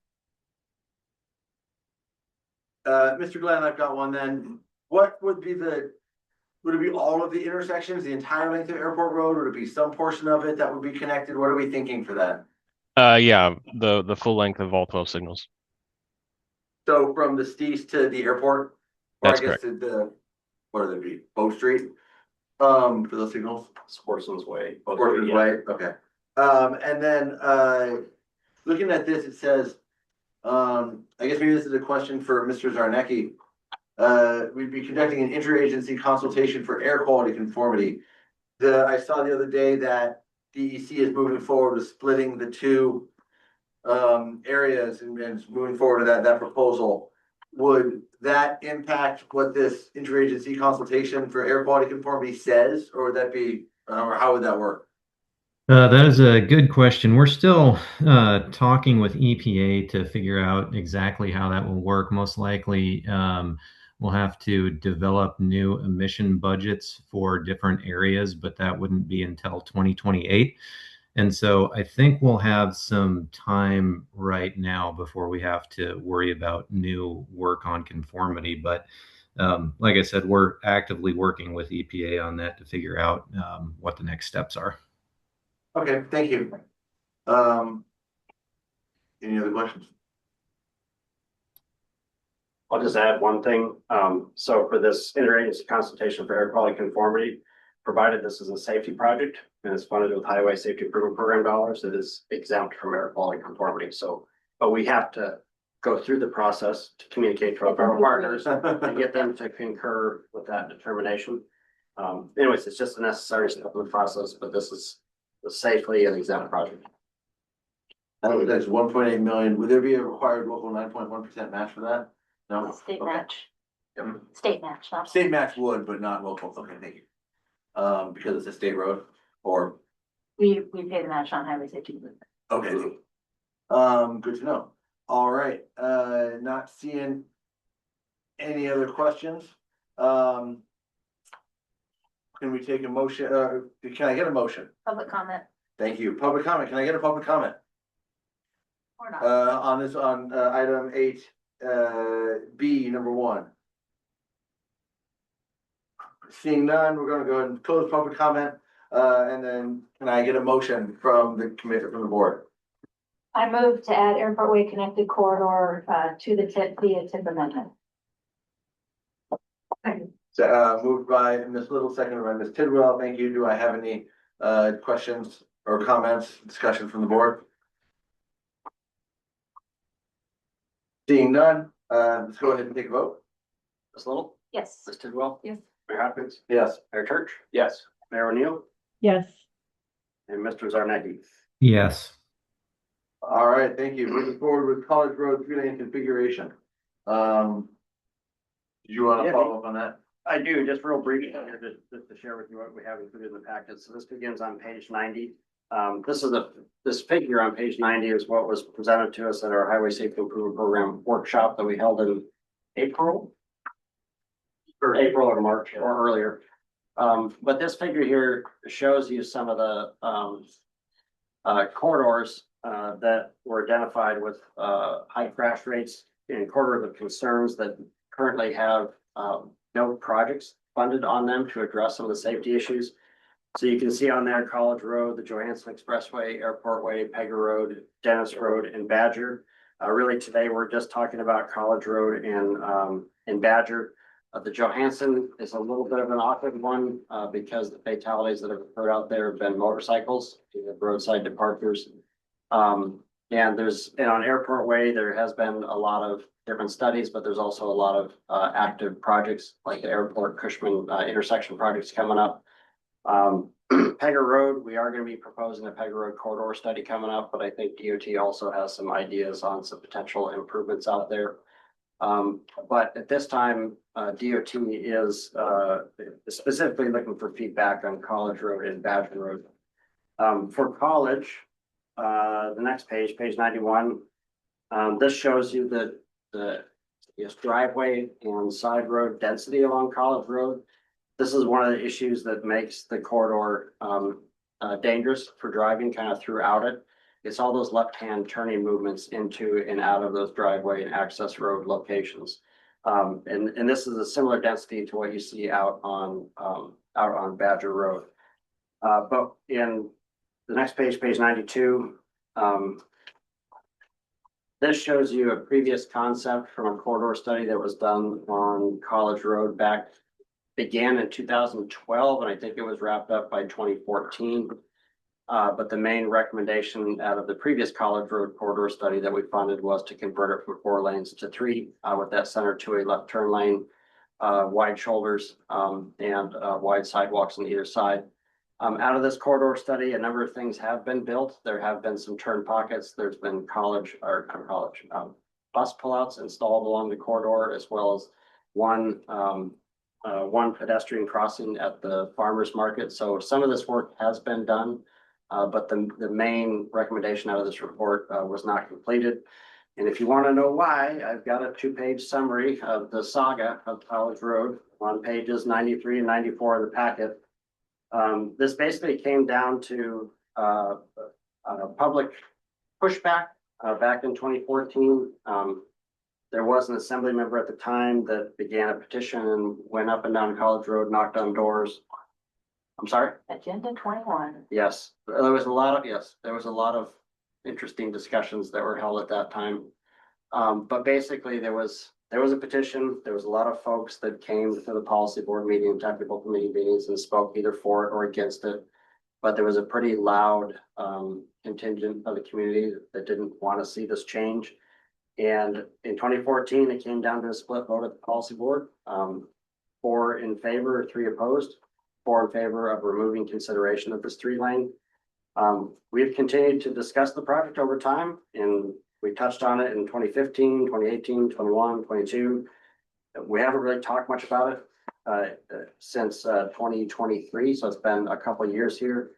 Mr. Glenn, I've got one then. What would be would it be all of the intersections, the entire length of Airport Road? Would it be some portion of it that would be connected? What are we thinking for that? Yeah, the full length of all 12 signals. So from the Stees to the airport? Or That's I guess correct. what would it be? Boat Street? For those signals? Sportsman's Way. Sportsman's Way, okay. And then looking at this, it says, I guess maybe this is a question for Mr. Zarnecki. We'd be conducting an interagency consultation for air quality conformity. I saw the other day that DEC is moving forward with splitting the 2 areas and moving forward to that proposal. Would that impact what this interagency consultation for air quality conformity says, or would that be, or how would that work? That is a good question. We're still talking with EPA to figure out exactly how that will work. Most likely, we'll have to develop new emission budgets for different areas, but that wouldn't be until 2028. And so I think we'll have some time right now before we have to worry about new work on conformity. But like I said, we're actively working with EPA on that to figure out what the next steps are. Okay, thank you. Any other questions? I'll just add one thing. So for this interagency consultation for air quality conformity, provided this is a safety project and it's funded with highway safety improvement program dollars, it is exempt from air quality conformity. So, but we have to go through the process to communicate to our federal partners and get them to concur with that determination. Anyways, it's just a necessary step in the process, but this is safely an exempt project. That's 1.8 million. Would there be a required local 9.1% match for that? No? State Okay. match, Yep. state match, not. State match would, but not local. Okay, thank you. Because it's a state road or, We pay the match on highway safety. okay. Good to know. All right, not seeing any other questions. Can we take a motion, can I get a motion? Public comment Thank you. Public comment. Can I get a public comment? or not? On this, on, item 8, B, number 1? Seeing none, we're gonna go ahead and close public comment, and then can I get a motion from the committee, from the board? I move to add Airport Way connected corridor, to the tip via tip amendment. So, moved by Ms. Little, seconded by Ms. Tidwell. Thank you. Do I have any, questions or comments, discussion from the board? Seeing none, let's go ahead and take a vote. Ms. Little, Yes. Ms. Tidwell, Yes. Mayor Hopkins, Yes. Mayor Church, Yes. Mayor O'Neill, Yes. and Mr. Zarnecki. Yes. All right, thank you. Moving forward with College Road 3-lane configuration. Did you want to Yeah, follow up on that? I do, just real brief, just to share with you what we have included in the packet. So this begins on page 90. This figure on page 90 is what was presented to us at our Highway Safety Improvement Program workshop that we held in April or March or earlier. But this figure here shows you some of the corridors that were identified with high crash rates and corridors of concerns that currently have no projects funded on them to address some of the safety issues. So you can see on there College Road, the Johansson Expressway, Airport Way, Pega Road, Dennis Road, and Badger. Really today, we're just talking about College Road and Badger. The Johansson is a little bit of an awkward one because the fatalities that have occurred out there have been motorcycles, roadside departures. And on Airport Way, there has been a lot of different studies, but there's also a lot of active projects like the Airport Cushman intersection projects coming up. Pega Road, we are going to be proposing a Pega Road corridor study coming up, but I think DOT also has some ideas on some potential improvements out there. But at this time, DOT is specifically looking for feedback on College Road and Badger Road. For College, the next page, page 91, this shows you the driveway and side road density along College Road. This is one of the issues that makes the corridor dangerous for driving kind of throughout it. It's all those left-hand turning movements into and out of those driveway and access road locations. And this is a similar density to what you see out on Badger Road. But in the next page, page 92, this shows you a previous concept from a corridor study that was done on College Road began in 2012, and I think it was wrapped up by 2014. But the main recommendation out of the previous College Road corridor study that we funded was to convert it from 4 lanes to 3, with that center to a left turn lane, wide shoulders, and wide sidewalks on either side. Out of this corridor study, a number of things have been built. There have been some turn pockets. There's been bus pullouts installed along the corridor, as well as one pedestrian crossing at the farmer's market. So some of this work has been done, but the main recommendation out of this report was not completed. And if you want to know why, I've got a 2-page summary of the saga of College Road on pages 93 and 94 of the packet. This basically came down to public pushback back in 2014. There was an assembly member at the time that began a petition and went up and down College Road, knocked on doors. I'm sorry? Agenda 21. Yes, there was a lot of interesting discussions that were held at that time. But basically there was there was a petition, there was a lot of folks that came to the policy board meeting, technical committee meetings and spoke either for it or against it. But there was a pretty loud contingent of the community that didn't want to see this change. And in 2014, it came down to a split vote at the policy board. 4 in favor, 3 opposed, 4 in favor of removing consideration of this 3-lane. We've continued to discuss the project over time, and we touched on it in 2015, 2018, 21, 22. We haven't really talked much about it since 2023, so it's been a couple of years here.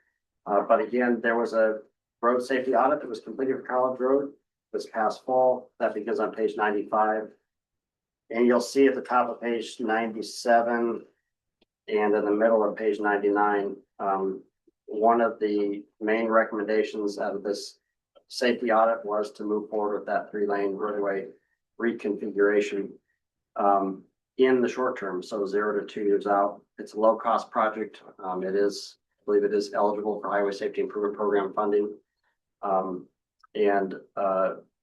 But again, there was a road safety audit that was completed for College Road this past fall. That begins on page 95. And you'll see at the top of page 97 and in the middle of page 99, one of the main recommendations out of this safety audit was to move forward with that 3-lane roadway reconfiguration in the short term, so 0 to 2 years out. It's a low-cost project. I believe it is eligible for Highway Safety Improvement Program funding.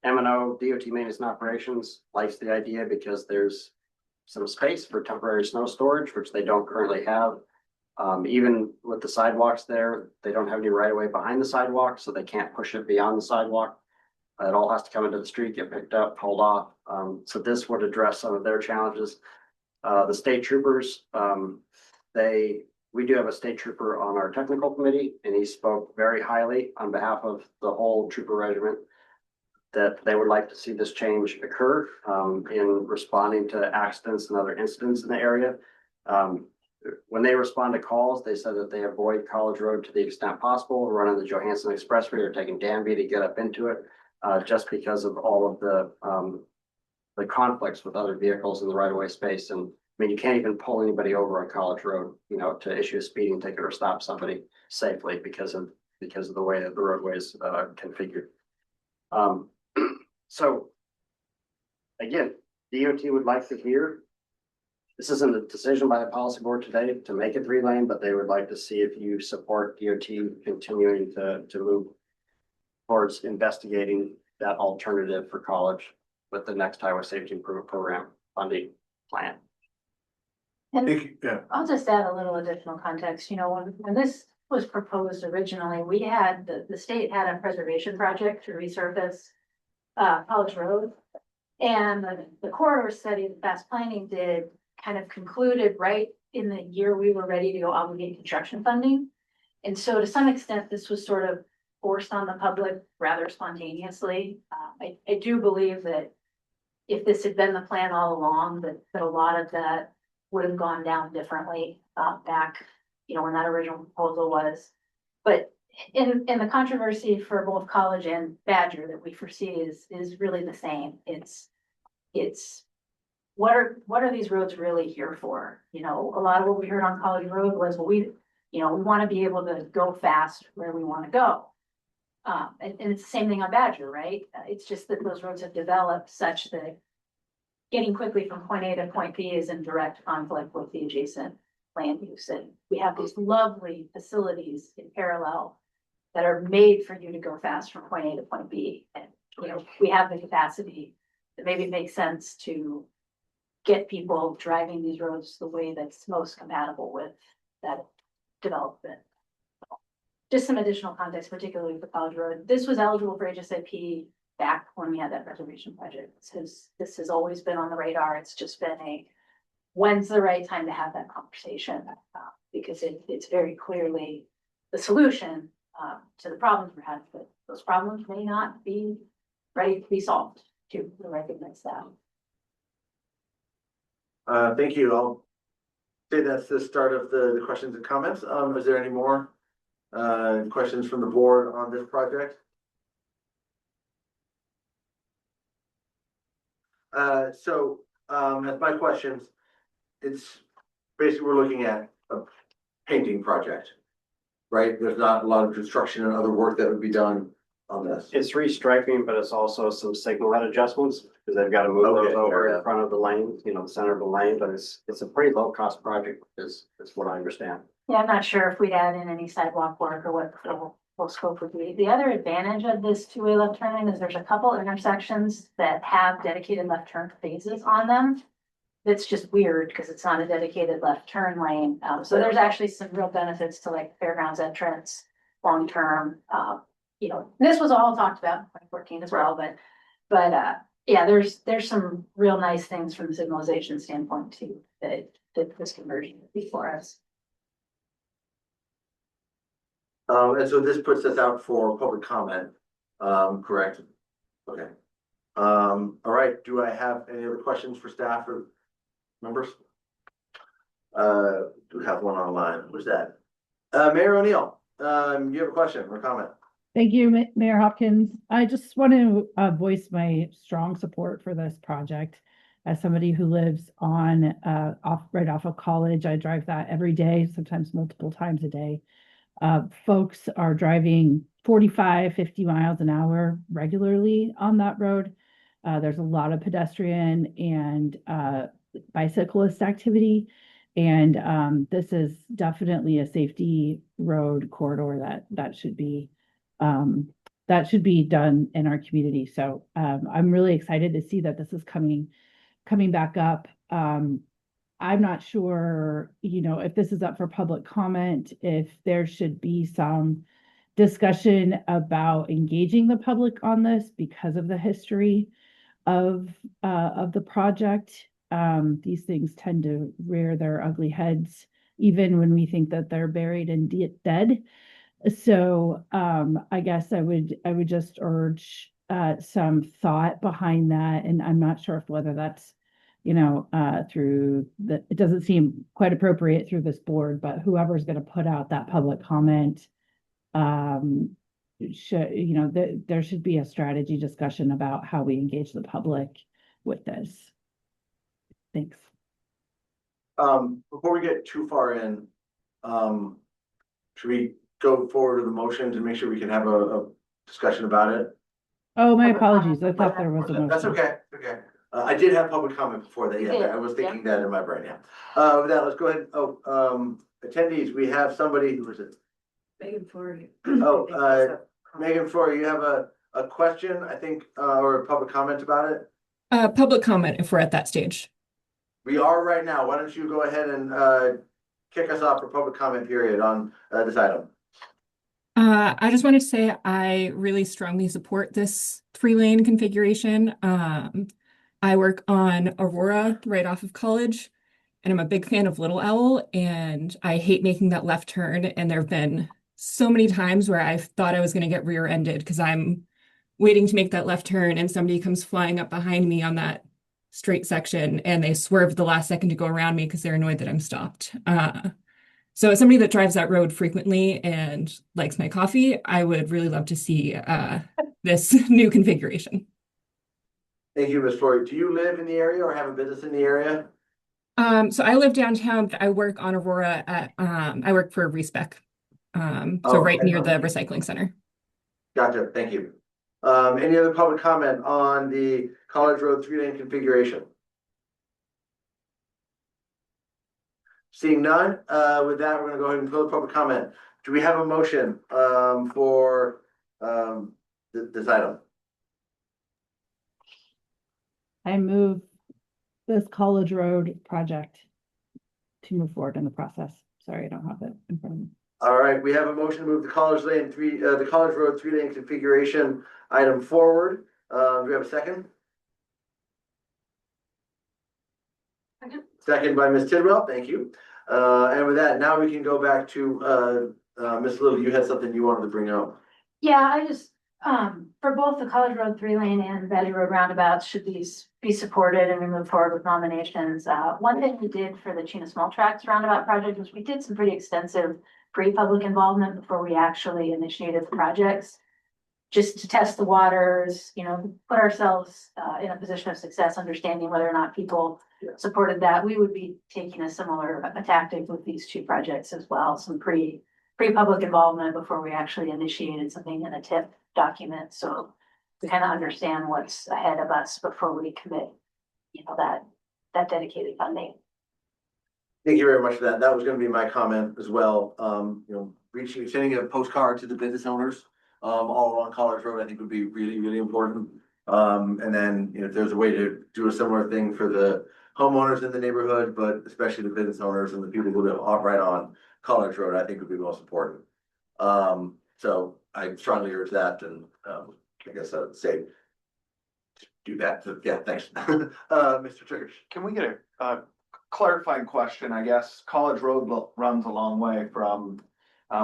M&O, DOT Maintenance and Operations, likes the idea because there's some space for temporary snow storage, which they don't currently have. Even with the sidewalks there, they don't have any right of way behind the sidewalk, so they can't push it beyond the sidewalk. It all has to come into the street, get picked up, hauled off. So this would address some of their challenges. The state troopers, we do have a state trooper on our technical committee, and he spoke very highly on behalf of the whole trooper regiment that they would like to see this change occur in responding to accidents and other incidents in the area. When they respond to calls, they said that they avoid College Road to the extent possible, running the Johansson Expressway or taking Danby to get up into it, just because of all of the conflicts with other vehicles in the right-of-way space. And I mean, you can't even pull anybody over on College Road, to issue a speeding ticket or stop somebody safely because of the way that the roadway is configured. So again, DOT would like to hear, this isn't a decision by the policy board today to make it 3-lane, but they would like to see if you support DOT continuing to move towards investigating that alternative for College with the next Highway Safety Improvement Program funding plan. And I'll just add a little additional context. When this was proposed originally, we had, the state had a preservation project to resurface College Road. And the corridor study that Fast Planning did kind of concluded right in the year we were ready to go obligate construction funding. And so to some extent, this was sort of forced on the public rather spontaneously. I do believe that if this had been the plan all along, that a lot of that would have gone down differently back, when that original proposal was. But in the controversy for both College and Badger that we foresee is really the same. It's what are these roads really here for? A lot of what we heard on College Road was, well, we want to be able to go fast where we want to go. And it's the same thing on Badger, right? It's just that those roads have developed such that getting quickly from point A to point B is in direct conflict with the adjacent land use. And we have these lovely facilities in parallel that are made for you to go fast from point A to point B. And, we have the capacity that maybe it makes sense to get people driving these roads the way that's most compatible with that development. Just some additional context, particularly for College Road. This was eligible for HSIP back when we had that preservation project. This has always been on the radar. It's just been when's the right time to have that conversation? Because it's very clearly the solution to the problems we're having, but those problems may not be ready to be solved, to recognize that. Thank you. I'll say that's the start of the questions and comments. Is there any more questions from the board on this project? So as my questions, it's basically we're looking at a painting project, right? There's not a lot of construction and other work that would be done on this. It's restriping, but it's also some signal head adjustments because they've got to move those over in front of the lane, the center of the lane. But it's a pretty low cost project is what I understand. Yeah, I'm not sure if we'd add in any sidewalk work or what the full scope would be. The other advantage of this two-way left turning is there's a couple intersections that have dedicated left turn phases on them. It's just weird because it's not a dedicated left turn lane. So there's actually some real benefits to like fairgrounds entrance, long term. This was all talked about in 2014 as well, but yeah, there's some real nice things from the signalization standpoint too, that this conversion would be for us. And so this puts us out for public comment, correct? Okay. All right, do I have any other questions for staff or members? Do we have one online? Who's that? Mayor O'Neill, you have a question or comment? Thank you, Mayor Hopkins. I just want to voice my strong support for this project. As somebody who lives on right off of College, I drive that every day, sometimes multiple times a day. Folks are driving 45, 50 miles an hour regularly on that road. There's a lot of pedestrian and bicyclist activity. And this is definitely a safety road corridor that should be done in our community. So I'm really excited to see that this is coming back up. I'm not sure, if this is up for public comment, if there should be some discussion about engaging the public on this because of the history of the project. These things tend to rear their ugly heads, even when we think that they're buried and dead. So I guess I would just urge some thought behind that, and I'm not sure whether that's it doesn't seem quite appropriate through this board, but whoever's going to put out that public comment, there should be a strategy discussion about how we engage the public with this. Thanks. Before we get too far in, should we go forward to the motion to make sure we can have a discussion about it? Oh, my apologies. I thought there was a motion. That's okay. Okay. I did have public comment before that. Yeah, I was thinking that in my brain. Yeah. With that, let's go ahead. Attendees, we have somebody. Who is it? Megan Flory. Megan Flory, you have a question, I think, or a public comment about it? Public comment if we're at that stage. We are right now. Why don't you go ahead and kick us off for public comment period on this item? I just wanted to say I really strongly support this 3-lane configuration. I work on Aurora right off of College, and I'm a big fan of Little Owl, and I hate making that left turn. And there have been so many times where I've thought I was going to get rear-ended because I'm waiting to make that left turn and somebody comes flying up behind me on that straight section and they swerve the last second to go around me because they're annoyed that I'm stopped. So as somebody that drives that road frequently and likes my coffee, I would really love to see this new configuration. Thank you, Ms. Flory. Do you live in the area or have a business in the area? So I live downtown, but I work on Aurora at, I work for Respec. So right near the recycling center. Gotcha. Thank you. Any other public comment on the College Road 3-lane configuration? Seeing none, with that, we're going to go ahead and close public comment. Do we have a motion for this item? I move this College Road project to move forward in the process. Sorry, I don't have it in front of me. All right, we have a motion to move the College Road 3-lane configuration item forward. Do we have a second? Second by Ms. Tidwell. Thank you. And with that, now we can go back to Ms. Little. You had something you wanted to bring up. Yeah, I just, for both the College Road 3-lane and Valley Road roundabouts, should these be supported and we move forward with nominations. One thing we did for the Chena Small Tracks roundabout project was we did some pretty extensive pre-public involvement before we actually initiated the projects, just to test the waters, put ourselves in a position of success, understanding whether or not people supported that. We would be taking a similar tactic with these two projects as well, some pre-public involvement before we actually initiated something in a TIP document. So we kind of understand what's ahead of us before we commit, that dedicated funding. Thank you very much for that. That was gonna be my comment as well. Sending a postcard to the business owners, all along College Road, I think would be really, really important. And then, if there's a way to do a similar thing for the homeowners in the neighborhood, but especially the business owners and the people who live right on College Road, I think would be most important. So I strongly urge that, and, I guess I would say do that. So, yeah, thanks. Mr. Triggers. Can we get a clarifying question? I guess College Road runs a long way from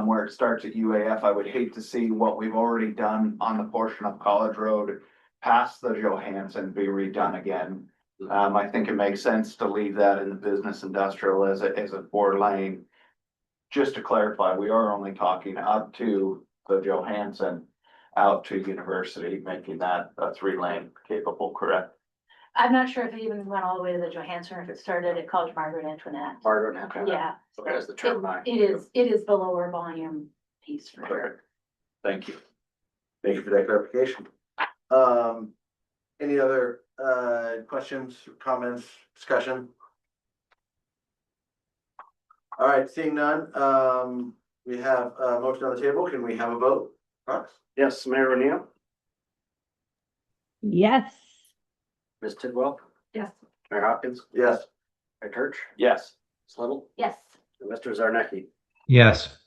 where it starts at UAF. I would hate to see what we've already done on the portion of College Road past the Johansson be redone again. I think it makes sense to leave that in the business industrial as a 4-lane. Just to clarify, we are only talking up to the Johansson out to University, making that a 3-lane capable, correct? I'm not sure if it even went all the way to the Johansson, or if it started at College Margaret Antoinette. Margaret Antoinette. Yeah. Okay, that's the term. It is the lower volume piece for sure. Thank you. Thank you for that clarification. Any other questions, comments, discussion? All right, seeing none, we have a motion on the table. Can we have a vote? Rox? Yes, Mayor O'Neill, Yes. Ms. Tidwell, Yes. Mayor Hopkins, Yes. Mayor Church, Yes. Ms. Little, Yes. and Mr. Zarnecki. Yes.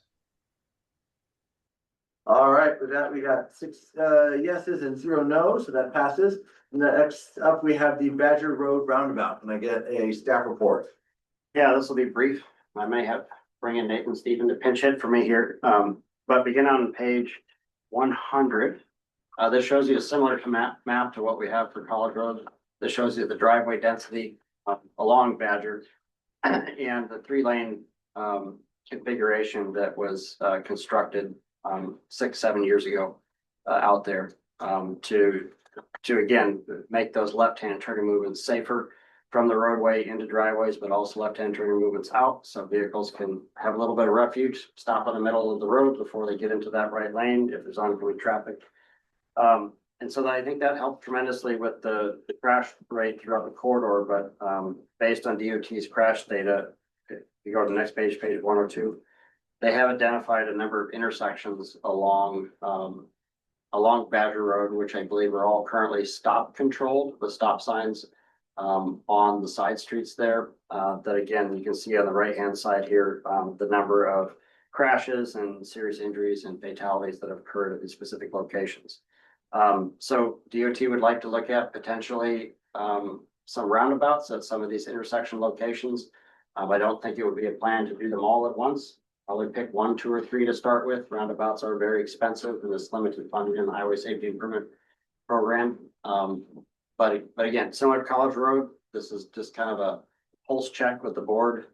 All right, with that, we got 6 yeses and 0 no's, so that passes. Next up, we have the Badger Road Roundabout. Can I get a staff report? Yeah, this will be brief. I may have bring in Nathan Stephen to pinch hit for me here. But begin on page 100. This shows you a similar map to what we have for College Road. This shows you the driveway density along Badger and the 3-lane configuration that was constructed 6-7 years ago out there to again make those left-hand turning movements safer from the roadway into driveways, but also left-hand turning movements out, so vehicles can have a little bit of refuge, stop in the middle of the road before they get into that right lane if there's oncoming traffic. And so I think that helped tremendously with the crash rate throughout the corridor, but based on DOT's crash data, if you go to the next page, page 102, they have identified a number of intersections along Badger Road, which I believe are all currently stop controlled with stop signs on the side streets there. That again, you can see on the right-hand side here, the number of crashes and serious injuries and fatalities that have occurred at these specific locations. So DOT would like to look at potentially some roundabouts at some of these intersection locations. I don't think it would be a plan to do them all at once. I would pick 1, 2, or 3 to start with. Roundabouts are very expensive and there's limited funding in the Highway Safety Improvement Program. But again, similar to College Road, this is just kind of a pulse check with the board.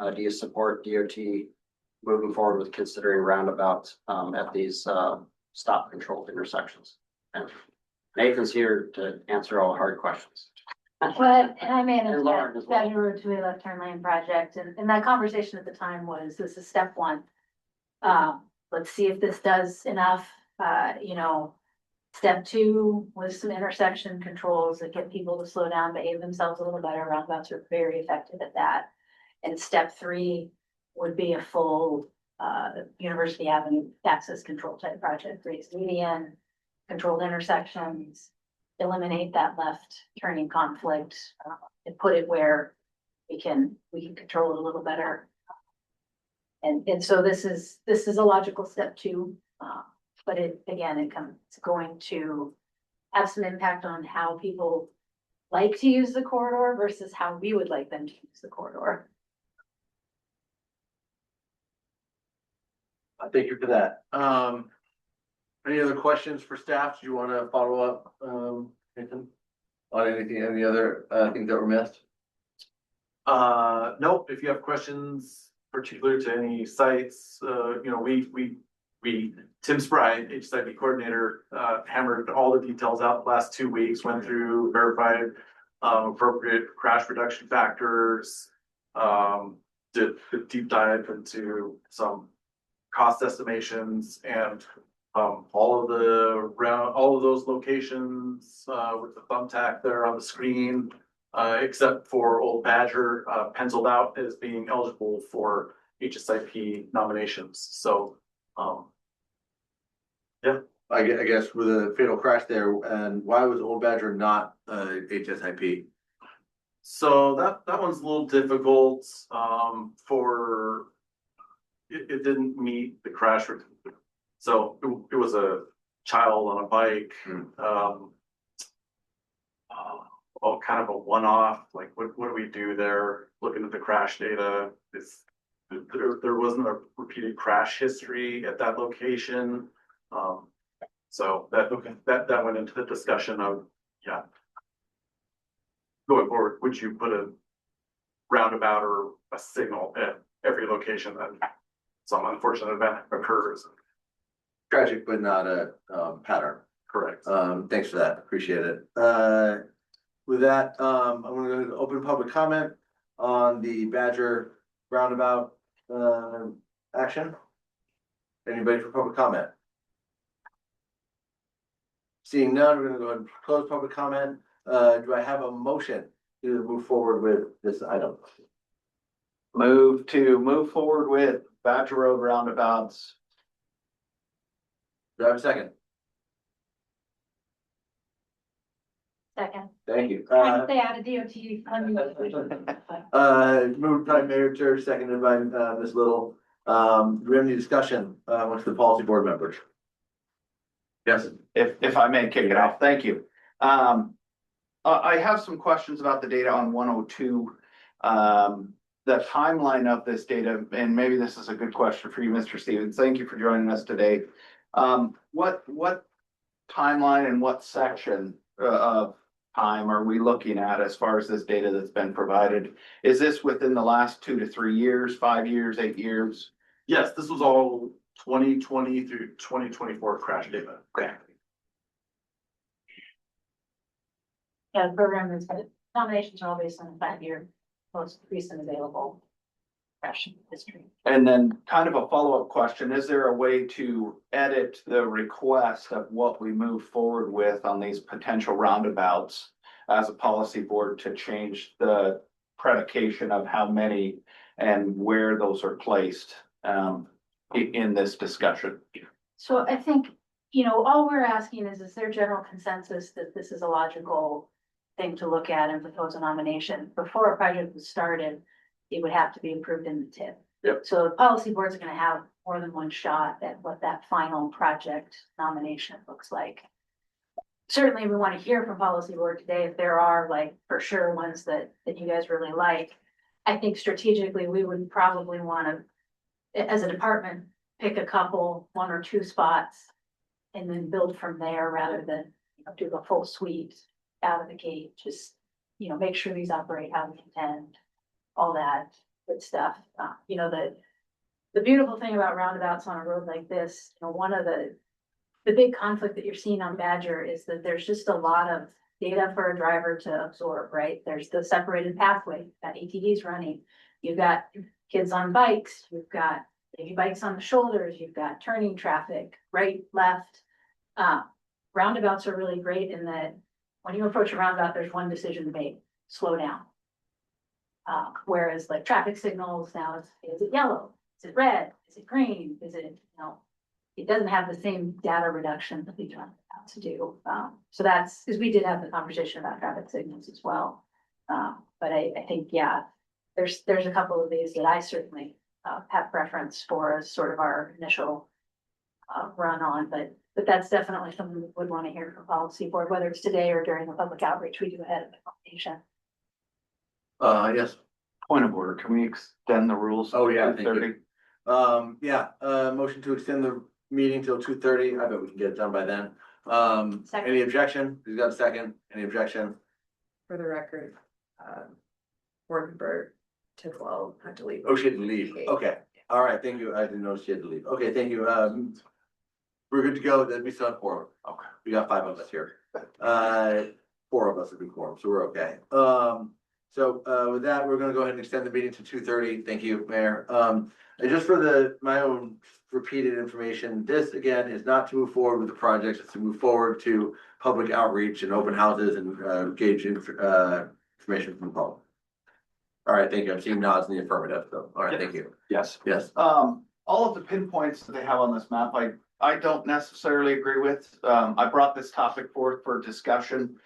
Do you support DOT moving forward with considering roundabouts at these stop controlled intersections? And Nathan's here to answer all the hard questions. But I managed And Lauren that as well. Badger Road 2A left turn lane project, and that conversation at the time was, this is step 1. Let's see if this does enough, Step 2 was some intersection controls that get people to slow down, behave themselves a little better. Roundabouts are very effective at that. And step 3 would be a full University Avenue access control type project, raise median, controlled intersections, eliminate that left turning conflict, and put it where we can control it a little better. And so this is a logical step 2. But it's going to have some impact on how people like to use the corridor versus how we would like them to use the corridor. Thank you for that. Any other questions for staff? Do you want to follow up, Nathan? On anything, any other things that were missed? Nope, if you have questions particular to any sites, Tim Spry, HSID coordinator, hammered all the details out the last 2 weeks, went through, verified appropriate crash reduction factors, did a deep dive into some cost estimations, and all of those locations with the thumbtack there on the screen except for Old Badger, penciled out as being eligible for HSIP nominations. So, yeah. I guess with a fatal crash there, and why was Old Badger not HSIP? So that one's a little difficult, for, it didn't meet the crash. So it was a child on a bike, kind of a one-off, like what do we do there? Looking at the crash data, there wasn't a repeated crash history at that location. So that went into the discussion of, yeah. Going forward, would you put a roundabout or a signal at every location that some unfortunate event occurs? Tragic, but not a pattern. Correct. Thanks for that. Appreciate it. With that, I'm gonna go to open public comment on the Badger roundabout action. Anybody for public comment? Seeing none, we're gonna go ahead and close public comment. Do I have a motion to move forward with this item? Move forward with Badger Road roundabouts. Do I have a second? Second. Thank you. Trying to stay out of DOT. Moved by Mayor Church, seconded by Ms. Little. Do we have any discussion with the policy board members? Yes. If I may kick it off, thank you. I have some questions about the data on 102. The timeline of this data, and maybe this is a good question for you, Mr. Stevens. Thank you for joining us today. What timeline and what section of time are we looking at as far as this data that's been provided? Is this within the last 2 to 3 years, 5 years, 8 years? Yes, this was all 2020 through 2024 crash data. Okay. Yeah, the program is, nominations are all based on the 5-year most recent available crash history. And then kind of a follow-up question, is there a way to edit the request of what we move forward with on these potential roundabouts as a policy board to change the predication of how many and where those are placed in this discussion? So I think, all we're asking is there general consensus that this is a logical thing to look at and propose a nomination? Before a project was started, it would have to be approved in the TIP. Yep. So the policy boards are gonna have more than one shot at what that final project nomination looks like. Certainly, we want to hear from policy board today if there are for sure ones that you guys really like. I think strategically, we would probably want to, as a department, pick a couple, 1 or 2 spots, and then build from there rather than do the full suite out of the gate. Just, make sure these operate how we intend, all that good stuff. The beautiful thing about roundabouts on a road like this, one of the big conflict that you're seeing on Badger is that there's just a lot of data for a driver to absorb, right? There's the separated pathway, you've got ATVs running, you've got kids on bikes, you've got maybe bikes on the shoulders, you've got turning traffic, right, left. Roundabouts are really great in that when you approach a roundabout, there's one decision to make: slow down. Whereas traffic signals now, is it yellow? Is it red? Is it green? Is it, it doesn't have the same data reduction that these roundabouts to do. So that's, because we did have the conversation about traffic signals as well. But I think, yeah, there's a couple of these that I certainly have preference for as sort of our initial run on, but that's definitely something we would want to hear from policy board, whether it's today or during the public outreach we do ahead of the nomination. Yes. Point of order, can we extend the rules? Oh, yeah, to thank you. 2:30? Motion to extend the meeting till 2:30. I bet we can get it done by then. Second. Any objection? Who's got a second? Any objection? For the record, board member Tidwell had to leave. Oh, she had to leave. Okay. All right. Thank you. I didn't know she had to leave. Okay. Thank you. We're good to go. Then we still have 4. Okay. We got 5 of us here. 4 of us have been quorum, so we're okay. So with that, we're gonna go ahead and extend the meeting to 2:30. Thank you, Mayor. And just for my own repeated information, this again is not to move forward with the projects, it's to move forward to public outreach and open houses and engage information from the public? All right, thank you. I'm seeing nods in the affirmative, so, all right, thank you. Yes. Yes. All of the pinpoints that they have on this map, I don't necessarily agree with. I brought this topic forth for discussion.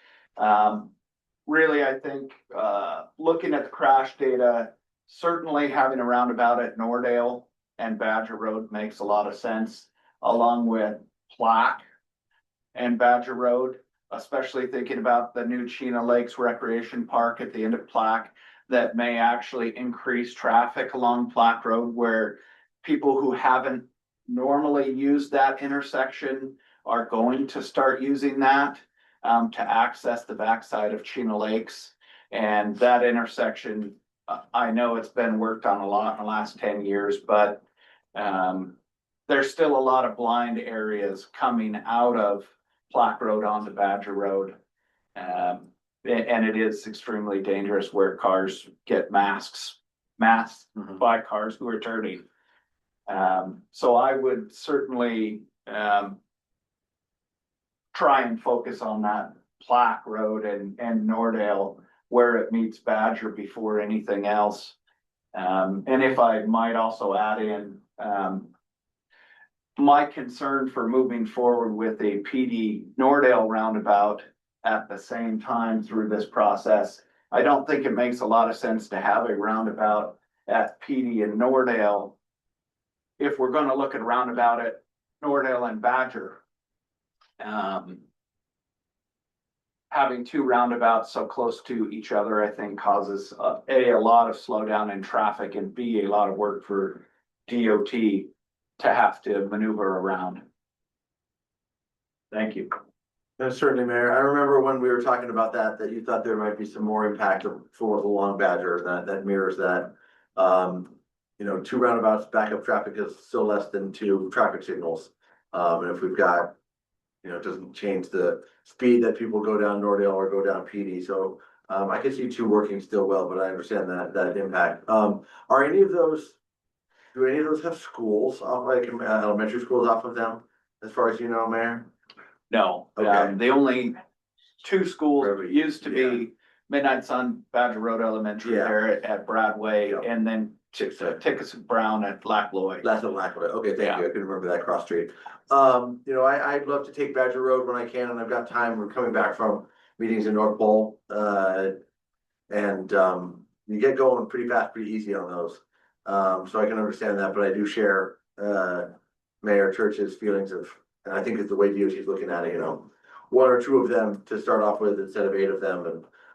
Really, I think, looking at the crash data, certainly having a roundabout at Nordale and Badger Road makes a lot of sense, along with Plaque and Badger Road, especially thinking about the new Chena Lakes Recreation Park at the end of Plaque that may actually increase traffic along Plaque Road, where people who haven't normally used that intersection are going to start using that to access the backside of Chena Lakes. And that intersection, I know it's been worked on a lot in the last 10 years, but there's still a lot of blind areas coming out of Plaque Road onto Badger Road. And it is extremely dangerous where cars get masked by cars who are turning. So I would certainly try and focus on that Plaque Road and Nordale where it meets Badger before anything else. And if I might also add in, my concern for moving forward with a PD Nordale roundabout at the same time through this process, I don't think it makes a lot of sense to have a roundabout at PD and Nordale if we're gonna look at roundabout at Nordale and Badger. Having two roundabouts so close to each other, I think causes A, a lot of slowdown in traffic, and B, a lot of work for DOT to have to maneuver around. Thank you. Certainly, Mayor. I remember when we were talking about that you thought there might be some more impact for the long Badger that mirrors that. You know, two roundabouts, backup traffic is still less than two traffic signals. And if we've got, you know, it doesn't change the speed that people go down Nordale or go down PD. So I can see two working still well, but I understand that impact. Are any of those, do any of those have schools off, like elementary schools off of them, as far as you know, Mayor? No, Okay. the only two schools used to be Midnight Sun, Badger Road Elementary there at Bradway, and then Tickets Brown at Lac Lloyd. That's at Lac Lloyd. Okay, thank you. I couldn't remember that cross street. You know, I'd love to take Badger Road when I can, and I've got time. We're coming back from meetings in North Pole. And you get going pretty fast, pretty easy on those. So I can understand that, but I do share Mayor Church's feelings of, and I think it's the way DOT is looking at it, you know, one or two of them to start off with instead of 8 of them,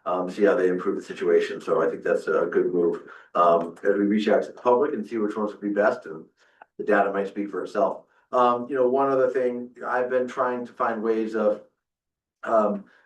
and see how they improve the situation. So I think that's a good move. As we reach out to the public and see which ones would be best, and the data might speak for itself. You know, one other thing, I've been trying to find ways of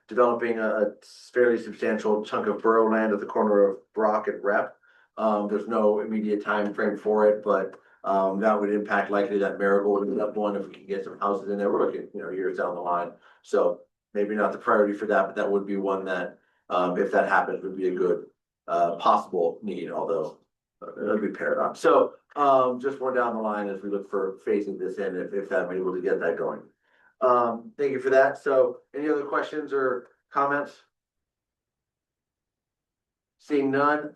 developing a fairly substantial chunk of borough land at the corner of Brock and Rep. There's no immediate time frame for it, but that would impact likely that Marigold and that one if we can get some houses in there. We're looking, you know, years down the line. So maybe not the priority for that, but that would be one that, if that happens, would be a good possible need, although it would be paradox. So just more down the line as we look for phasing this in, if I'm able to get that going. Thank you for that. So any other questions or comments? Seeing none,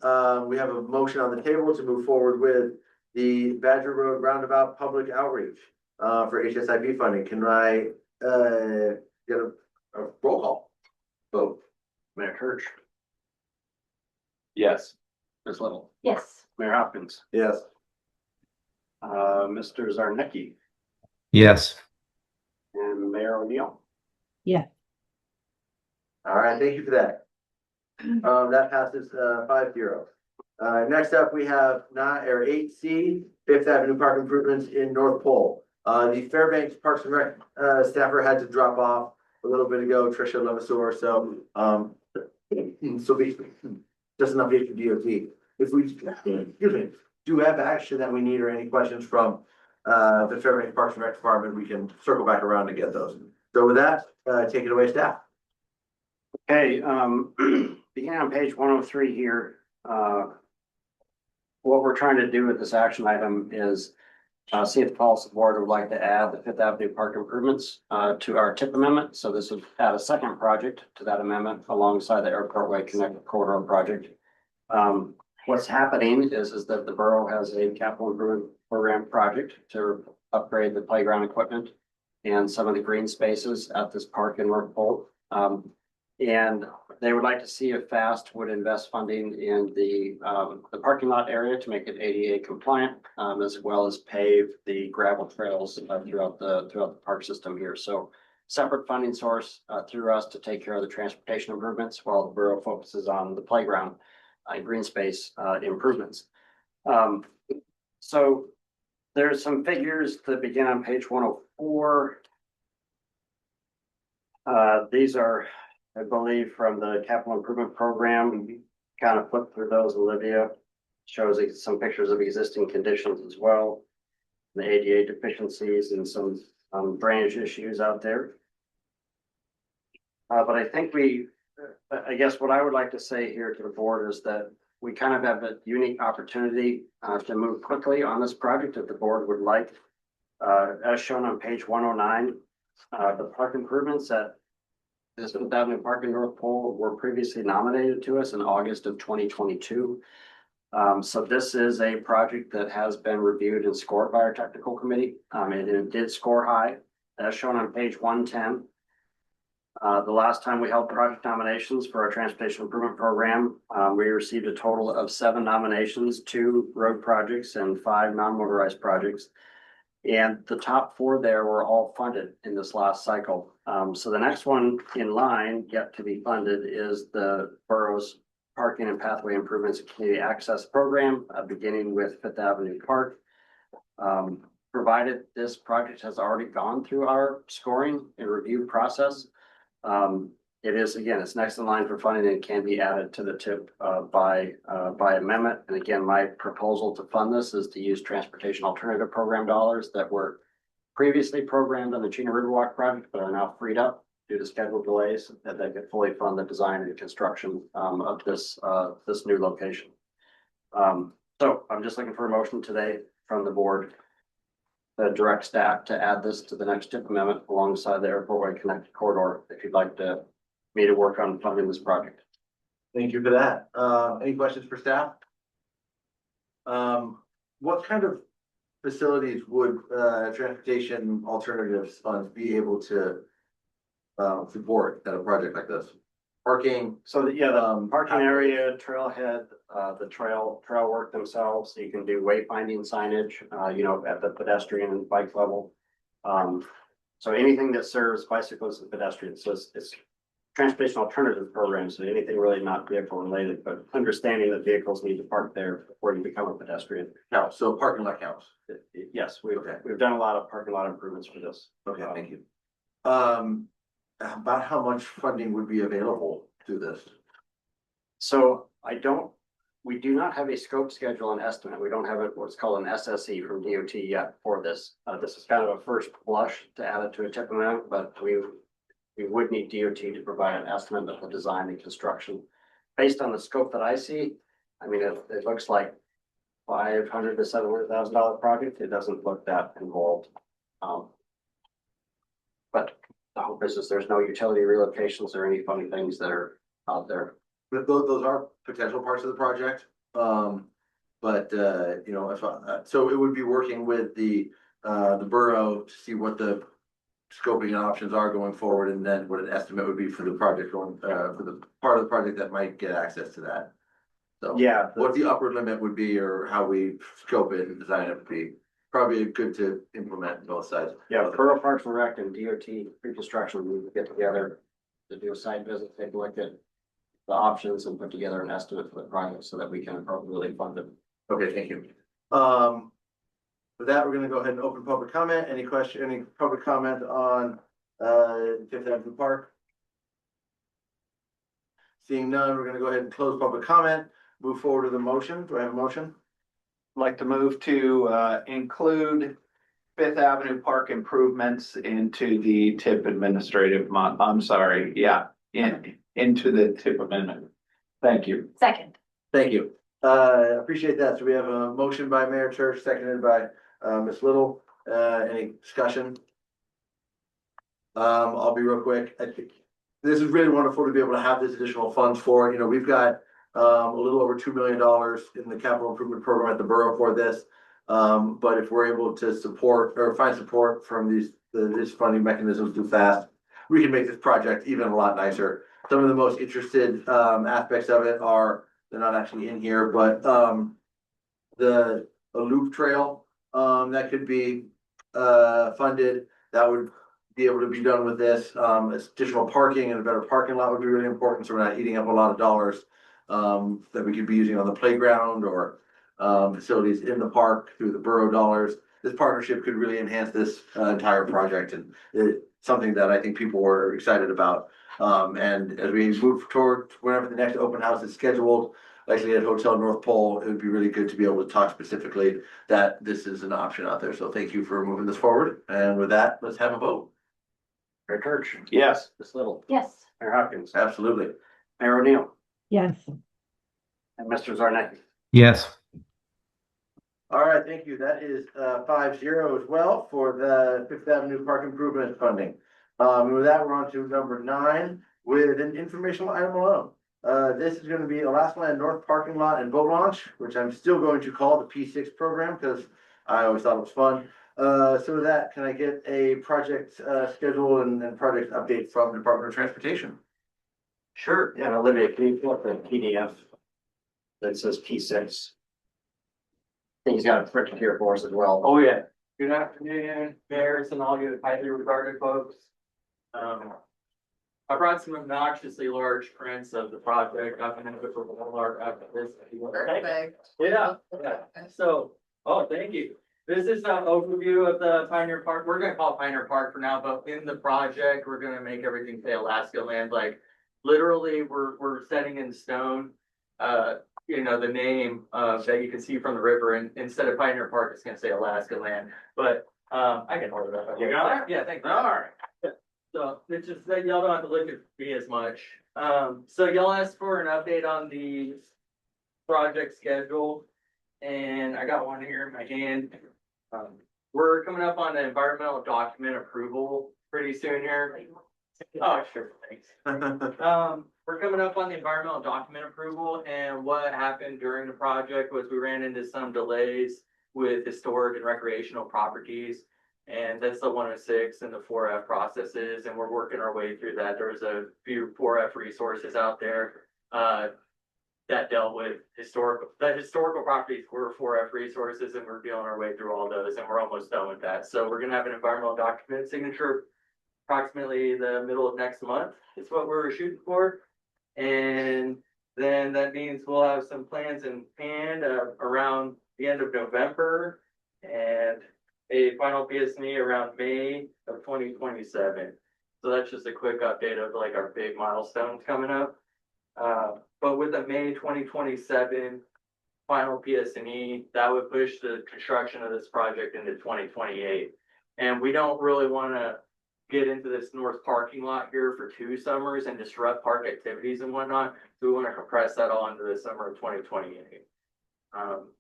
we have a motion on the table to move forward with the Badger Road Roundabout Public Outreach for HSIP funding. Can I get a roll call vote? Mayor Church. Yes. Ms. Little. Yes. Mayor Hopkins. Yes. Mr. Zarnicki Yes. and Mayor O'Neill. Yeah. All right, thank you for that. That passes 5-0. Next up, we have 8C, Fifth Avenue Park improvements in North Pole. The Fairbanks Parks and Rec staffer had to drop off a little bit ago, Tricia Levasseur, so be just an update for DOT. If we do have action that we need or any questions from the Fairbanks Parks and Rec Department, we can circle back around to get those. So with that, take it away, staff. Okay, beginning on page 103 here, what we're trying to do with this action item is see if the policy board would like to add the Fifth Avenue Park improvements to our TIP amendment. So this would add a second project to that amendment alongside the Airport Way Connected Corridor project. What's happening is that the borough has a capital improvement program project to upgrade the playground equipment and some of the green spaces at this park in North Pole. And they would like to see if FAST would invest funding in the parking lot area to make it ADA compliant, as well as pave the gravel trails throughout the park system here. So separate funding source through us to take care of the transportation improvements while the borough focuses on the playground and green space improvements. So there's some figures that begin on page 104. These are, I believe, from the capital improvement program. Kind of flip through those, Olivia. Shows some pictures of existing conditions as well. The ADA deficiencies and some drainage issues out there. But I think I guess what I would like to say here to the board is that we kind of have a unique opportunity to move quickly on this project if the board would like. As shown on page 109, the park improvements at this Fifth Avenue Park in North Pole were previously nominated to us in August of 2022. So this is a project that has been reviewed and scored by our technical committee. And it did score high, as shown on page 110. The last time we held project nominations for our transportation improvement program, we received a total of 7 nominations, 2 road projects and 5 non-motorized projects. And the top 4 there were all funded in this last cycle. So the next one in line yet to be funded is the borough's parking and pathway improvements and community access program, beginning with Fifth Avenue Park. Provided this project has already gone through our scoring and review process. It is, again, it's next in line for funding and can be added to the TIP by amendment. And again, my proposal to fund this is to use transportation alternative program dollars that were previously programmed on the Chena Riverwalk project, but are now freed up due to schedule delays, that they could fully fund the design and construction of this new location. So I'm just looking for a motion today from the board that direct staff to add this to the next TIP amendment alongside the Airport Way Connected Corridor, if you'd like me to work on funding this project. Thank you for that. Any questions for staff? What kind of facilities would transportation alternatives funds be able to support at a project like this? Parking? So the parking area, trailhead, the trail work themselves, so you can do wayfinding signage, at the pedestrian and bike level. So anything that serves bicyclists and pedestrians, so it's transportation alternative programs, so anything really not vehicle related, but understanding that vehicles need to park there before you become a pedestrian. No, so parking lot counts. Yes, we've done a lot of parking lot improvements for this. Okay, thank you. About how much funding would be available through this? So we do not have a scope schedule and estimate. We don't have what's called an SSE from DOT yet for this. This is kind of a first blush to add it to a TIP amendment, but we would need DOT to provide an estimate of the design and construction. Based on the scope that I see, I mean, it looks like $500,000 to $700,000 project. It doesn't look that involved. But the hope is there's no utility relocations or any funny things that are out there. But those are potential parts of the project. So it would be working with the borough to see what the scoping options are going forward, and then what an estimate would be for the project for the part of the project that might get access to that. So yeah, what the upper limit would be, or how we scope it and design it would be probably good to implement both sides. Yeah, Borough Parks and Rec and DOT pre-construction, we would get together to do a site visit, take a look at the options and put together an estimate for the project so that we can appropriately fund it. Okay, thank you. With that, we're gonna go ahead and open public comment. Any public comment on Fifth Avenue Park? Seeing none, we're gonna go ahead and close public comment, move forward to the motion. Do I have a motion? I'd like to move to include Fifth Avenue Park improvements into the TIP administrative into the TIP amendment. Thank you. Second. Thank you. Appreciate that. So we have a motion by Mayor Church, seconded by Ms. Little, any discussion? I'll be real quick. I think this is really wonderful to be able to have this additional funds for, we've got a little over $2 million in the capital improvement program at the borough for this. But if we're able to support or find support from these funding mechanisms too fast, we can make this project even a lot nicer. Some of the most interested aspects of it are, they're not actually in here, but the loop trail that could be funded, that would be able to be done with this. Additional parking and a better parking lot would be really important, so we're not eating up a lot of dollars that we could be using on the playground or facilities in the park through the borough dollars. This partnership could really enhance this entire project, and it's something that I think people were excited about. And as we move toward whenever the next open house is scheduled, likely at Hotel North Pole, it would be really good to be able to talk specifically that this is an option out there. So thank you for moving this forward. And with that, let's have a vote. Mayor Church. Yes. Ms. Little. Yes. Mayor Hopkins. Absolutely. Mayor O'Neill. Yes. And Mr. Zarnecki. Yes. All right, thank you. That is 5-0 as well for the Fifth Avenue Park Improvement Funding. And with that, we're on to number 9 with an informational item alone. This is going to be Alaska Land North Parking Lot and Boat Launch, which I'm still going to call the P6 program because I always thought it was fun. So with that, can I get a project schedule and project update from the Department of Transportation? Sure. Yeah, Olivia, can you pull up the PDF that says P6? I think he's got it printed here for us as well. Oh, yeah. Good afternoon, mayors and all you highly regarded folks. I brought some obnoxiously large prints of the project. I've been in it for Walmart after this. Perfect. Yeah. So, thank you. This is an overview of the Pioneer Park. We're gonna call it Pioneer Park for now, but in the project, we're gonna make everything say Alaska Land. Like literally, we're setting in stone, the name that you can see from the river, and instead of Pioneer Park, it's gonna say Alaska Land. But I can hold it up. You got it? Yeah, thank you. All right. So it's just that y'all don't have to look at me as much. So y'all asked for an update on the project schedule, and I got one here in my hand. We're coming up on the environmental document approval pretty soon here. Oh, sure, thanks. We're coming up on the environmental document approval, and what happened during the project was we ran into some delays with historic and recreational properties. And that's the 106 and the 4F processes, and we're working our way through that. There's a few 4F resources out there that dealt with historical properties were 4F resources, and we're dealing our way through all those, and we're almost done with that. So we're gonna have an environmental document signature approximately the middle of next month. Is what we're shooting for, and then that means we'll have some plans in hand around the end of November, and a final PSNE around May of 2027. So that's just a quick update of like our big milestones coming up. But with the May 2027 final PSNE, that would push the construction of this project into 2028. And we don't really want to get into this north parking lot here for 2 summers and disrupt park activities and whatnot. So we want to compress that all into the summer of 2028.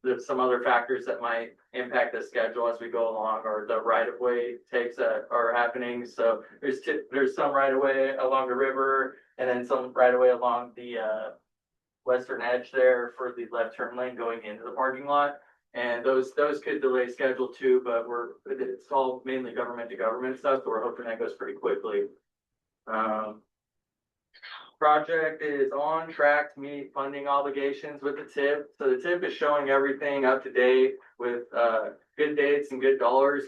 There's some other factors that might impact the schedule as we go along, or the right-of-way takes that are happening. So there's some right-of-way along the river, and then some right-of-way along the western edge there for the left turn lane going into the parking lot. And those could delay schedule too, but it's all mainly government to government stuff, so we're hoping that goes pretty quickly. Project is on track to meet funding obligations with the TIP. So the TIP is showing everything up to date with good dates and good dollars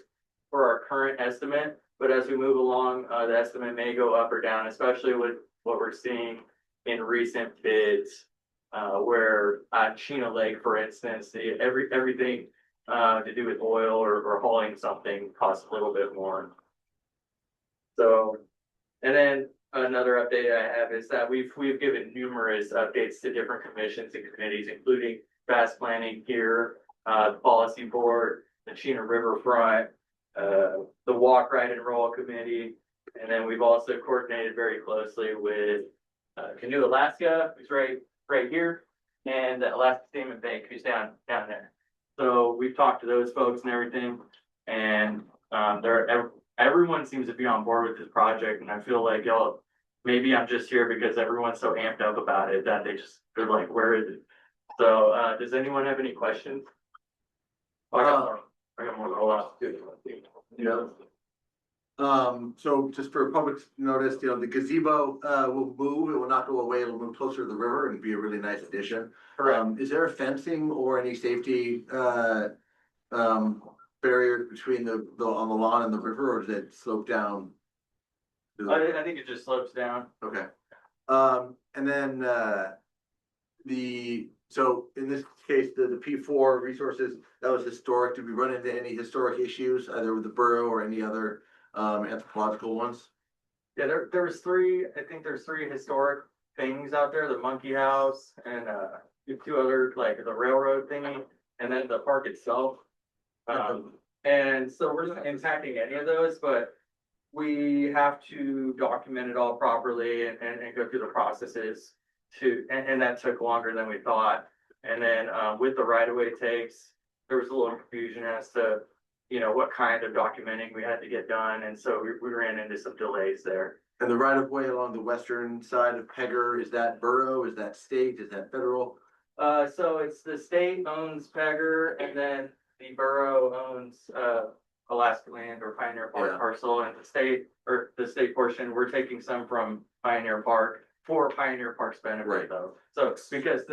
for our current estimate. But as we move along, the estimate may go up or down, especially with what we're seeing in recent bids, where Chino Lake, for instance, everything to do with oil or hauling something costs a little bit more. So, and then another update I have is that we've given numerous updates to different commissions and committees, including fast planning here, the policy board, the Chino Riverfront, the walk, ride, and roll committee. And then we've also coordinated very closely with Canoe Alaska, who's right here, and the Alaska Statement Bank, who's down there. So we've talked to those folks and everything, and everyone seems to be on board with this project, and I feel like maybe I'm just here because everyone's so amped up about it that they're like, where is it? So, does anyone have any questions? I got more roll out too. Yeah. So just for public notice, the gazebo, will move, it will not go away, it'll move closer to the river and be a really nice addition. Is there fencing or any safety, barrier between on the lawn and the river, or does it slope down? I think it just slopes down. Okay. And then, so in this case, the P4 resources, that was historic. Did we run into any historic issues, either with the borough or any other anthropological ones? Yeah, there's three historic things out there, the monkey house and two other, like the railroad thingy, and then the park itself. And so we're not impacting any of those, but we have to document it all properly and go through the processes and that took longer than we thought. And then with the right-of-way takes, there was a little confusion as to, what kind of documenting we had to get done. And so we ran into some delays there. And the right of way along the western side of Pegger, is that borough, is that state, is that federal? So it's the state owns Pegger, and then the borough owns Alaska Land or Pioneer Park parcel, and the state portion, we're taking some from Pioneer Park for Pioneer Park's benefit though. So because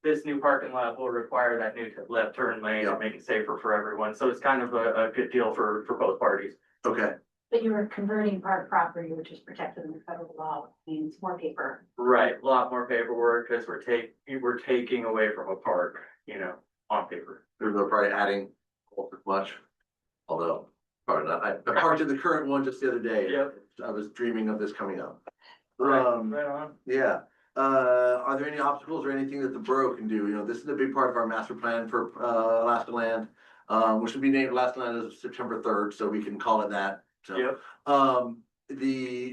this new parking lot will require that new left turn lane and make it safer for everyone. So it's kind of a good deal for both parties. Okay. But you were converting park property, which is protected under federal law, means more paper. Right, a lot more paperwork because we're taking away from a park, on paper. They're probably adding much, although probably not. I parked in the current one just the other day. Yep. I was dreaming of this coming up. Right on. Yeah. Are there any obstacles or anything that the borough can do? This is a big part of our master plan for Alaska Land, which will be named Alaska Land as of September 3rd, so we can call it that. So, Yep.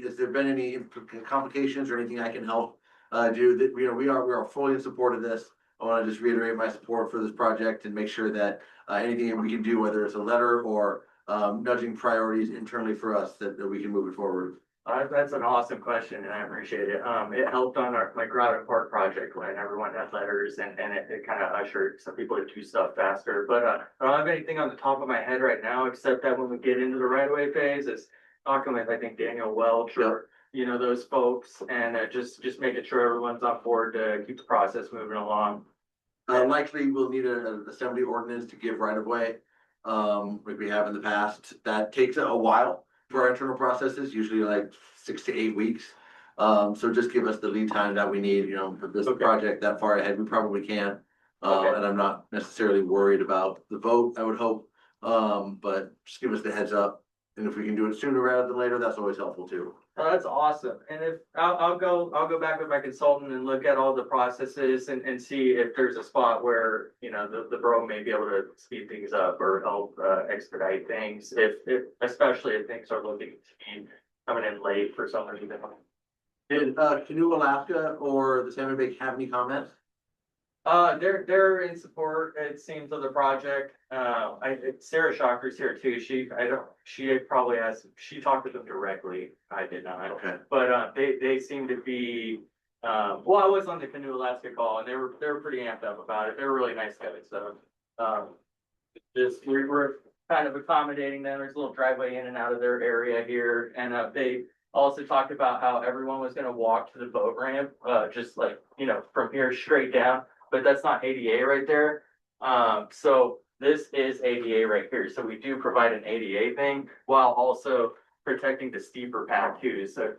Has there been any complications or anything I can help do? That we are fully in support of this. I want to just reiterate my support for this project and make sure that anything we can do, whether it's a letter or nudging priorities internally for us, that we can move it forward. That's an awesome question and I appreciate it. It helped on our Groton Park project when everyone had letters and it kind of ushered some people to do stuff faster. But I don't have anything on the top of my head right now, except that when we get into the right of way phase, it's talking with, I think, Daniel Welch or, those folks, and just making sure everyone's on board to keep the process moving along. Likely we'll need an assembly ordinance to give right of way, like we have in the past. That takes a while for our internal processes, usually like 6 to 8 weeks. So just give us the lead time that we need, for this project that far ahead, we probably can. And I'm not necessarily worried about the vote, I would hope. But just give us the heads up. And if we can do it sooner rather than later, that's always helpful too. Oh, that's awesome. And if I'll go back with my consultant and look at all the processes and see if there's a spot where, the borough may be able to speed things up or help expedite things, especially if things are looking to be coming in late for some reason. Did Canoe Alaska or the Salmon Bank have any comments? They're in support, it seems, of the project. Sarah Shocker's here too. She talked with them directly. I did not. Okay. But they seem to be, I was on the Canoe Alaska call and they were pretty amped up about it. They were really nice guys. So, we're kind of accommodating them. There's a little driveway in and out of their area here. And, they also talked about how everyone was gonna walk to the boat ramp, just like, from here straight down. But that's not ADA right there. So this is ADA right here. So we do provide an ADA thing while also protecting the steeper path too. So,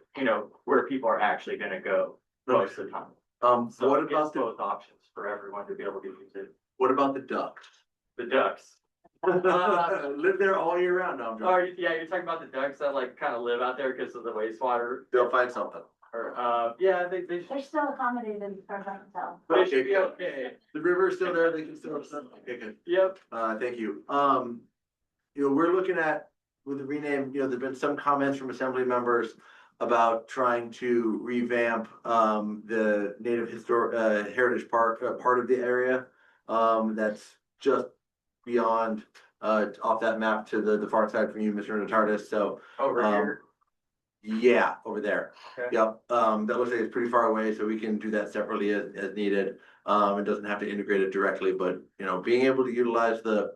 where people are actually gonna go most of the time. So what it about gives both options for everyone to be able to use it. What about the ducks? The ducks. Live there all year round. No, I'm joking. Yeah, you're talking about the ducks that like kind of live out there because of the wastewater. They'll find something. Or, They're still accommodated as far as I can tell. They should be okay. The river's still there, they can still, okay, good. Yep. Thank you. We're looking at, with the rename, there've been some comments from assembly members about trying to revamp, the Native Heritage Park, part of the area. That's just beyond, off that map to the far side from you, Mr. Natardis, so. Over here. Yeah, over there. Okay. Yep, that looks like it's pretty far away, so we can do that separately as needed. It doesn't have to integrate it directly, but, you know, being able to utilize the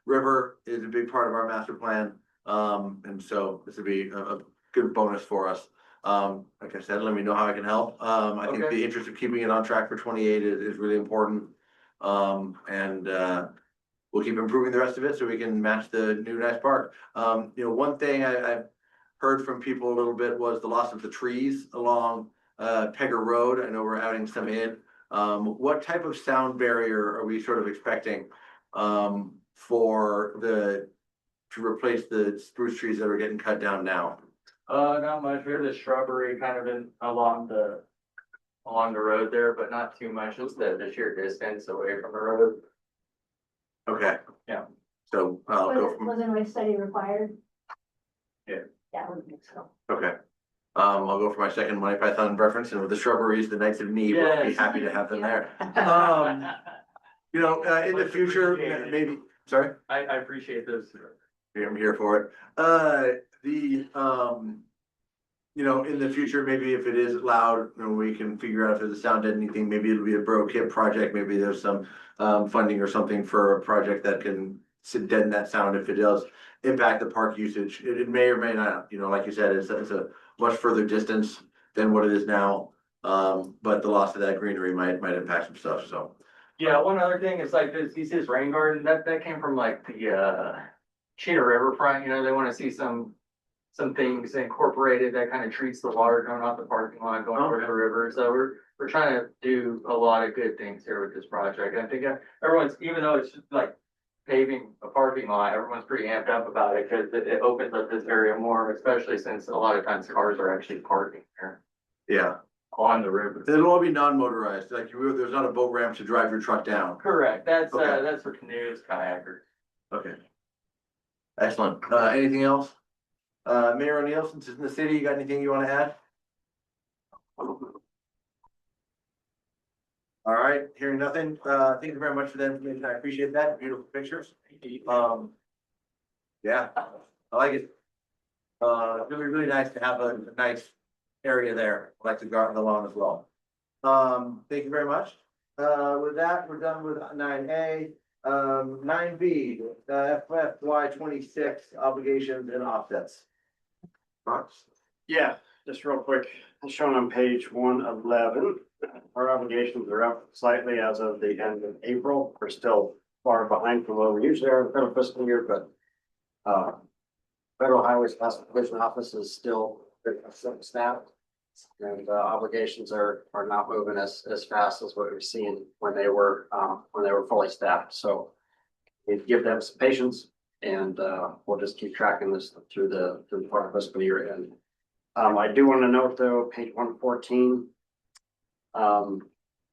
river is a big part of our master plan. And so this would be a good bonus for us. Like I said, let me know how I can help. I think Okay. the interest of keeping it on track for 28 is really important. And we'll keep improving the rest of it so we can match the new nice park. You know, one thing I've heard from people a little bit was the loss of the trees along Pegger Road. I know we're adding some in. What type of sound barrier are we sort of expecting for to replace the spruce trees that are getting cut down now? Not much. We have the shrubbery kind of along the road there, but not too much. Just the sheer distance away from the road. Okay. Yeah. So I'll go from, Wasn't my study required? Yeah. Yeah, I wouldn't think so. okay. I'll go for my second Monty Python reference, and with the shrubberies, the Knights of Need, we'll be Yes. happy to have them there. You know, in the future, maybe, sorry? I appreciate those. I'm here for it. You know, in the future, maybe if it is loud, you know, we can figure out if there's a sound deadening, maybe it'll be a Borough Kit project, maybe there's some funding or something for a project that can deaden that sound if it does impact the park usage. It may or may not, you know, like you said, it's a much further distance than what it is now. But the loss of that greenery might impact some stuff, so. Yeah, one other thing is like this, he says rain garden, that came from like the Cheetah Riverfront, you know, they wanna see some things incorporated that kind of treats the water coming off the parking lot, going over the river. So we're trying to do a lot of good things here with this project. I think everyone's, even though it's just like paving a parking lot, everyone's pretty amped up about it because it opens up this area more, especially since a lot of times cars are actually parking here Yeah, on the river. it'll all be non-motorized, like there's not a boat ramp to drive your truck down. Correct. That's Okay. that's for canoes, kayakers. Okay. Excellent. Anything else? Mayor O'Neill, since it's in the city, you got anything you want to add? All right, hearing nothing. Thank you very much for that information. I appreciate that. Beautiful pictures. Yeah, I like it. Really, really nice to have a nice area there. I like the garden, the lawn as well. Thank you very much. With that, we're done with 9A. 9B, FY 26 obligations and offsets. Marks? Yeah, just real quick, as shown on page 111, our obligations are up slightly as of the end of April. We're still far behind from where we usually are in the federal fiscal year, but Federal Highways Classification Office is still staffed. And obligations are not moving as fast as what we've seen when they were fully staffed. So we give them some patience, and we'll just keep tracking this through the part of fiscal year end. I do want to note though, page 114.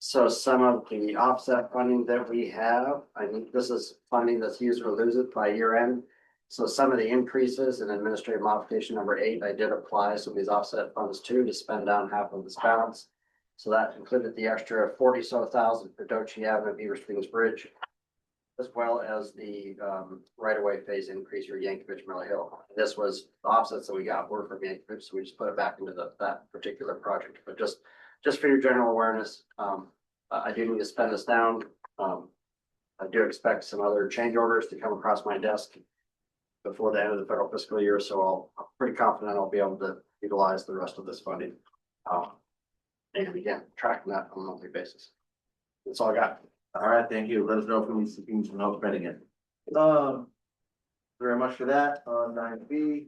So some of the offset funding that we have, I think this is funding that's used or lose it by year end. So some of the increases in administrative modification number 8, I did apply some of these offset funds to spend down half of this balance. So that included the extra 40,000 for Dochi Avenue, Beaver Springs Bridge, as well as the right-of-way phase increase for Yankovich Mill Hill. This was the offsets that we got were from Yankovich, so we just put it back into that particular project. But just for your general awareness, I do need to spend this down. I do expect some other change orders to come across my desk before the end of the federal fiscal year, so I'm pretty confident I'll be able to utilize the rest of this funding. And again, tracking that on a monthly basis. That's all I got. All right, thank you. Let us know if we need some help spending it. Very much for that on 9B.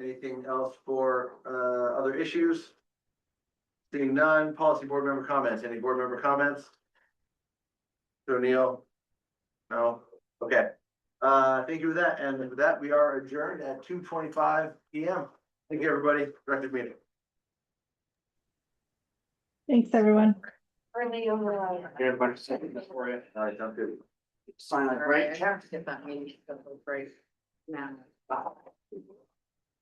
Anything else for other issues? Seeing none, policy board member comments. Any board member comments? O'Neill? No? Okay. Thank you for that. And with that, we are adjourned at 2:25 PM. Thank you, everybody. Directed meeting. Thanks, everyone. Early over. I have a bunch of seconds for you. All right, sounds good. Sign that right. I have to get that meeting, break now.